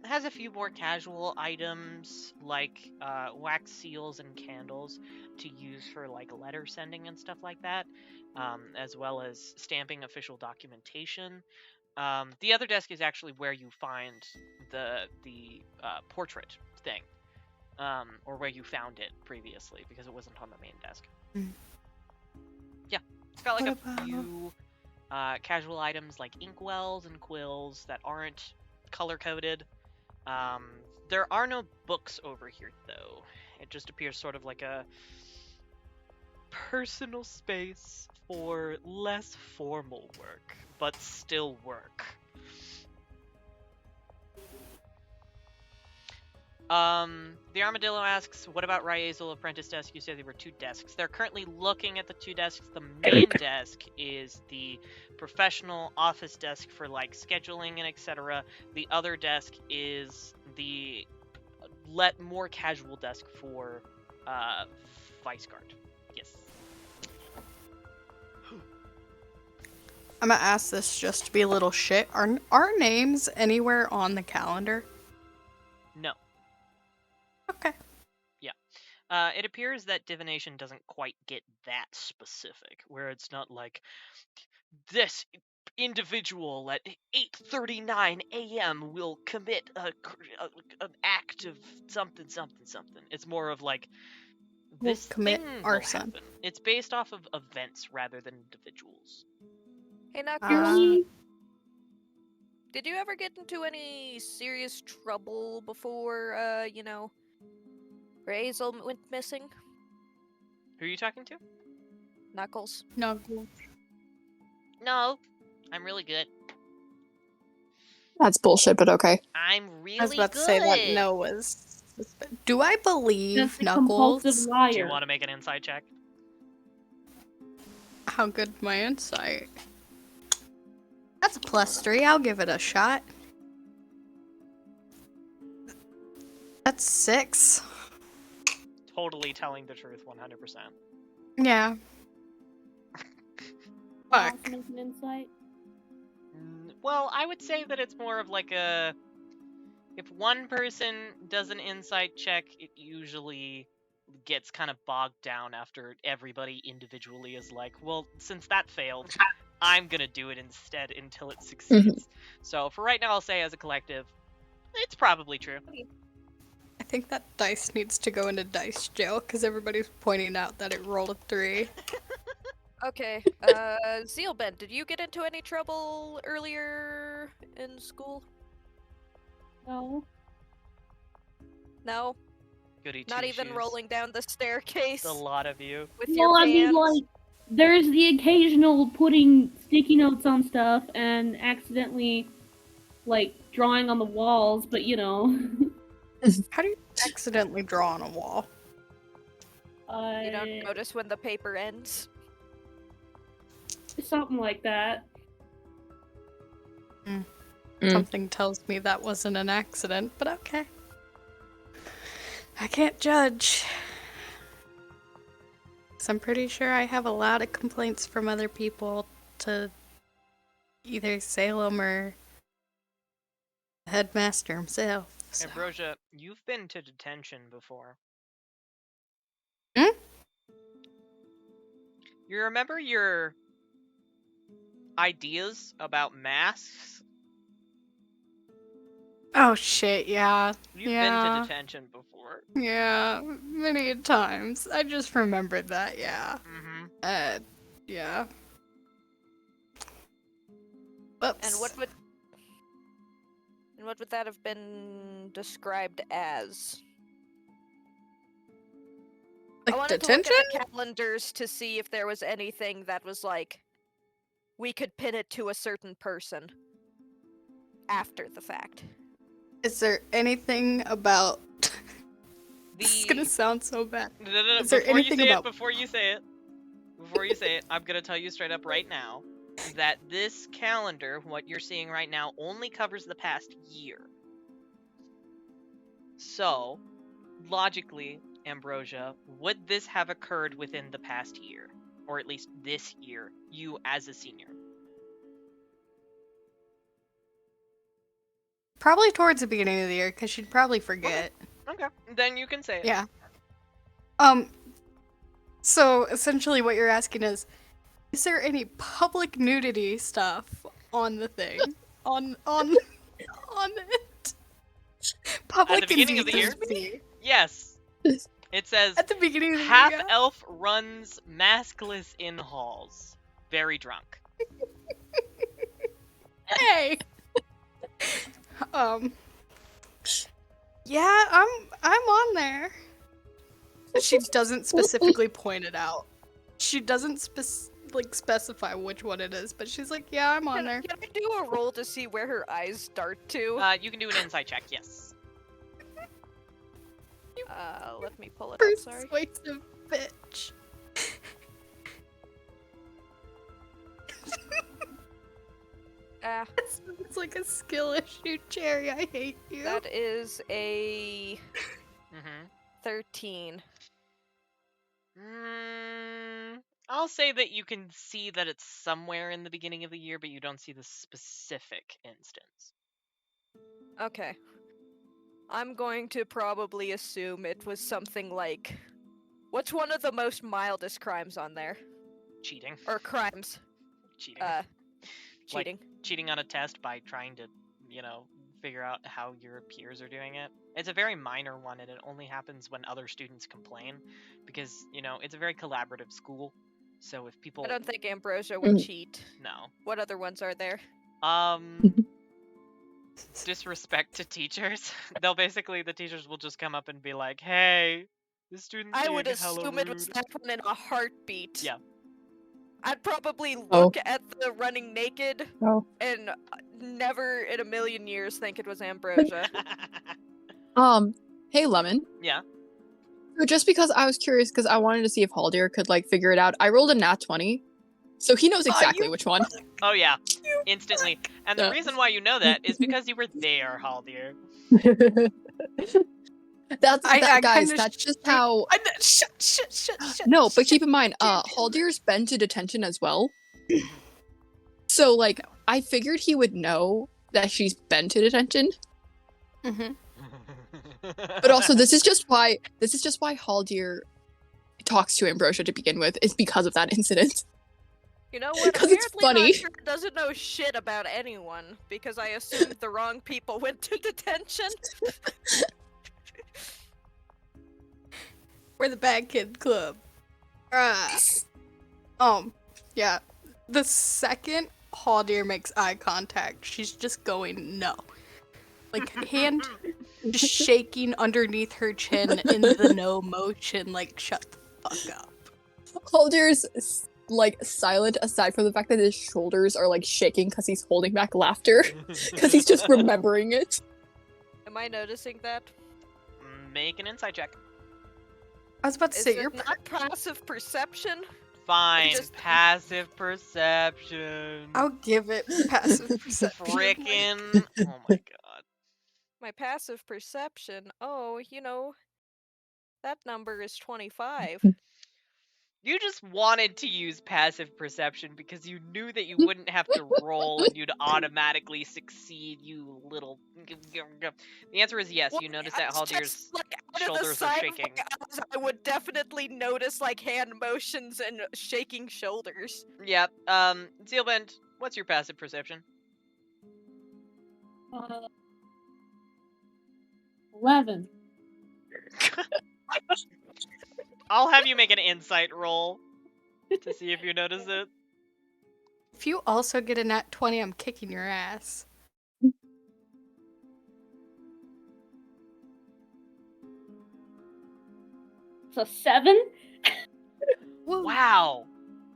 Has a few more casual items like wax seals and candles to use for like letter sending and stuff like that, as well as stamping official documentation. The other desk is actually where you find the portrait thing, or where you found it previously because it wasn't on the main desk. Mm. Yeah, it's got like What a about- few casual items like inkwells and quills that aren't color-coded. There are no books over here, though. It just appears sort of like a personal space for less formal work, but still work. The Armadillo asks, what about Ryazel Apprentice Desk? You said there were two desks. They're currently looking at the two desks. The main desk is the professional office desk for like scheduling and etc. The other desk is the more casual desk for Vice Guard. Yes. I'm gonna ask this just to be a little shit. Are our names anywhere on the calendar? No. Okay. It appears that divination doesn't quite get that specific, where it's not like this individual at 8:39 a.m. will commit an act of something. It's more of like Will this commit thing arson. will happen. It's based off of events rather than individuals. Hey, Noctura, Really? did you ever get into any serious trouble before, Hazel went missing? Who are you talking to? Knuckles. No. No, I'm really good. That's bullshit, but okay. I'm really I was about good. to say that no was. Do I believe That's a Knuckles? compulsive liar. Do you want to make an insight check? How good my insight? That's a +3. I'll give it a shot. That's 6. Totally telling the truth 100%. Yeah. Fuck. Awesome as an insight. Well, I would say that it's more of like a... If one person does an insight check, it usually gets kind of bogged down after everybody individually is like, well, since that failed, I'm gonna do it instead until it succeeds. So for right now, I'll say as a collective, it's probably true. I think that dice needs to go into dice jail because everybody's pointing out that it rolled a 3. Okay, Zeelbend, did you get into any trouble earlier in school? No. No? Goody Not even two-shoes. rolling down the staircase It's a lot of you. with your Well, I pants? mean, like, there's the occasional putting sticky notes on stuff and accidentally, like, drawing on the walls, but you know. How do you accidentally draw on a wall? You don't notice when the paper ends? Something like that. Something tells me that wasn't an accident, but okay. I can't judge. 'Cause I'm pretty sure I have a lot of complaints from other people to either Salem or the headmaster himself. So. Ambrosia, you've been to detention before. Hmm? You remember your ideas about masks? Oh shit, yeah. You've been Yeah. to detention before. Yeah, many times. I just remembered that, yeah. Mm-hmm. Yeah. Whoops. And what would that have been described as? I Like wanted detention? to look at the calendars to see if there was anything that was like we could pin it to a certain person after the fact. Is there anything about... This is The- gonna sound so bad. No. Is there Before you anything say about... it, before you say it, I'm gonna tell you straight up right now that this calendar, what you're seeing right now, only covers the past year. So, logically, Ambrosia, would this have occurred within the past year? Or at least this year, you as a senior? Probably towards the beginning of the year, because she'd probably forget. Okay, then you can say it. Yeah. So essentially what you're asking is there any public nudity stuff on the thing? on it? Public At the beginning of the year? indecency. Yes. It says, At the beginning of the year. half-elf runs maskless in halls. Very drunk. Hey. Yeah, I'm on there. She doesn't specifically point it out. She doesn't specify which one it is, but she's like, yeah, I'm on there. Can I do a roll to see where her eyes dart to? You can do an insight check, yes. Let me pull it up, sorry. Persuasive bitch. It's like a skill issue, Cherry. I hate you. That is a Mm-hmm. 13. I'll say that you can see that it's somewhere in the beginning of the year, but you don't see the specific instance. Okay. I'm going to probably assume it was something like... What's one of the most mildest crimes on there? Cheating. Or crimes. Cheating. Cheating. Cheating on a test by trying to, figure out how your peers are doing it. It's a very minor one, and it only happens when other students complain, because, it's a very collaborative school. So if people... I don't think Ambrosia would cheat. No. What other ones are there? Disrespect to teachers. The teachers will just come up and be like, hey, this student's I being would hella assume it was rude." that one in a heartbeat. Yeah. I'd probably look at the running naked and never in a million years think it was Ambrosia. Hey, Lemon. Yeah. So just because I was curious, because I wanted to see if Haldir could, figure it out, I rolled a nat 20. So he knows exactly which one. Oh yeah, instantly. And the Yeah. reason why you know that is because you were there, Haldir. Guys, kinda that's just how. Shut. No, but keep in mind, Haldir's been to detention as well. So, like, I figured he would know that she's been to detention. Mm-hmm. But also, this is just why Haldir talks to Ambrosia to begin with, is because of that incident. You know what? 'Cause it's Apparently funny. Noctura doesn't know shit about anyone, because I assumed the wrong people went to detention. We're the Bad Kid Club. Yeah. The second Haldir makes eye contact, she's just going no. Like, hand just shaking underneath her chin in the no motion, like, shut the fuck up. Haldir's like silent, aside from the fact that his shoulders are like shaking because he's holding back laughter, because he's just remembering it. Am I noticing that? Make an insight check. I was about to Is say, it you're not passive perception? Fine, Just- passive perception. I'll give it passive perception. Frickin'. Oh my god. My passive perception? Oh, you know, that number is 25. You just wanted to use passive perception because you knew that you wouldn't have to roll and you'd automatically succeed, you little. The answer is yes. Well, You notice that it's Haldir's just, like, out of the shoulders are side of my shaking. eyes, I would definitely notice like hand motions and shaking shoulders. Yep. Zeelbend, what's your passive perception? 11. I'll have you make an insight roll to see if you notice it. If you also get a nat 20, I'm kicking your ass. So 7? Wow.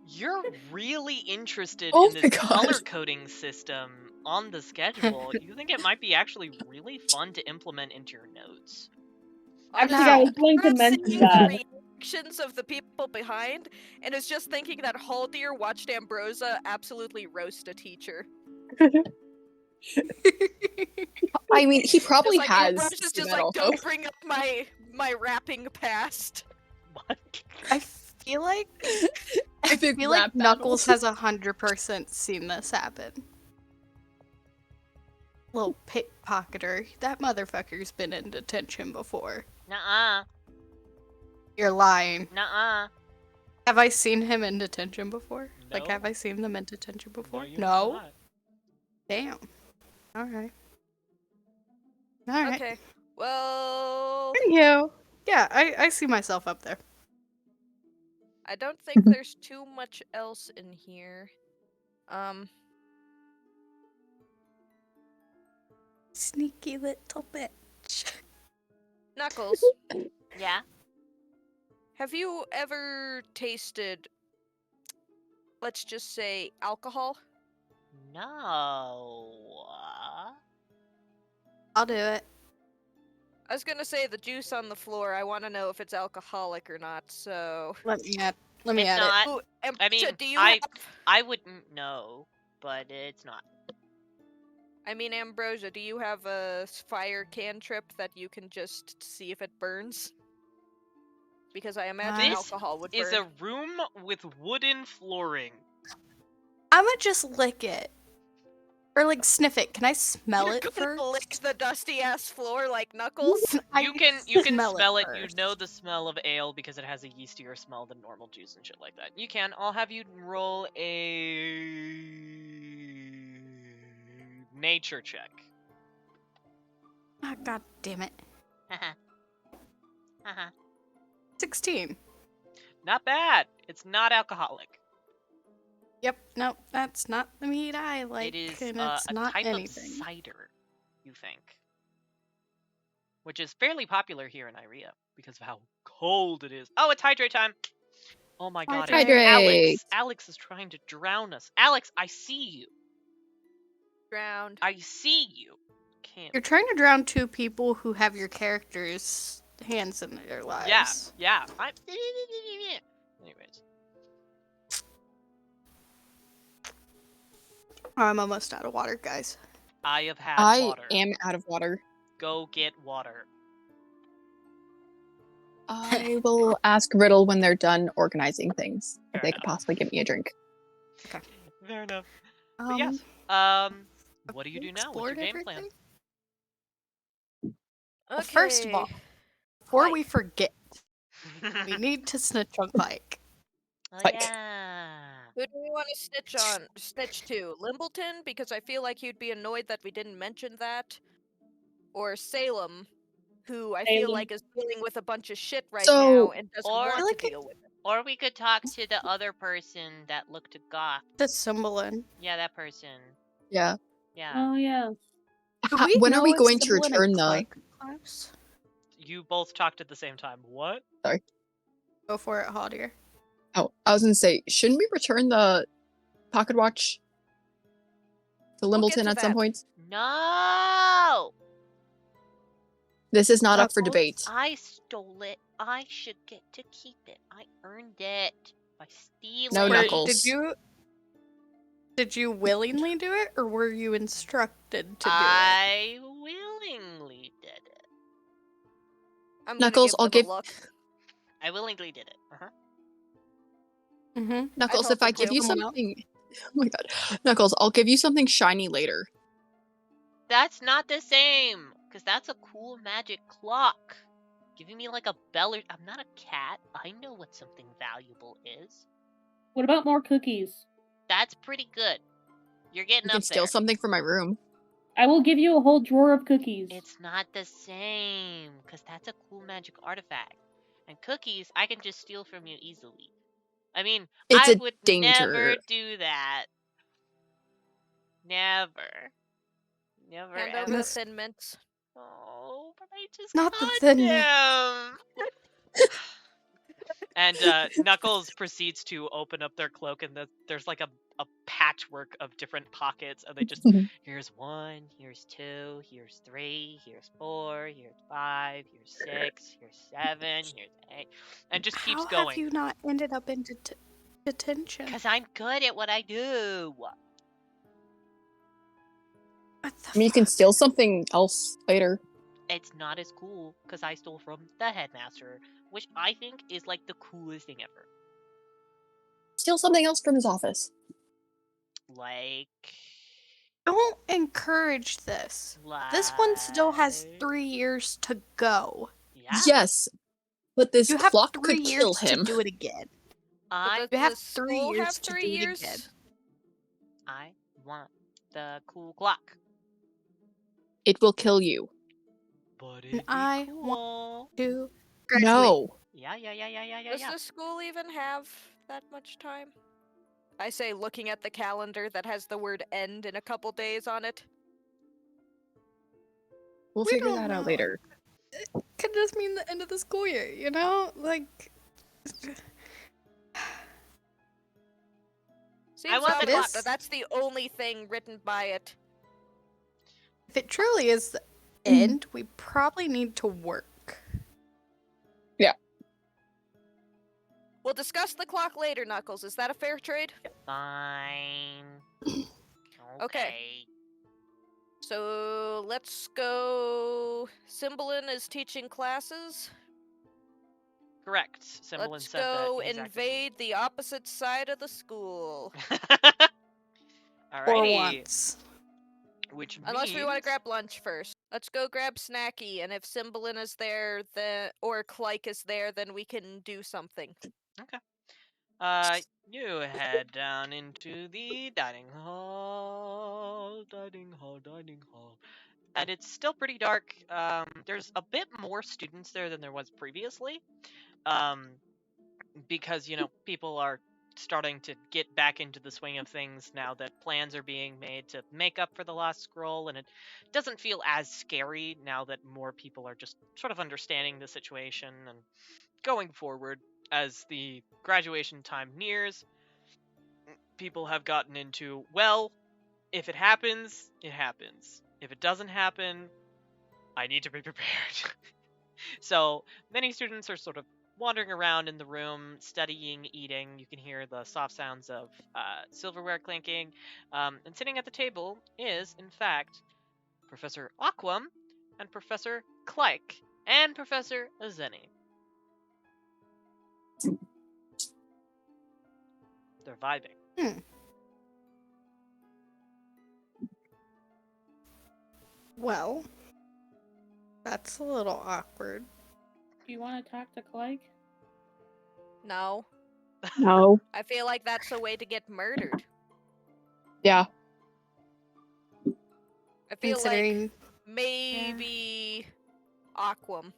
You're really interested Oh in my this God. color coding system on the schedule. You think it might be actually really fun to implement into your notes. Actually, No. I was going to I'm mention seeing that. the reactions of the people behind, and is just thinking that Haldir watched Ambrosia absolutely roast a teacher. I mean, he probably Just like, has Ambrosia's seen just that like, also. don't bring up my rapping past. What? I feel like Epic feel like rap Knuckles battles. has 100% seen this happen. Little pickpocketer. That motherfucker's been in detention before. Nuh-uh. You're lying. Nuh-uh. Have I seen him in detention before? Like, No. have I seen them in detention before? you No? have not. Damn. Alright. Alright. Okay. Well, Anywho. Yeah, I see myself up there. I don't think there's too much else in here. Sneaky little bitch. Knuckles, Yeah? have you ever tasted, let's just say, alcohol? No. I'll do it. I was gonna say the juice on the floor. I want to know if it's alcoholic or not. So, Let me add It's it. not. Ooh, I mean, Ambrosia, do you I- have? I wouldn't know, but it's not. I mean, Ambrosia, do you have a fire cantrip that you can just see if it burns? Because I imagine This alcohol would Is burn. a room with wooden flooring. I'ma just lick it. Or like sniff it. Can I smell You're it gonna first? lick the dusty ass floor like Knuckles? You can smell it. You first. know the smell of ale because it has a yeastier smell than normal juice and shit like that. You can. I'll have you roll a nature check. Ah, God damn it. Uh-huh. 16. Not bad. It's not alcoholic. Yep, nope, that's not the meat I like, It is and a it's not type anything. of cider, you think. Which is fairly popular here in Irea because of how cold it is. Oh, it's hydrate time! Oh my god, it's Hydrate. Alex! Alex is trying to drown us. Alex, I see you! Drowned. I see you! Can't. You're trying to drown two people who have your character's hands in their lives. Yeah. Anyways. I'm almost out of water, guys. I have had I water. am out of water. Go get water. I will ask Riddle when they're done organizing things if Fair they enough. could possibly give me a drink. Fair enough. But yes. What do you do now? What's your game plan? Okay. Well, first of all, before Mike. we forget, we need to snitch on Pike. Oh, Like- yeah. Who do we want to snitch to? Limbleton, because I feel like he'd be annoyed that we didn't mention that. Or Salem, who I feel Salem. like is dealing with a bunch of shit right So- now and doesn't Or- want Like to it- deal with it. Or we could talk to the other person that looked goth. The Symbolin. Yeah, that person. Yeah. Yeah. Oh yeah. Do we When are know we if going to Symbolin and return the? Cleric class? You both talked at the same time. What? Go for it, Haldir. Oh, I was gonna say, shouldn't we return the pocket watch to We'll get Limbleton to at some that. point? No! This is not up for Knuckles? debate. I stole it. I should get to keep it. I earned it by stealing. No, it. Knuckles. Did you willingly do it, or were you instructed to do it? I willingly did it. I'm Knuckles, gonna I'll give give- them a look. I willingly did it. Uh-huh. Mm-hmm. Knuckles, help if I him give too. you Someone else? something, oh my god, Knuckles, I'll give you something shiny later. That's not the same, because that's a cool magic clock. Giving me like a bell or... I'm not a cat. I know what something valuable is. What about more cookies? That's pretty good. You're getting You up can steal there. something from my room. I will give you a whole drawer of cookies. It's not the same, because that's a cool magic artifact. And cookies, I can just steal from you easily. I mean, It's I a would danger. never do that. Never. Never Hand ever. over the Thin Mints. Oh, but I just Not the caught Thin them. And Knuckles proceeds to open up their cloak, and there's like a patchwork of different pockets, and they just, here's 1, here's 2, here's 3, here's 4, here's 5, here's 6, here's 7, here's 8, and just keeps How going. have you not ended up in detention? Because I'm good at what I do. What the I mean, you can steal something else later. It's not as cool, because I stole from the headmaster, which I think is like the coolest thing ever. Steal something else from his office. Like... Don't encourage this. This one still has 3 years to go. Yeah? Yes, but this You have clock 3 could years kill to him. do it again. I You have Does 3 school years have to 3 do it years? again. I want the cool clock. It will kill you. But And I want to graduate. No. Yeah. Does the school even have that much time? I say looking at the calendar that has the word end in a couple days on it. We'll We figure don't that out know. later. Could just mean the end of the school year, you know? Like, Seems want odd the clock. that that's the only thing written by it. if it truly is the end, we probably need to work. We'll discuss the clock later, Knuckles. Is that a fair trade? Fine. Okay. So let's go. Symbolin is teaching classes. Correct. Symbolin Let's said go that. invade the opposite side of the school. For Alrighty. once. Which Unless we want to means- grab lunch first. Let's go grab Snacky, and if Symbolin is there, then or Cleric is there, then we can do something. You head down into the dining hall. And it's still pretty dark. There's a bit more students there than there was previously. Because, people are starting to get back into the swing of things now that plans are being made to make up for the lost scroll, and it doesn't feel as scary now that more people are just sort of understanding the situation and going forward. As the graduation time nears, people have gotten into, well, if it happens, it happens. If it doesn't happen, I need to be prepared. So many students are sort of wandering around in the room, studying, eating. You can hear the soft sounds of silverware clinking. And sitting at the table is, in fact, Professor Aquam and Professor Cleric and Professor Azeni. They're vibing. Well, that's a little awkward. Do you want to talk to Clyke? No. No. I feel like that's a way to get murdered. Yeah. I feel Considering, like maybe Aquam.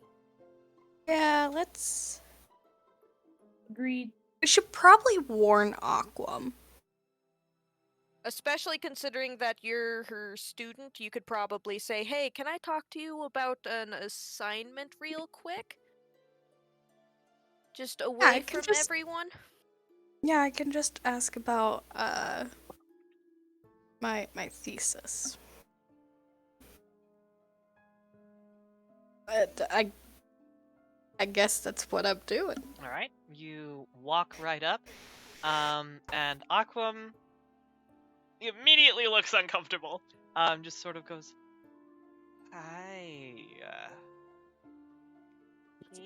yeah, let's. Agreed. We should probably warn Aquam. Especially considering that you're her student, you could probably say, hey, can I talk to you about an assignment real quick? Just away from everyone? Yeah, I can just ask about my thesis. But I guess that's what I'm doing. All right, you walk right up, and Aquam immediately looks uncomfortable. Just sort of goes, "Hi."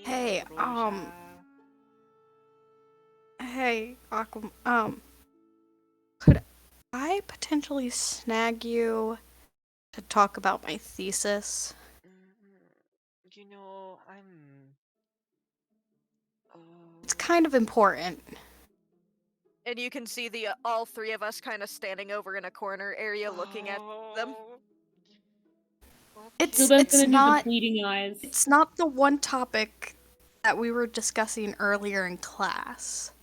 Hey, Ambrosia." Hey, Aquam, could I potentially snag you to talk about my thesis? You know, It's kind of important. And you can see the all three of us kind of standing over in a corner area looking at them. It's Zeelbend's gonna do not the pleading eyes. it's not the one topic that we were discussing earlier in class.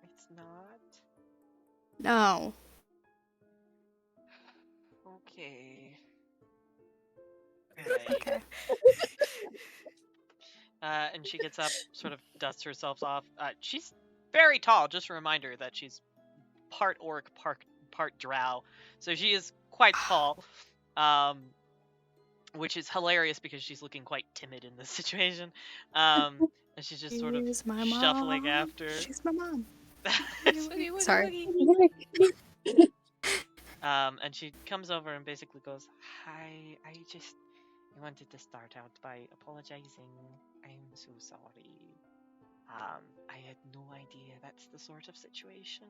It's not? No. Okay. Okay. And she gets up, sort of dusts herself off. She's very tall, just a reminder that she's part orc, part drow. So she is quite tall. Which is hilarious because she's looking quite timid in this situation. And she's just sort of She's my shuffling mom. after. She's my mom. Woogie, woogie, Sorry. woogie. And she comes over and basically goes, "Hi, I wanted to start out by apologizing. I'm so sorry. I had no idea that's the sort of situation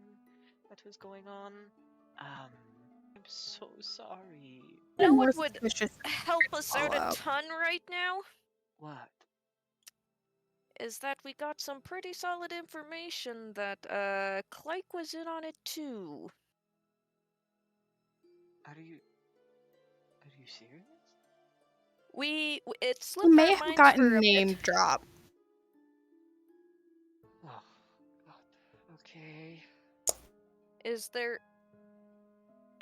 that was going on. I'm so sorry." You know More what would suspicious help us out a fallout. ton right now? What? Is that we got some pretty solid information that Clyke was in on it too. Are you serious? It We slipped may our have minds for gotten a name bit. drop. Oh, God. Okay. Is there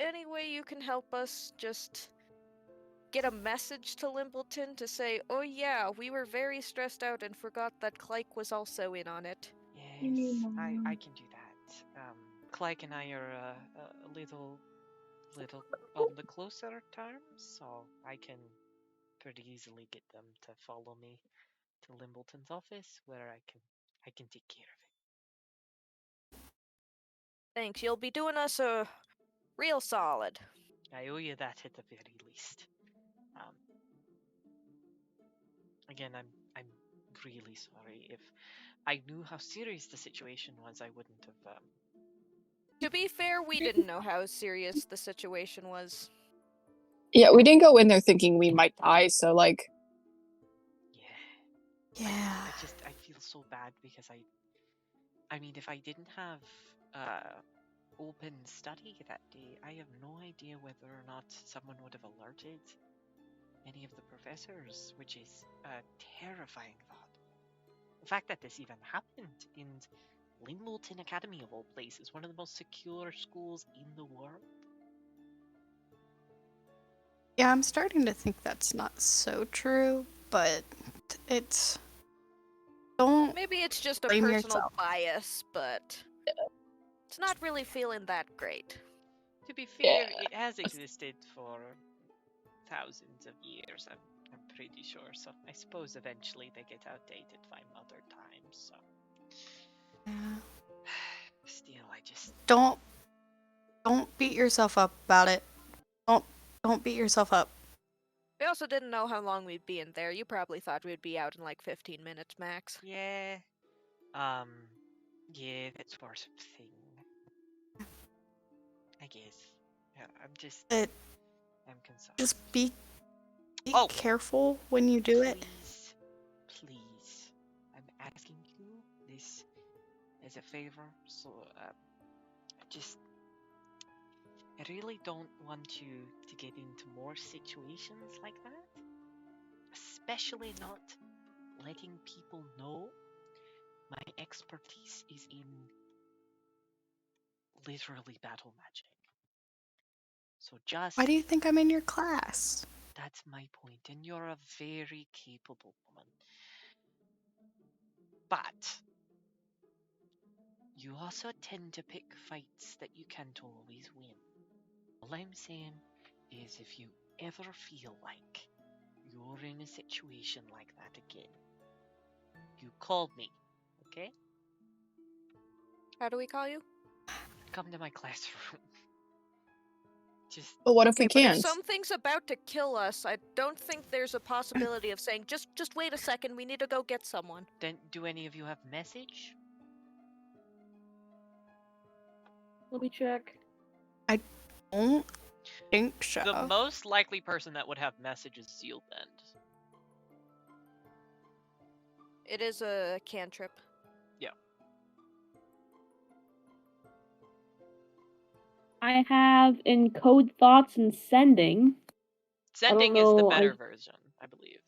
any way you can help us just get a message to Limbleton to say, oh yeah, we were very stressed out and forgot that Clyke was also in on it? Yes, I can do that. Clyke and I are a little on the closer terms, so I can pretty easily get them to follow me to Limbleton's office, where I can take care of Thanks, you'll be doing us a real solid. it. I owe you that at the very least. Again, I'm really sorry. If I knew how serious the situation was, I wouldn't have. To be fair, we didn't know how serious the situation was. Yeah, we didn't go in there thinking we might die, so like. Yeah. Yeah. I feel so bad because I mean, if I didn't have open study that day, I have no idea whether or not someone would have alerted any of the professors, which is a terrifying thought. The fact that this even happened in Limbleton Academy of all places, one of the most secure schools in the world. Yeah, I'm starting to think that's not so true, but it's... Don't Maybe it's just a blame personal yourself. bias, but it's not really feeling that great. To be fair, Yeah. it has existed for thousands of years, I'm pretty sure, so I suppose eventually they get outdated by modern times. So Yeah. still, I just Don't beat yourself up about it. Don't beat yourself up. We also didn't know how long we'd be in there. You probably thought we'd be out in like 15 minutes max. yeah, yeah, that's sort of thing. I guess. Yeah, I'm concerned. Just be Oh. careful when you do it. Please, I'm asking you this as a favor. So, I really don't want you to get into more situations like that. Especially not letting people know my expertise is in literally battle magic. So just, Why do you think I'm in your class? that's my point, and you're a very capable woman. But you also tend to pick fights that you can't always win. All I'm saying is if you ever feel like you're in a situation like that again, you call me, okay? How do we call you? Come to my classroom. Just, But what if we Okay, but if can't? something's about to kill us, I don't think there's a possibility of saying, just wait a second, we need to go get someone. then do any of you have message? Let me check. Don't think so. The most likely person that would have message is Zeelbend. It is a cantrip. I have encode thoughts and sending. Sending is the know, better version, I believe.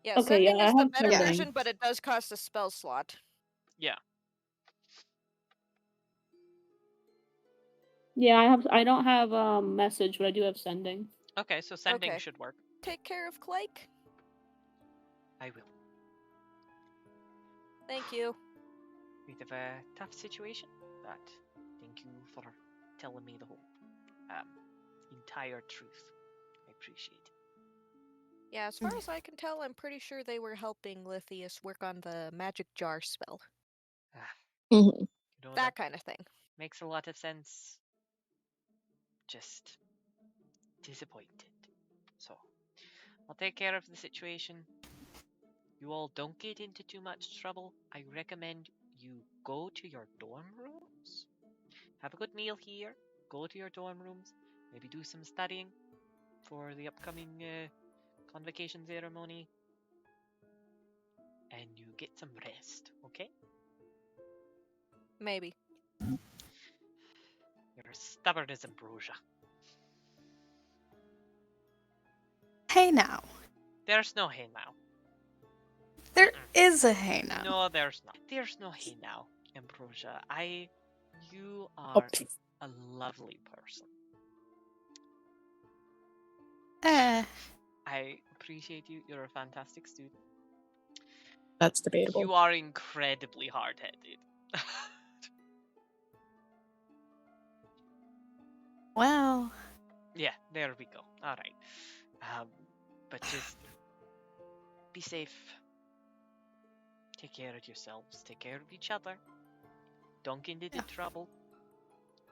Yeah, Okay, sending yeah, is I the have better sending. version, but it does cost a spell slot. Yeah. Yeah, I don't have message, but I do have sending. Okay, so sending Okay. should work. Take care of Cleric. I will. Thank you. Bit of a tough situation, but thank you for telling me the whole entire truth. I appreciate it. Yeah, as far as I can tell, I'm pretty sure they were helping Lithius work on the magic jar spell. Mhm. You know, That kind of thing. makes a lot of sense. Just disappointed. So, I'll take care of the situation. You all don't get into too much trouble. I recommend you go to your dorm rooms. Have a good meal here. Go to your dorm rooms. Maybe do some studying for the upcoming convocation ceremony. And you get some rest, okay? Maybe. You're as stubborn as Ambrosia. Hey now. There's no hey now. There is a hey now. No, there's not. There's no hey now, Ambrosia. You are a lovely person. I appreciate you. You're a fantastic student. That's debatable. You are incredibly hard-headed. Well. Yeah, there we go. All right. But just be safe. Take care of yourselves. Take care of each other. Don't get into trouble.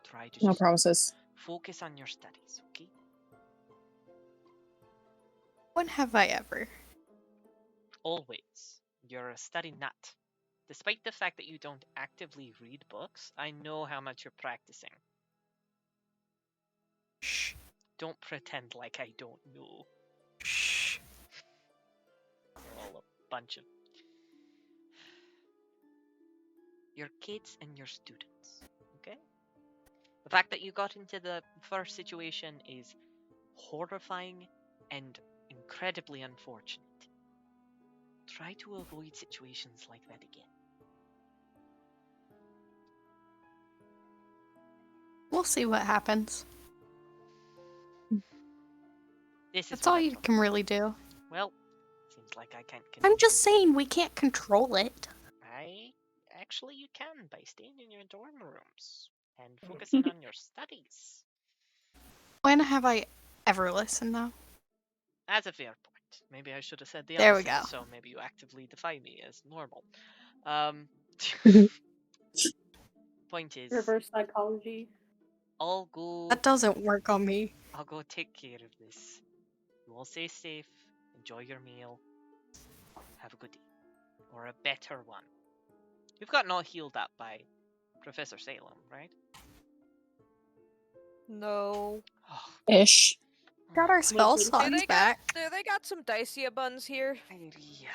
Try to No just promises. focus on your studies, okay? When have I ever? Always. You're a study nut. Despite the fact that you don't actively read books, I know how much you're practicing. Shh. Don't pretend like I don't know. Shh. You're all a bunch of... You're kids and you're students, okay? The fact that you got into the first situation is horrifying and incredibly unfortunate. Try to avoid situations like that again. We'll see what happens. That's all you can really do. Well, seems like I can't. I'm just saying we can't control it. Actually, you can by staying in your dorm rooms and focusing on your studies. When have I ever listened, though? That's a fair point. Maybe I should have said the There we opposite, go. so maybe you actively defy me as normal. Um, point is, Reverse psychology. I'll go. That doesn't work on me. I'll go take care of this. You all stay safe. Enjoy your meal. Have a good day, or a better one. You've gotten all healed up by Professor Salem, right? No. Oh, Ish. Got our spell Wait, slots they back. got some Dicia buns here. yeah.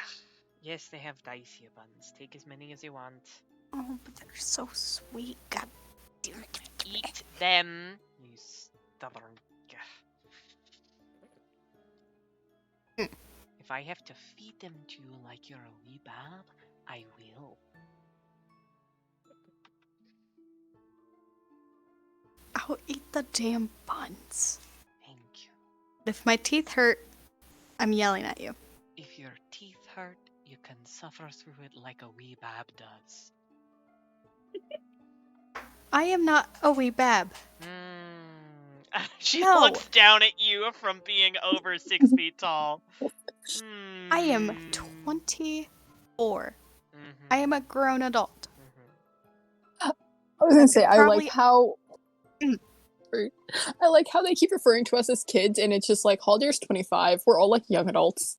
Yes, they have Dicia buns. Take as many as you want. Oh, but they're so sweet. God damn it. Eat them, you stubborn. Mm. If I have to feed them to you like you're a wee bab, I will. I'll eat the damn buns. Thank you. If my teeth hurt, I'm yelling at you. If your teeth hurt, you can suffer through it like a wee bab does. I am not a wee bab. She No. looks down at you from being over 6 feet tall. I am 24. I am a grown adult. I was gonna say, I Probably- like how. I like how they keep referring to us as kids, and it's just like Haldir's 25. We're all like young adults.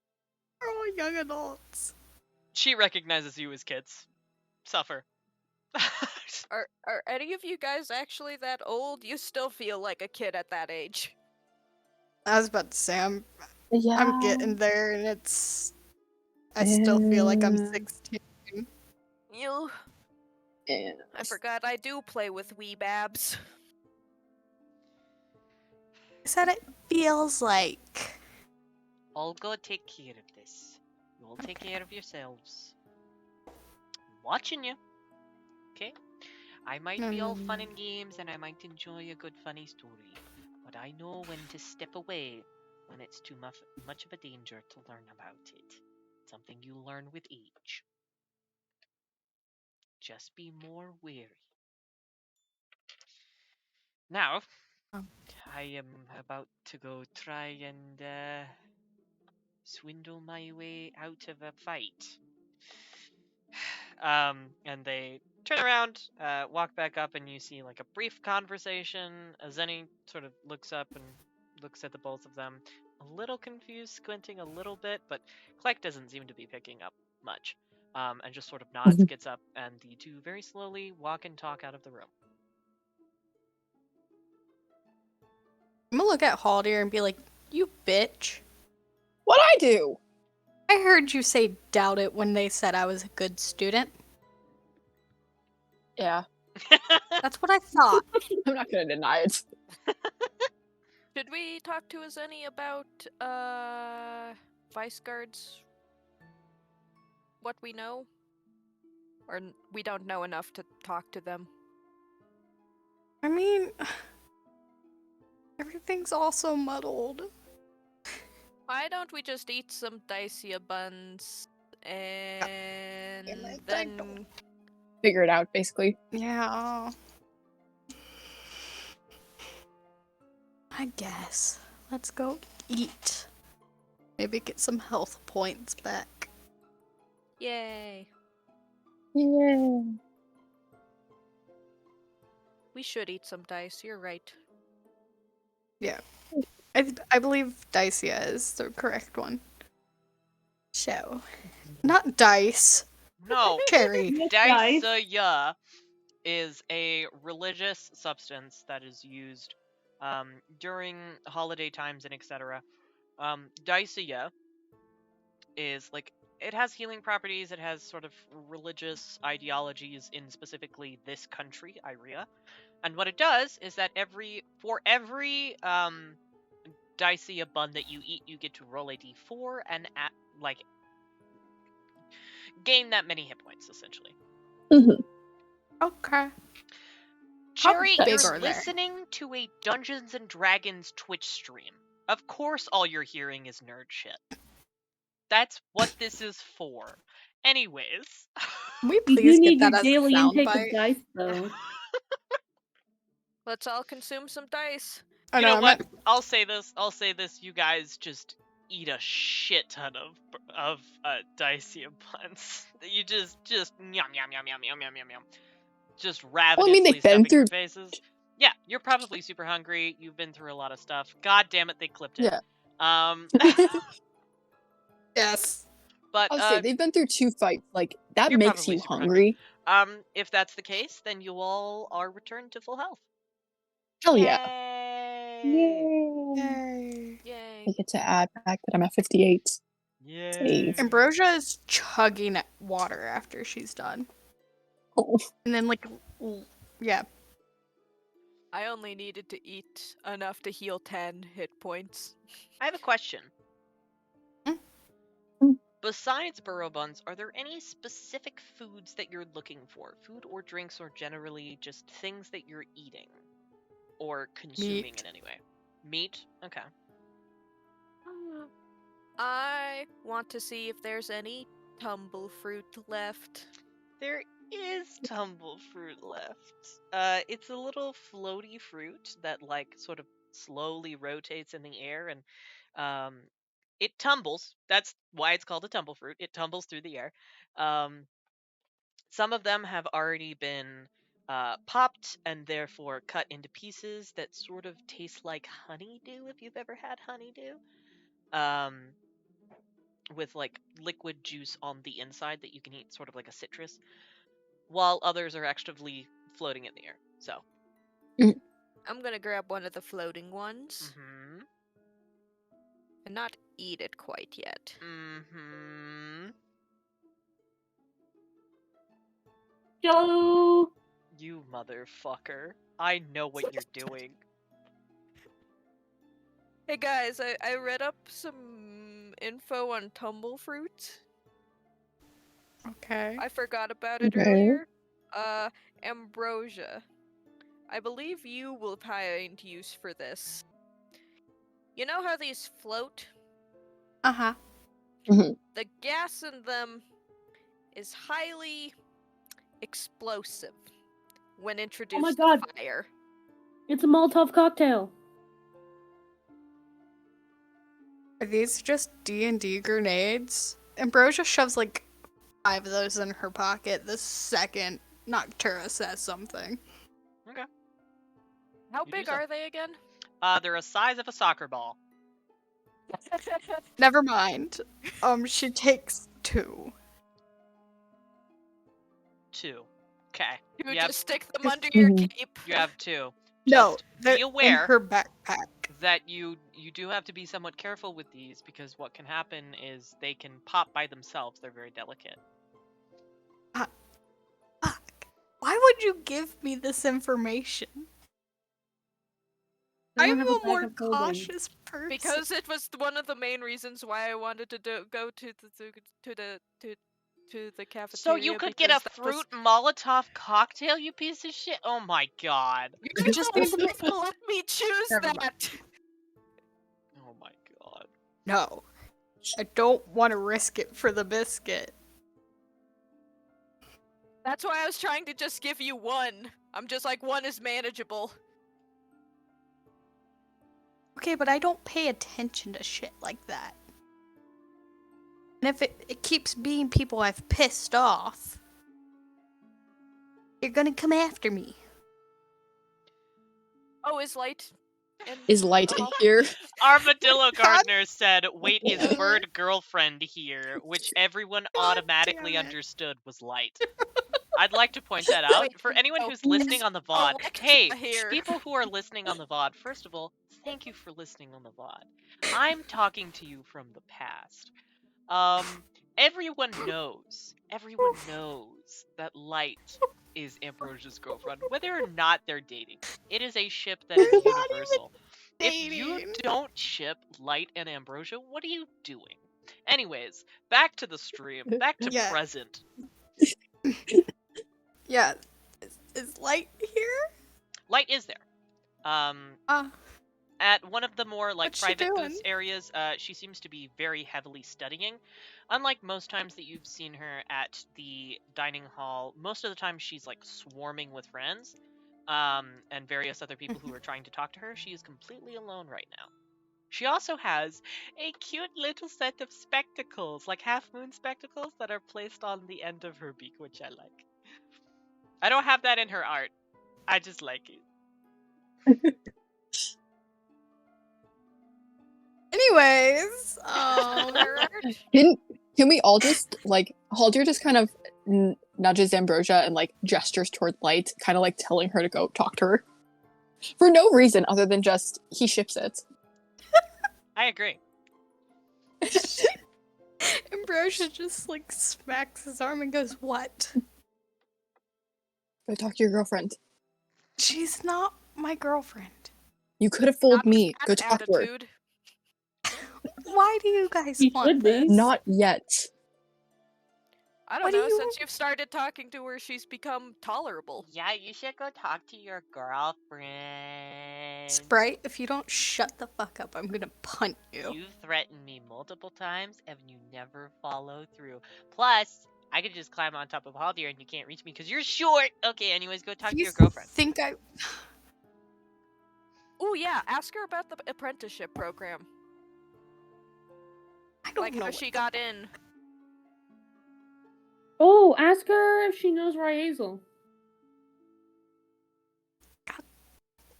We're all young adults. She recognizes you as kids. Suffer. Are any of you guys actually that old? You still feel like a kid at that age. I was about to say, I'm Yeah. getting there, and it's... I still feel like I'm 16. You. I forgot I do play with wee babs. I said it feels like... I'll go take care of this. You all take care of yourselves. I'm watching you. Okay? I might be all fun and games and I might enjoy a good funny story, but I know when to step away when it's too much of a danger to learn about it. Something you learn with age. Just be more wary. Now, I am about to go try and swindle my way out of a fight. And they turn around, walk back up, and you see like a brief conversation. Zenny sort of looks up and looks at the both of them, a little confused, squinting a little bit, but Clec doesn't seem to be picking up much. And just sort of nods, gets up, and the two very slowly walk and talk out of the room. I'm gonna look at Haldir and be like, you bitch. What'd I do? I heard you say doubt it when they said I was a good student. Yeah. That's what I thought. I'm not gonna deny it. Should we talk to Azeni about vice guards? What we know? Or we don't know enough to talk to them? I mean, everything's also muddled. Why don't we just eat some Dicia buns and then... Figure it out, basically. Yeah. I guess. Let's go eat. Maybe get some health points back. Yay. Yeah. We should eat some dice, you're right. Yeah. I believe Dicia is the correct one. So. Not dice. No, Cherry. Dice. Dicia is a religious substance that is used during holiday times and etc. Dicia is like, it has healing properties, it has sort of religious ideologies in specifically this country, Iria. And what it does is that for every Dicia bun that you eat, you get to roll a d4 and gain that many hit points, essentially. Mm-hmm. Okay. Cherry, big you're are there? listening to a Dungeons and Dragons Twitch stream. Of course all you're hearing is nerd shit. That's what this is for. Anyways. Can we You please do need get your that as a daily intake of soundbite? dice, though. Let's all consume some dice. I You know I'm what? not- I'll say this, you guys just eat a shit ton of Dacia buns. You just yum yum yum yum yum yum yum yum. Just ravenously they've been stuffing your through- faces. Yeah, you're probably super hungry. You've been through a lot of stuff. God damn it, they clipped it. Yeah. Yes. But I'll say they've been through 2 fights. Like that You're makes probably you super hungry. if that's the case, then you all are returned to full health. Hell yeah! Yay! Yay. Yay. I get to add back that I'm at 58. Yay! Save. Ambrosia is chugging at water after she's done. Oh. And then, yeah. I only needed to eat enough to heal 10 hit points. I have a question. Hmm? Besides burrow buns, are there any specific foods that you're looking for? Food or drinks, or generally just things that you're eating or consuming Meat. in any way? Meat? Okay. I want to see if there's any tumble fruit left. There is tumble fruit left. It's a little floaty fruit that sort of slowly rotates in the air, and it tumbles. That's why it's called a tumble fruit. It tumbles through the air. Some of them have already been popped and therefore cut into pieces that sort of taste like honeydew, if you've ever had honeydew. With liquid juice on the inside that you can eat, sort of like a citrus, while others are actually floating in the air. So, I'm gonna grab one of the floating ones mm-hmm, and not eat it quite yet. mm-hmm. Jello! You motherfucker! I know what you're doing. Hey guys, I read up some info on tumble fruit. Okay. I forgot about it Okay. earlier. Ambrosia. I believe you will find use for this. You know how these float? Uh-huh. The gas in them is highly explosive when introduced God. to fire. It's a Molotov cocktail. Are these just D&D grenades? Ambrosia shoves 5 of those in her pocket the second Noctura says something. Okay. How You do big so. are they again? They're a size of a soccer ball. Never mind. She takes 2. 2. Okay. You Yep. just stick them under your Mhm. cape. You have 2. No, Just they're be aware in her backpack. that you do have to be somewhat careful with these, because what can happen is they can pop by themselves. They're very delicate. Fuck. Why would you give me this information? I I'm don't have a a more bag of holding. cautious person. Because it was one of the main reasons why I wanted to go to the cafeteria. So you could get a because that was- fruit Molotov cocktail, you piece of shit? Oh my god. You just just need to let me choose Never mind. that. Oh my god. No. I don't want to risk it for the biscuit. That's why I was trying to just give you one. I'm just like, one is manageable. Okay, but I don't pay attention to shit like that. And if it keeps being people I've pissed off, you're gonna come after me. Oh, is light? Is light here? Armadillo Gardener said, wait, is bird girlfriend here? Which everyone God automatically damn it. understood was light. I'd like to point that out. Wait, For anyone no, who's listening is on the VOD, Electra hey, here? people who are listening on the VOD, first of all, thank you for listening on the VOD. I'm talking to you from the past. Everyone knows that Light is Ambrosia's girlfriend, whether or not they're dating. It is a ship that is They're not even universal. If you dating. don't ship Light and Ambrosia, what are you doing? Anyways, back to the stream, back to Yeah. present. Yeah. Is Light here? Light is there. At one of the more What's she private doing? booths areas, she seems to be very heavily studying. Unlike most times that you've seen her at the dining hall, most of the time she's swarming with friends, and various other people who are trying to talk to her. She is completely alone right now. She also has a cute little set of spectacles, like half-moon spectacles that are placed on the end of her beak, which I like. I don't have that in her art. I just like it. Anyways, Can we all just like Haldir just kind of nudges Ambrosia and like gestures toward Light, kind of like telling her to go talk to her for no reason other than just he ships it. I agree. Ambrosia just like smacks his arm and goes, "What? Go talk to your girlfriend. She's not my girlfriend. You could have fooled Not with me. that Go talk to her. attitude. Why do you guys You want should be. this? Not yet. I don't What do know. you- Since you've started talking to her, she's become tolerable. Yeah, you should go talk to your girlfriend. Sprite, if you don't shut the fuck up, I'm gonna punt you." You've threatened me multiple times and you never follow through. Plus, I could just climb on top of Haldir and you can't reach me because you're short. Okay, anyways, go talk to You your girlfriend. think I? Oh yeah, ask her about the apprenticeship program. I don't Like know. how she got in. Oh, ask her if she knows Ryazel.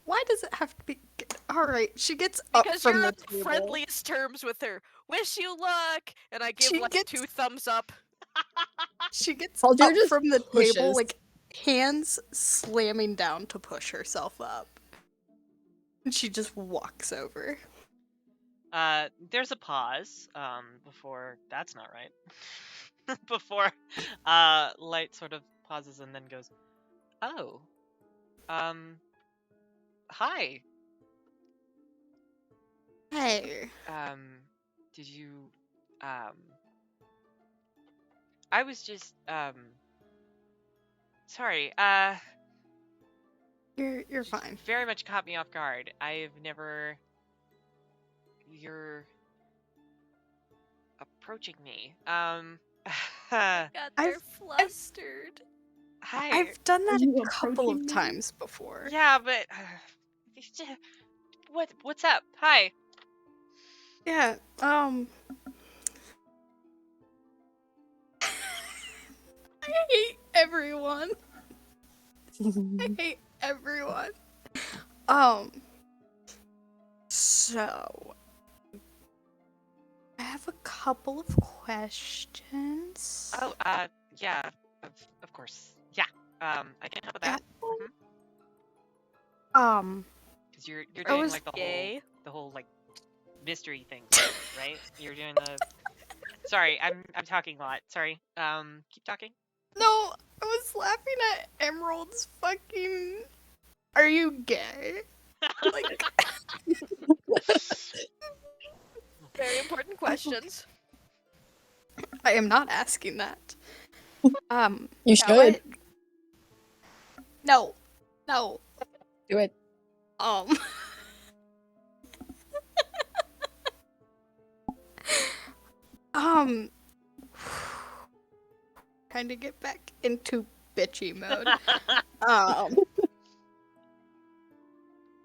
Why does it have to be? All right, she gets up Because from you're the on the table. friendliest terms with her. Wish you luck! And I give She like gets- 2 thumbs up. She gets Haldir up just from the pushes. table, like hands slamming down to push herself up, and she just walks over. There's a pause, before that's not right. Before Light sort of pauses and then goes, "Oh. Hi. Hey, Did you I was just sorry, you're fine. very much caught me off guard. I've never You're approaching me. God, they're I've- flustered. Hi. I've done that You a couple approaching of me? times before. Yeah, but what's up? Hi. Yeah. I hate everyone. I hate everyone. So I have a couple of questions. Oh, yeah, of course. Yeah. I can help with that. Because you're I doing was like gay. the whole like mystery thing, right? You're doing the. Sorry, I'm talking a lot. Sorry. Keep talking. No, I was laughing at Emerald's fucking. Are you gay? Like, Very important questions. I am not asking that. You should No. No. do it. Trying to get back into bitchy mode.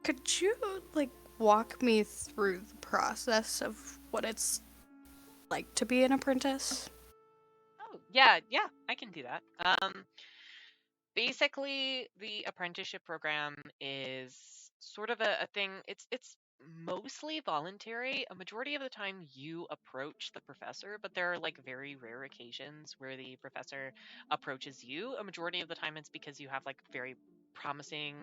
Could you like walk me through the process of what it's like to be an apprentice? Oh, yeah, I can do that. Basically, the apprenticeship program is sort of a thing. It's mostly voluntary. A majority of the time, you approach the professor, but there are like very rare occasions where the professor approaches you. A majority of the time, it's because you have like very promising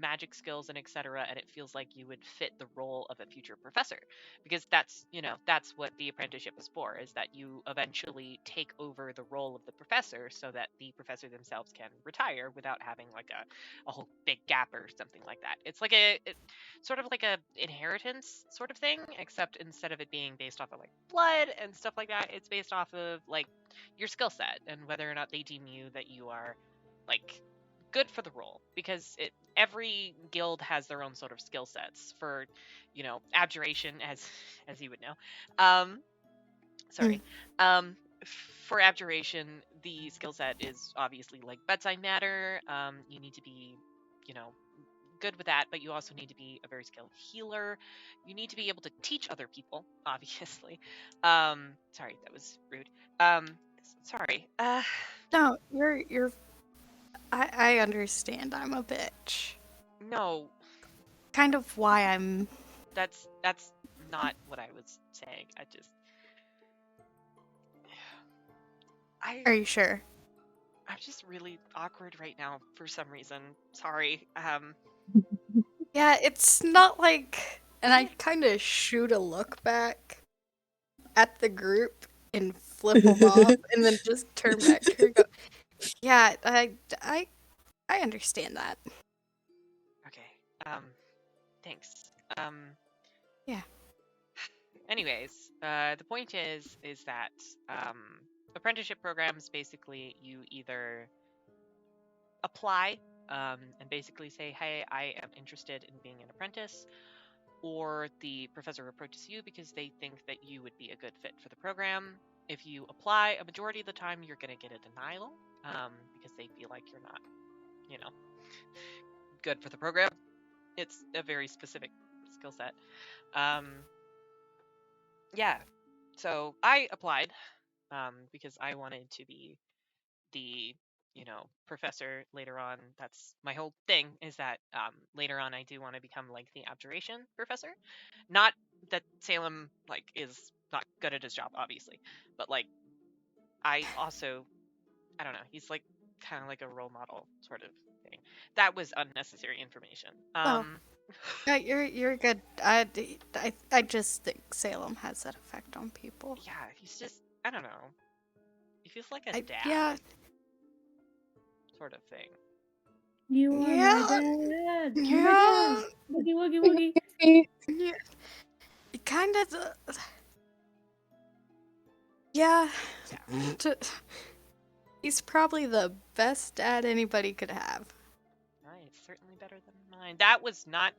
magic skills and etc. And it feels like you would fit the role of a future professor, because that's that's what the apprenticeship is for, is that you eventually take over the role of the professor so that the professor themselves can retire without having like a whole big gap or something like that. It's like sort of like a inheritance sort of thing, except instead of it being based off of like blood and stuff like that, it's based off of like your skill set and whether or not they deem you that you are like good for the role, because every guild has their own sort of skill sets. For abjuration, as you would know, sorry, for abjuration, the skill set is obviously like bedside matter. You need to be good with that, but you also need to be a very skilled healer. You need to be able to teach other people, obviously. Sorry, that was rude. Sorry. No, you're. I understand. I'm a bitch. No, Kind of why I'm. that's not what I was saying. Are you sure? I'm just really awkward right now for some reason. Sorry. Yeah, it's not like. And I kind of shoot a look back at the group and flip them off, and then just turn back to her and go, yeah, I understand that. Okay. Thanks. Yeah. Anyways, the point is that apprenticeship programs, basically you either apply and basically say, hey, I am interested in being an apprentice, or the professor approaches you because they think that you would be a good fit for the program. If you apply, a majority of the time you're going to get a denial because they feel like you're not, good for the program. It's a very specific skill set. Yeah, so I applied because I wanted to be the professor later on. That's my whole thing, is that later on I do want to become like the abjuration professor. Not that Salem is not good at his job, obviously, but I also, I don't know, he's kind of like a role model sort of thing. That was unnecessary information. Yeah, you're good. I just think Salem has that effect on people. Yeah, he's just, I don't know. He feels like a dad. Yeah. Sort of thing. You are Yeah. my dad. Yeah. You're my dad. Woogie woogie woogie. Yeah. Kind of. Yeah. He's probably the best dad anybody could have. Nice, certainly better than mine. That was not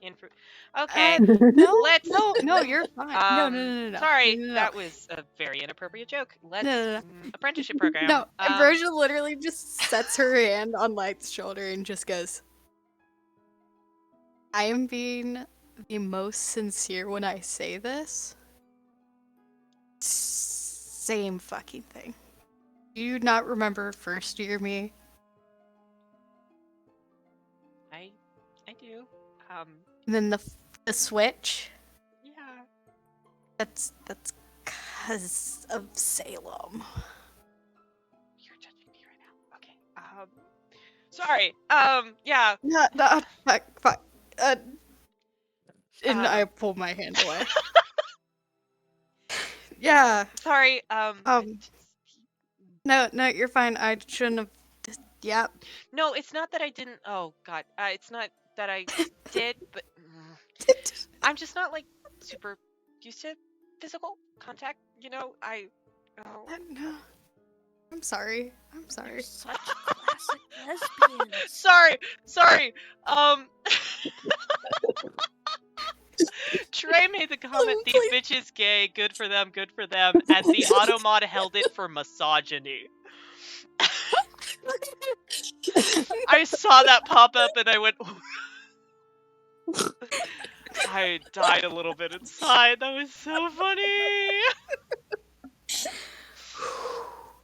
Okay. No, you're fine. No. Sorry, No. that was a very inappropriate joke. Let's No. apprenticeship program. No, Ambrosia literally just sets her hand on Light's shoulder and just goes, I am being the most sincere when I say this. Same fucking thing. Do you not remember first year me? I do. And then the switch? Yeah. That's because of Salem. You're judging me right now. Okay. Sorry. Yeah. No, fuck. And I pull my hand away. Yeah. Sorry. No, you're fine. I shouldn't have. Yep. No, it's not that I didn't. Oh God. It's not that I did, but I'm just not super used to physical contact. No. I'm sorry. You're such a classic lesbian. Sorry. Trey made the comment, these bitches gay, good for them, and the automod held it for misogyny. I saw that pop up and I went... I died a little bit inside. That was so funny.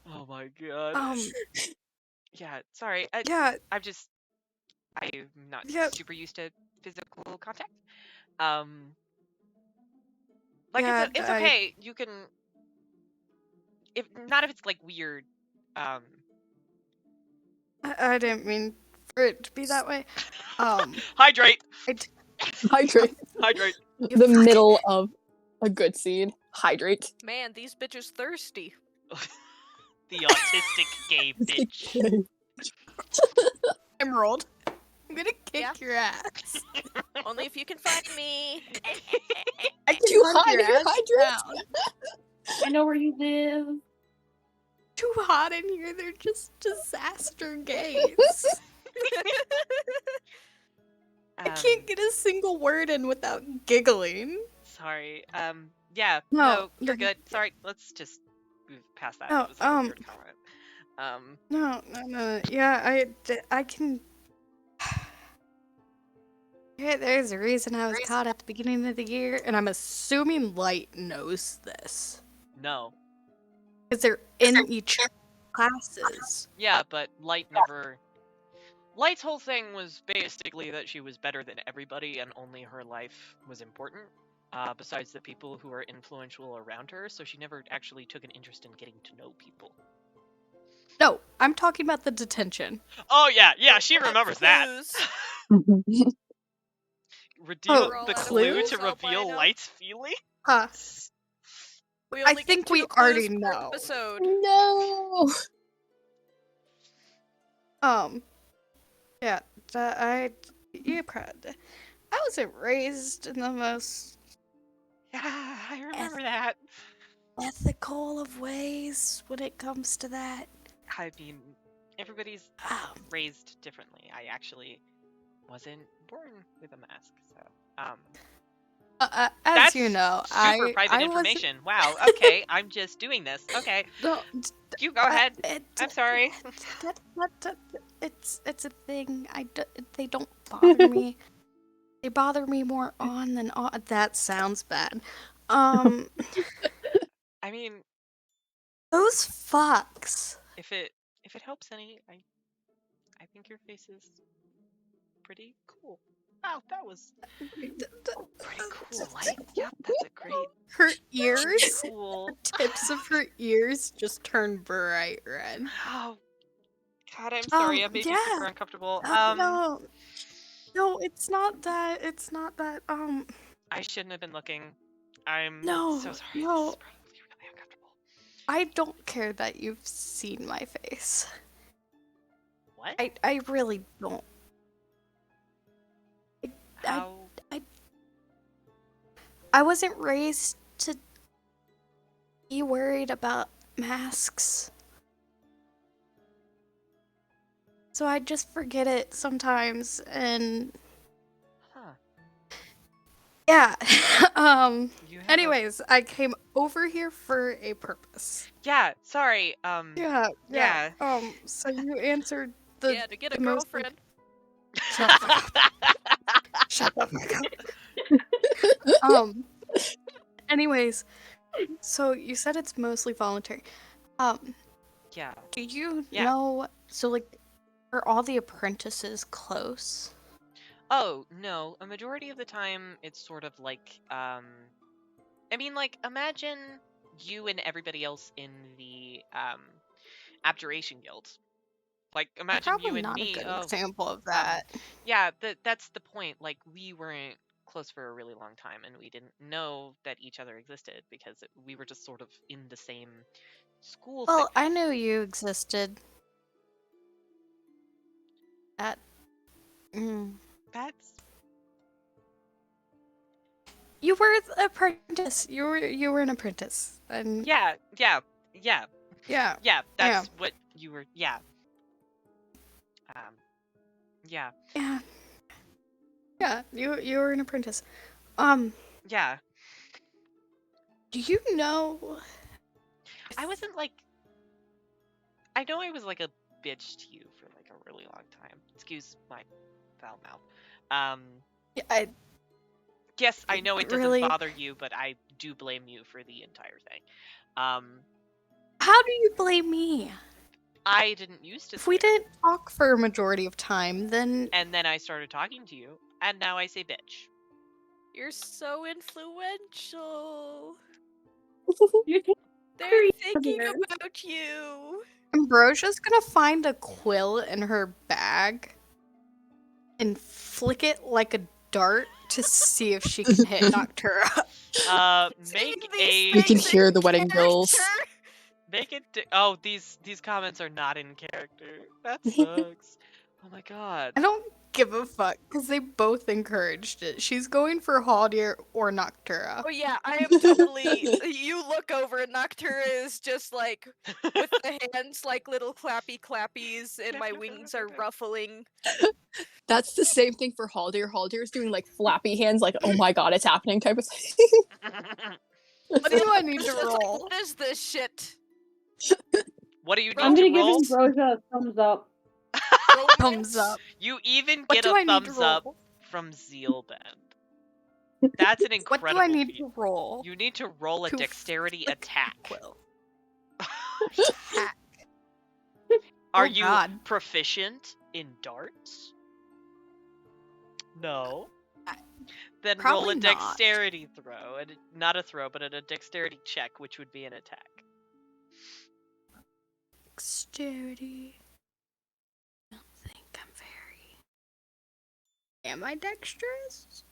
Oh my god. Yeah, sorry. I'm not super used to physical contact. It's okay. You can, if it's weird. I didn't mean for it to be that way. Hydrate. Hydrate. The middle of a good scene. Hydrate. Man, these bitches thirsty. The autistic gay bitch. Emerald, I'm gonna kick your ass. Only if you can find me. I can hide your hydrate. I know where you live. Too hot in here. They're just disaster gays. I can't get a single word in without giggling. Sorry. Yeah. No, you're good. Sorry. Let's just move past that. It was a weird comment. No. Yeah, I can. Okay, there's a reason I was caught at the beginning of the year, and I'm assuming Light knows this. No. Because they're in each classes. Yeah, but Light never... Light's whole thing was basically that she was better than everybody and only her life was important, besides the people who are influential around her, so she never actually took an interest in getting to know people. No, I'm talking about the detention. Oh, yeah, she remembers that. Redeem the clue to reveal Light's feeling? Huh. I think we already know. Episode. No. Yeah, I wasn't raised in the most Yeah, I remember that. ethical of ways when it comes to that. I mean, everybody's raised differently. I actually wasn't born with a mask, so As that's you know, super private information. Wow. Okay, I'm just doing this. Okay, you go ahead. I'm sorry. It's a thing. They don't bother me. They bother me more on than off. That sounds bad. I mean, those fucks. if it helps any, I think your face is pretty cool. Wow, that was pretty cool. Yep, that's a great. Her ears, Cool. the tips of her ears just turn bright red. Oh, God, I'm sorry. I made you super Yeah. uncomfortable. No, it's not that. It's not that. I shouldn't have been looking. I'm No, so sorry. no. This is probably really uncomfortable. I don't care that you've seen my face. What? I really don't. How? I wasn't raised to be worried about masks. So I just forget it sometimes, and Huh. yeah. You have Anyways, I came over here for a purpose. Yeah. Sorry. Yeah. Yeah. So you answered the Yeah, to get a the most- girlfriend. Shut the fuck up. Shut the fuck up. Anyways, so you said it's mostly voluntary. Yeah. Do you Yeah. know? So like, are all the apprentices close? Oh, no. A majority of the time, it's sort of like, I mean, like, imagine you and everybody else in the, Abjuration Guild. Like, imagine Probably you and not me. a good Oh, example of that. yeah, that's the point. Like, we weren't close for a really long time, and we didn't know that each other existed, because we were just sort of in the same school Well, I knew you existed. That's... You were an apprentice. You were an apprentice, and Yeah. yeah. That's what you were. Yeah. Yeah. Yeah, you were an apprentice. Yeah. Do you know? I wasn't like. I know I was like a bitch to you for like a really long time. Excuse my foul mouth. Yeah, Yes, I know it doesn't really- bother you, but I do blame you for the entire thing. How do you blame me? I didn't used to. If we swear, didn't talk for a majority of time, then and then I started talking to you, and now I say bitch. You're so influential. You can't They're Very thinking obvious. about you. Ambrosia's gonna find a quill in her bag and flick it like a dart to see if she can hit Noctura. Make Seeing a. these We can things hear in the wedding bells. character. Make it. Oh, these comments are not in character. That sucks. Oh my god. I don't give a fuck because they both encouraged it. She's going for Haldir or Noctura. Oh yeah, I am totally. You look over and Noctura is just like with the hands like little clappy clappies, and my wings are ruffling. That's the same thing for Haldir. Haldir's doing like flappy hands, like, oh my god, it's happening type of thing. What do I need to It's like, roll? what is this shit? What do you I'm need gonna to give roll? Ambrosia a thumbs up. Thumbs up. You even What get do a I need to thumbs up roll? from Zeelbend. That's an incredible What do I need feat. to roll? You need to roll a to dexterity flick attack. Quill? Are Oh, you God. proficient in darts? No. I- Then roll probably a not. dexterity throw. And not a throw, but a dexterity check, which would be an attack. Dexterity. I don't think I'm very. Am I dexterous?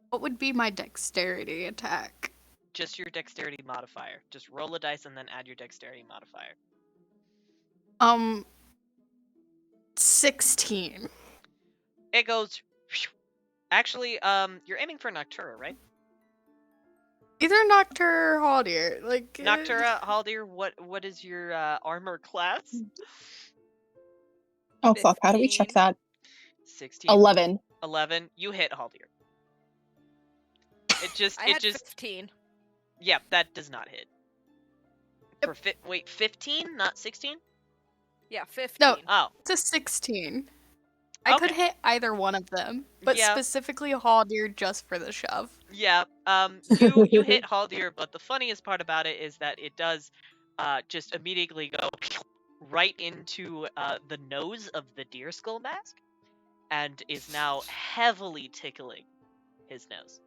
What would be my dexterity attack? Just your dexterity modifier. Just roll a dice and then add your dexterity modifier. 16. It goes. Actually, you're aiming for Noctura, right? Either Noctura or Haldir. Like Noctura, Haldir, what is your armor class? Oh fuck, how do we check 15. that? 16. 11. 11. You hit Haldir. I had 15. Yeah, that does not hit. For wait, 15, not 16? Yeah, 15. No. Oh, It's a 16. I could Okay. hit either one of them, but Yeah. specifically Haldir just for the shove. yeah. You hit Haldir, but the funniest part about it is that it does just immediately go right into the nose of the deer skull mask and is now heavily tickling his nose.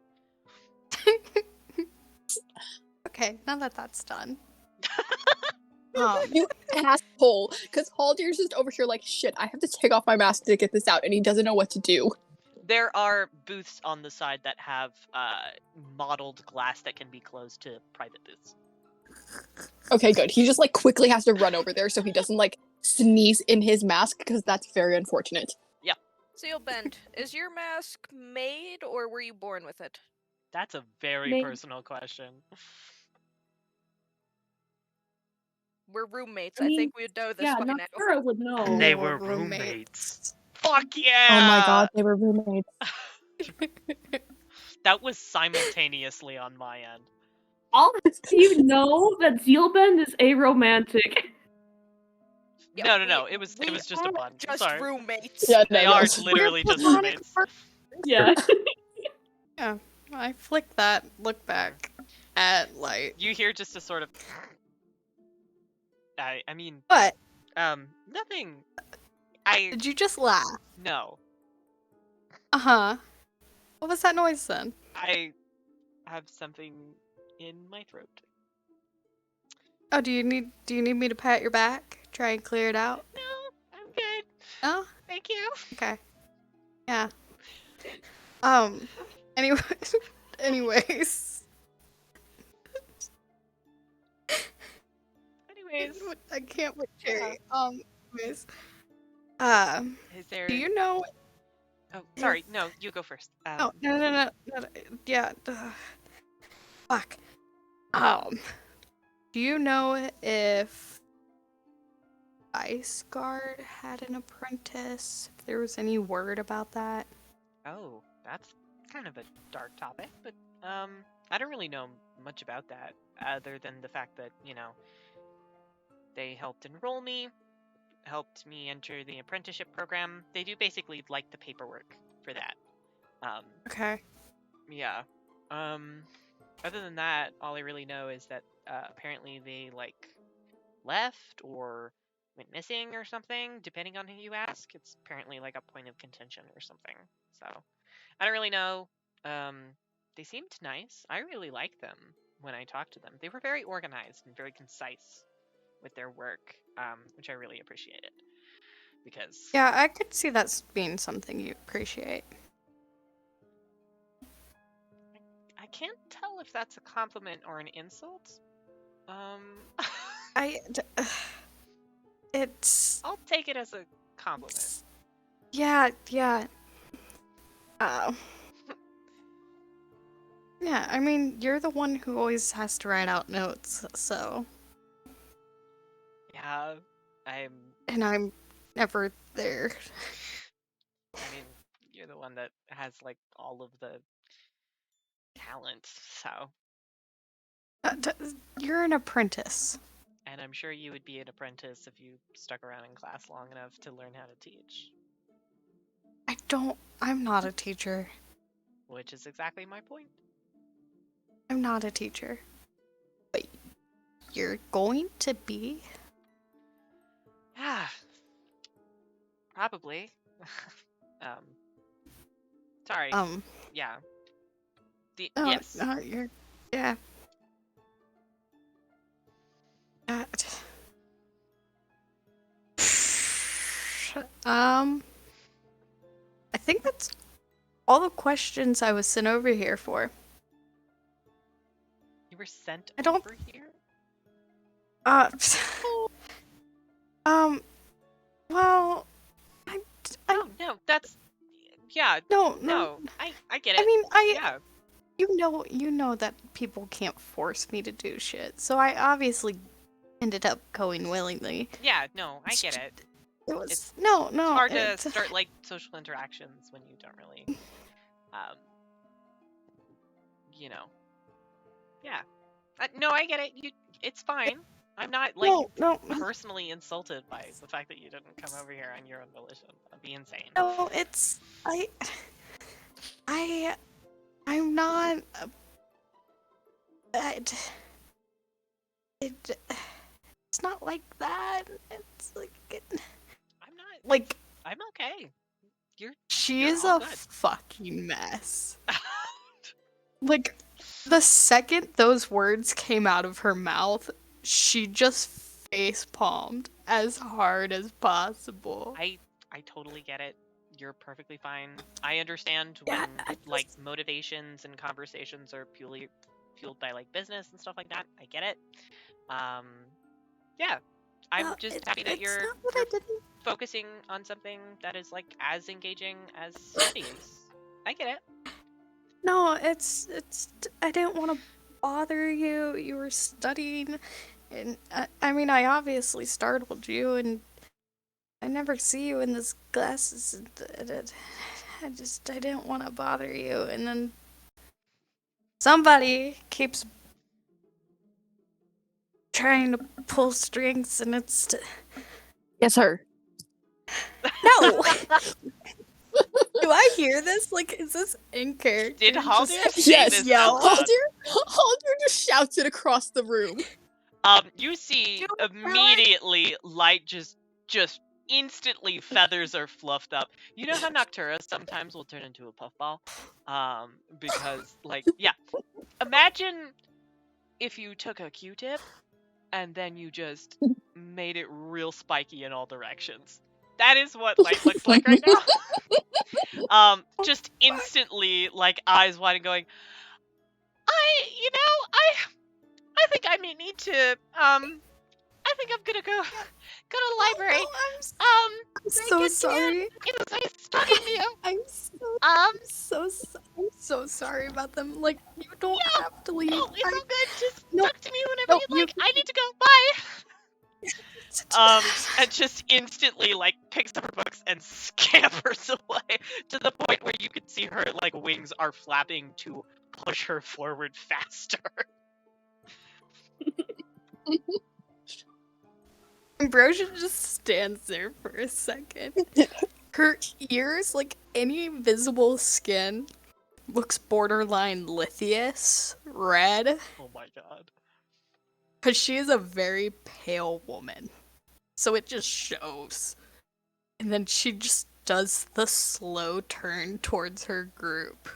Okay, now that that's done. You asshole! Because Haldir's just over here like, shit, I have to take off my mask to get this out, and he doesn't know what to do. There are booths on the side that have modeled glass that can be closed to private booths. Okay, good. He just like quickly has to run over there so he doesn't like sneeze in his mask, because that's very unfortunate. Zeelbend, is your mask made or were you born with it? That's a very Maybe. personal question. We're roommates. I I mean, think we would know this Yeah, by now. Noctura would know. And They they were were roommates. Fuck yeah! Oh my god, they were roommates. That was simultaneously on my end. All of you know that Zeelbend is aromantic. Yeah, No. It was just a are pun. Just Sorry. roommates. Yeah, They no, are no. literally We're just platonic roommates. Yeah. Yeah, I flick that look back at Light. You hear just a sort of. I mean, What? nothing. Did you just laugh? No. Uh-huh. What was that noise then? I have something in my throat. Oh, do you need me to pat your back? Try and clear it out? No, I'm good. Oh? Thank you. Okay. Yeah. Anyway, anyways. Anyways, I can't with Cherry. Anyways. is there? Do you know? Oh, sorry. No, you go first. Oh, no. Yeah. Fuck. Do you know if Ice Guard had an apprentice? If there was any word about that? Oh, that's kind of a dark topic, but I don't really know much about that other than the fact that, they helped enroll me, helped me enter the apprenticeship program. They do basically like the paperwork for that. Okay. Yeah. Other than that, all I really know is that apparently they left or went missing or something, depending on who you ask. It's apparently like a point of contention or something. So I don't really know. They seemed nice. I really liked them when I talked to them. They were very organized and very concise with their work, which I really appreciated. Because Yeah, I could see that being something you appreciate. I can't tell if that's a compliment or an insult. It's I'll take it as a compliment. yeah. Yeah, I mean, you're the one who always has to write out notes, so. Yeah, And I'm never there. I mean, you're the one that has all of the talent, so. You're an apprentice. And I'm sure you would be an apprentice if you stuck around in class long enough to learn how to teach. I'm not a teacher. Which is exactly my point. I'm not a teacher. But you're going to be? Yeah. Probably. Sorry. Yeah. Yes. You're, yeah. I think that's all the questions I was sent over here for. You were sent I don't- over here? Well, Oh, no, that's... Yeah, no. I get it. I mean, Yeah. You know that people can't force me to do shit, so I obviously ended up going willingly. Yeah, no, I get it. It was It's no. It's hard to start, like, social interactions when you don't really, you know. Yeah. No, I get it. It's fine. I'm not, like, no. personally insulted by the fact that you didn't come over here on your own volition. That'd be insane. No, I'm not. It's not like that. It's like I'm not. like I'm okay. she you're is all a good. fucking mess. Like the second those words came out of her mouth, she just face palmed as hard as possible. I totally get it. You're perfectly fine. I understand Yeah, when like motivations and conversations are purely fueled by like business and stuff like that. I get it. Yeah. I'm just happy that you're focusing on something that is like as engaging as studies. I get it. No, it's I didn't want to bother you. You were studying, and I mean, I obviously startled you, and I never see you in this glasses. I didn't want to bother you, and then somebody keeps trying to pull strings, and it's Yes, her. no. Do I hear this? Like, is this in character? Did Haldir Just- say Yes, this yeah. out loud? Haldir just shouts it across the room. You see Do it, immediately light just instantly feathers are fluffed up. You know how Noctura sometimes will turn into a puffball? Because like yeah. Imagine if you took a Q-tip and then you just made it real spiky in all directions. That is what light looks like right now. Just instantly like eyes wide and going, I think I may need to I think I'm gonna go to the library. I'm so good sorry. It was nice talking to you. I'm so sorry about them. Like, you don't have to leave. No, it's all good. Just No, talk to me whenever you'd like. I need to go. Bye. And just instantly like picks up her books and scampers away to the point where you can see her like wings are flapping to push her forward faster. Ambrosia just stands there for a second. Her ears, like any visible skin, looks borderline lithious red. Oh my god. Because she is a very pale woman. So it just shows. And then she just does the slow turn towards her group.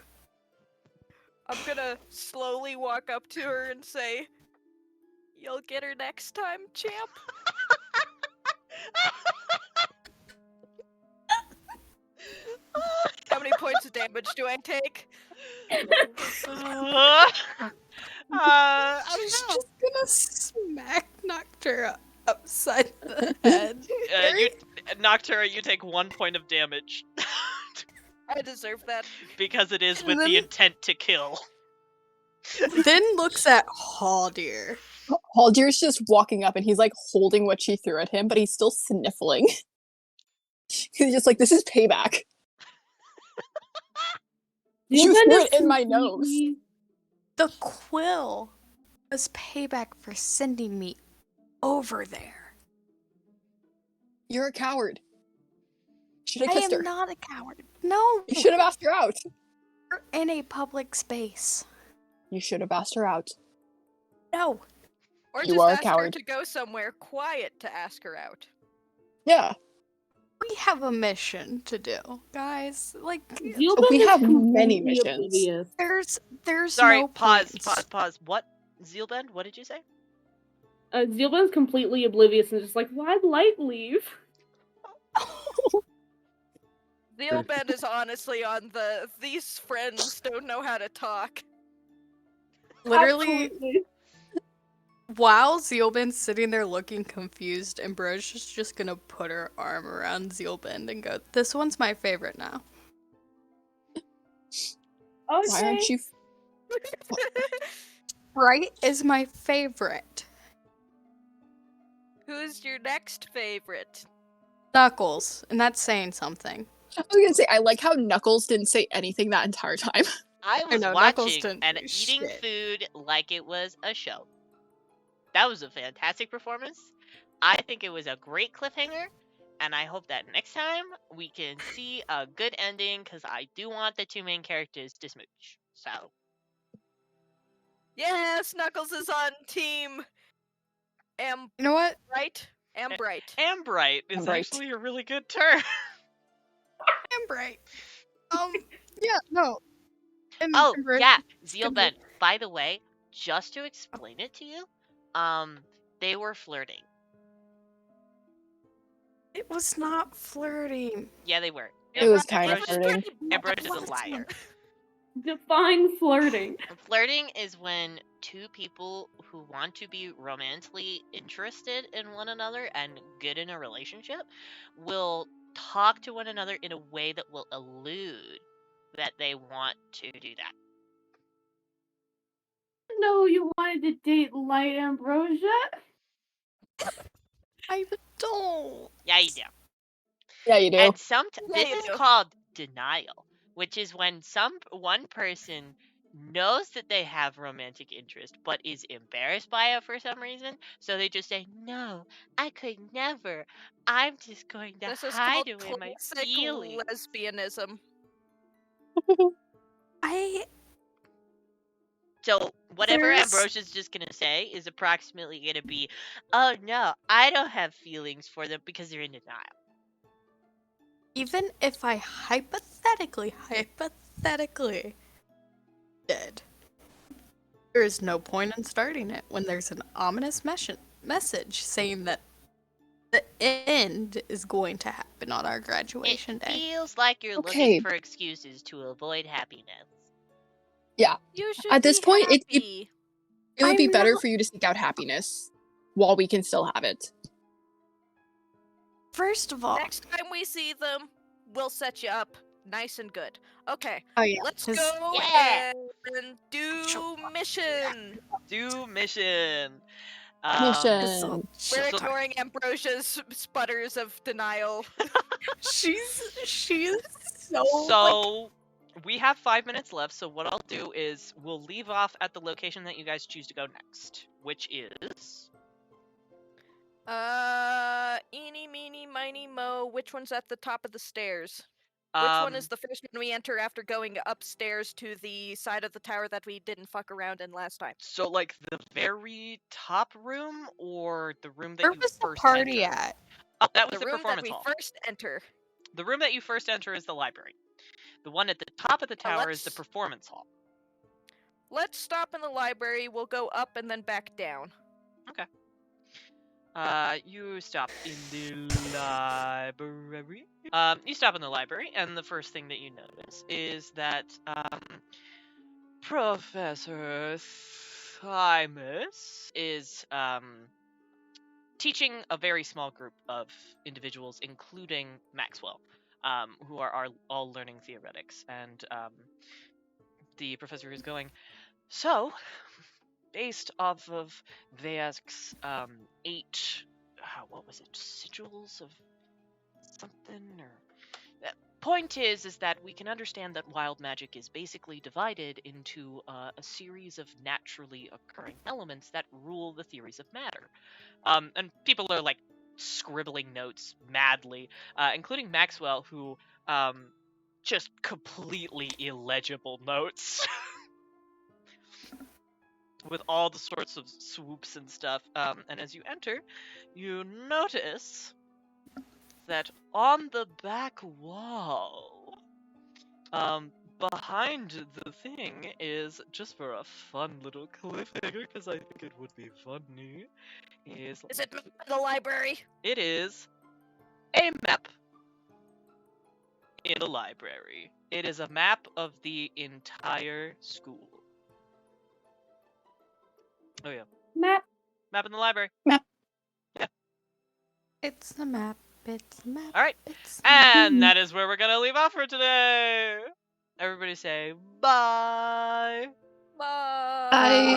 I'm gonna slowly walk up to her and say, "You'll get her next time, champ." How many points of damage do I take? I She's don't know. just gonna smack Noctura upside the head. Noctura, you take 1 point of damage. I deserve that. Because it is And with the then- intent to kill. Then looks at Haldir. Haldir's just walking up and he's like holding what she threw at him, but he's still sniffling. He's just like, this is payback. You Zeelbend threw is it in my nose. completely- The quill was payback for sending me over there. You're a coward. Should have I kissed am her. not a coward. No! You should have asked her out. We're in a public space. You should have asked her out. No. Or You just are a ask her coward. to go somewhere quiet to ask her out. Yeah. We have a mission to do, guys. Like, Zeelbend We is have many completely missions. oblivious. there's Sorry, no pause. points. What? Zeelbend? What did you say? Zeelbend's completely oblivious and just like, why'd Light leave? Zeelbend is honestly on these friends don't know how to talk. Literally, Absolutely. while Zeelbend's sitting there looking confused, Ambrosia's just gonna put her arm around Zeelbend and go, "This one's my favorite now." Why Okay. aren't you? Right is my favorite. Who's your next favorite? Knuckles, and that's saying something. I was gonna say, I like how Knuckles didn't say anything that entire time. I was know, Knuckles watching didn't and do eating shit. food like it was a show. That was a fantastic performance. I think it was a great cliffhanger, and I hope that next time we can see a good ending, because I do want the two main characters to smooch. So, Yes, Knuckles is on team You know what? Ambright. Ambright. Ambright is Ambright. actually a really good term. Ambright. Yeah, no. And Oh, Ambrosia's yeah, gonna- Zeelbend. By the way, just to explain it to you, they were flirting. It was not flirting. Yeah, they were. It was kind of Ambrosia's- flirting. Ambrosia's a What? liar. Define flirting. Flirting is when two people who want to be romantically interested in one another and get in a relationship will talk to one another in a way that will allude that they want to do that. No, you wanted to date Light Ambrosia? I don't. Yeah, you do. Yeah, you do. And Yeah, this you is do. called denial, which is when one person knows that they have romantic interest but is embarrassed by it for some reason, so they just say, "No, I could never. I'm just going to This is hide called away my classic feelings." lesbianism. So whatever There's- Ambrosia's just gonna say is approximately gonna be, "Oh no, I don't have feelings for them," because they're in denial. Even if I hypothetically did, there is no point in starting it when there's an ominous message saying that the end is going to happen on our graduation It day. feels like you're Okay. looking for excuses to avoid happiness. You should At this be point, it happy. would be I'm better not- for you to seek out happiness while we can still have it. First of all, Next time we see them, we'll set you up nice and good. Okay, oh yeah, let's 'cause- go Yeah. and do mission. Do mission. Mission. We're ignoring Ambrosia's sputters of denial. she's so So we have 5 minutes left, so what I'll do is we'll leave off at the location that you guys choose to go next, which is Eeny, meeny, miny, mo. Which one's at the top of the stairs? Which one is the first one we enter after going upstairs to the side of the tower that we didn't fuck around in last time? so like the very top room or the room that where you was the first party enter? at? Oh, that was The the room that performance we hall. first enter. The room that you first enter is the library. The one at the top of the tower is the let's- performance hall. Let's stop in the library. We'll go up and then back down. You stop in the library. You stop in the library, and the first thing that you notice is that, Professor Thymus is, teaching a very small group of individuals, including Maxwell, who are all learning theoretics. And, the professor is going, "So, based off of Vayak's 8, what was it, sigils of something, or point is that we can understand that wild magic is basically divided into a series of naturally occurring elements that rule the theories of matter." And people are like scribbling notes madly, including Maxwell, who just completely illegible notes. With all the sorts of swoops and stuff. And as you enter, you notice that on the back wall, behind the thing is, just for a fun little cliffhanger, because I think it would be funny, Is it the library? it is a map in the library. It is a map of the entire school. Oh yeah. Map. Map in the library. It's the map. It's the map. Alright. It's the map. And that is where we're gonna leave off for today. Everybody say bye. Bye. I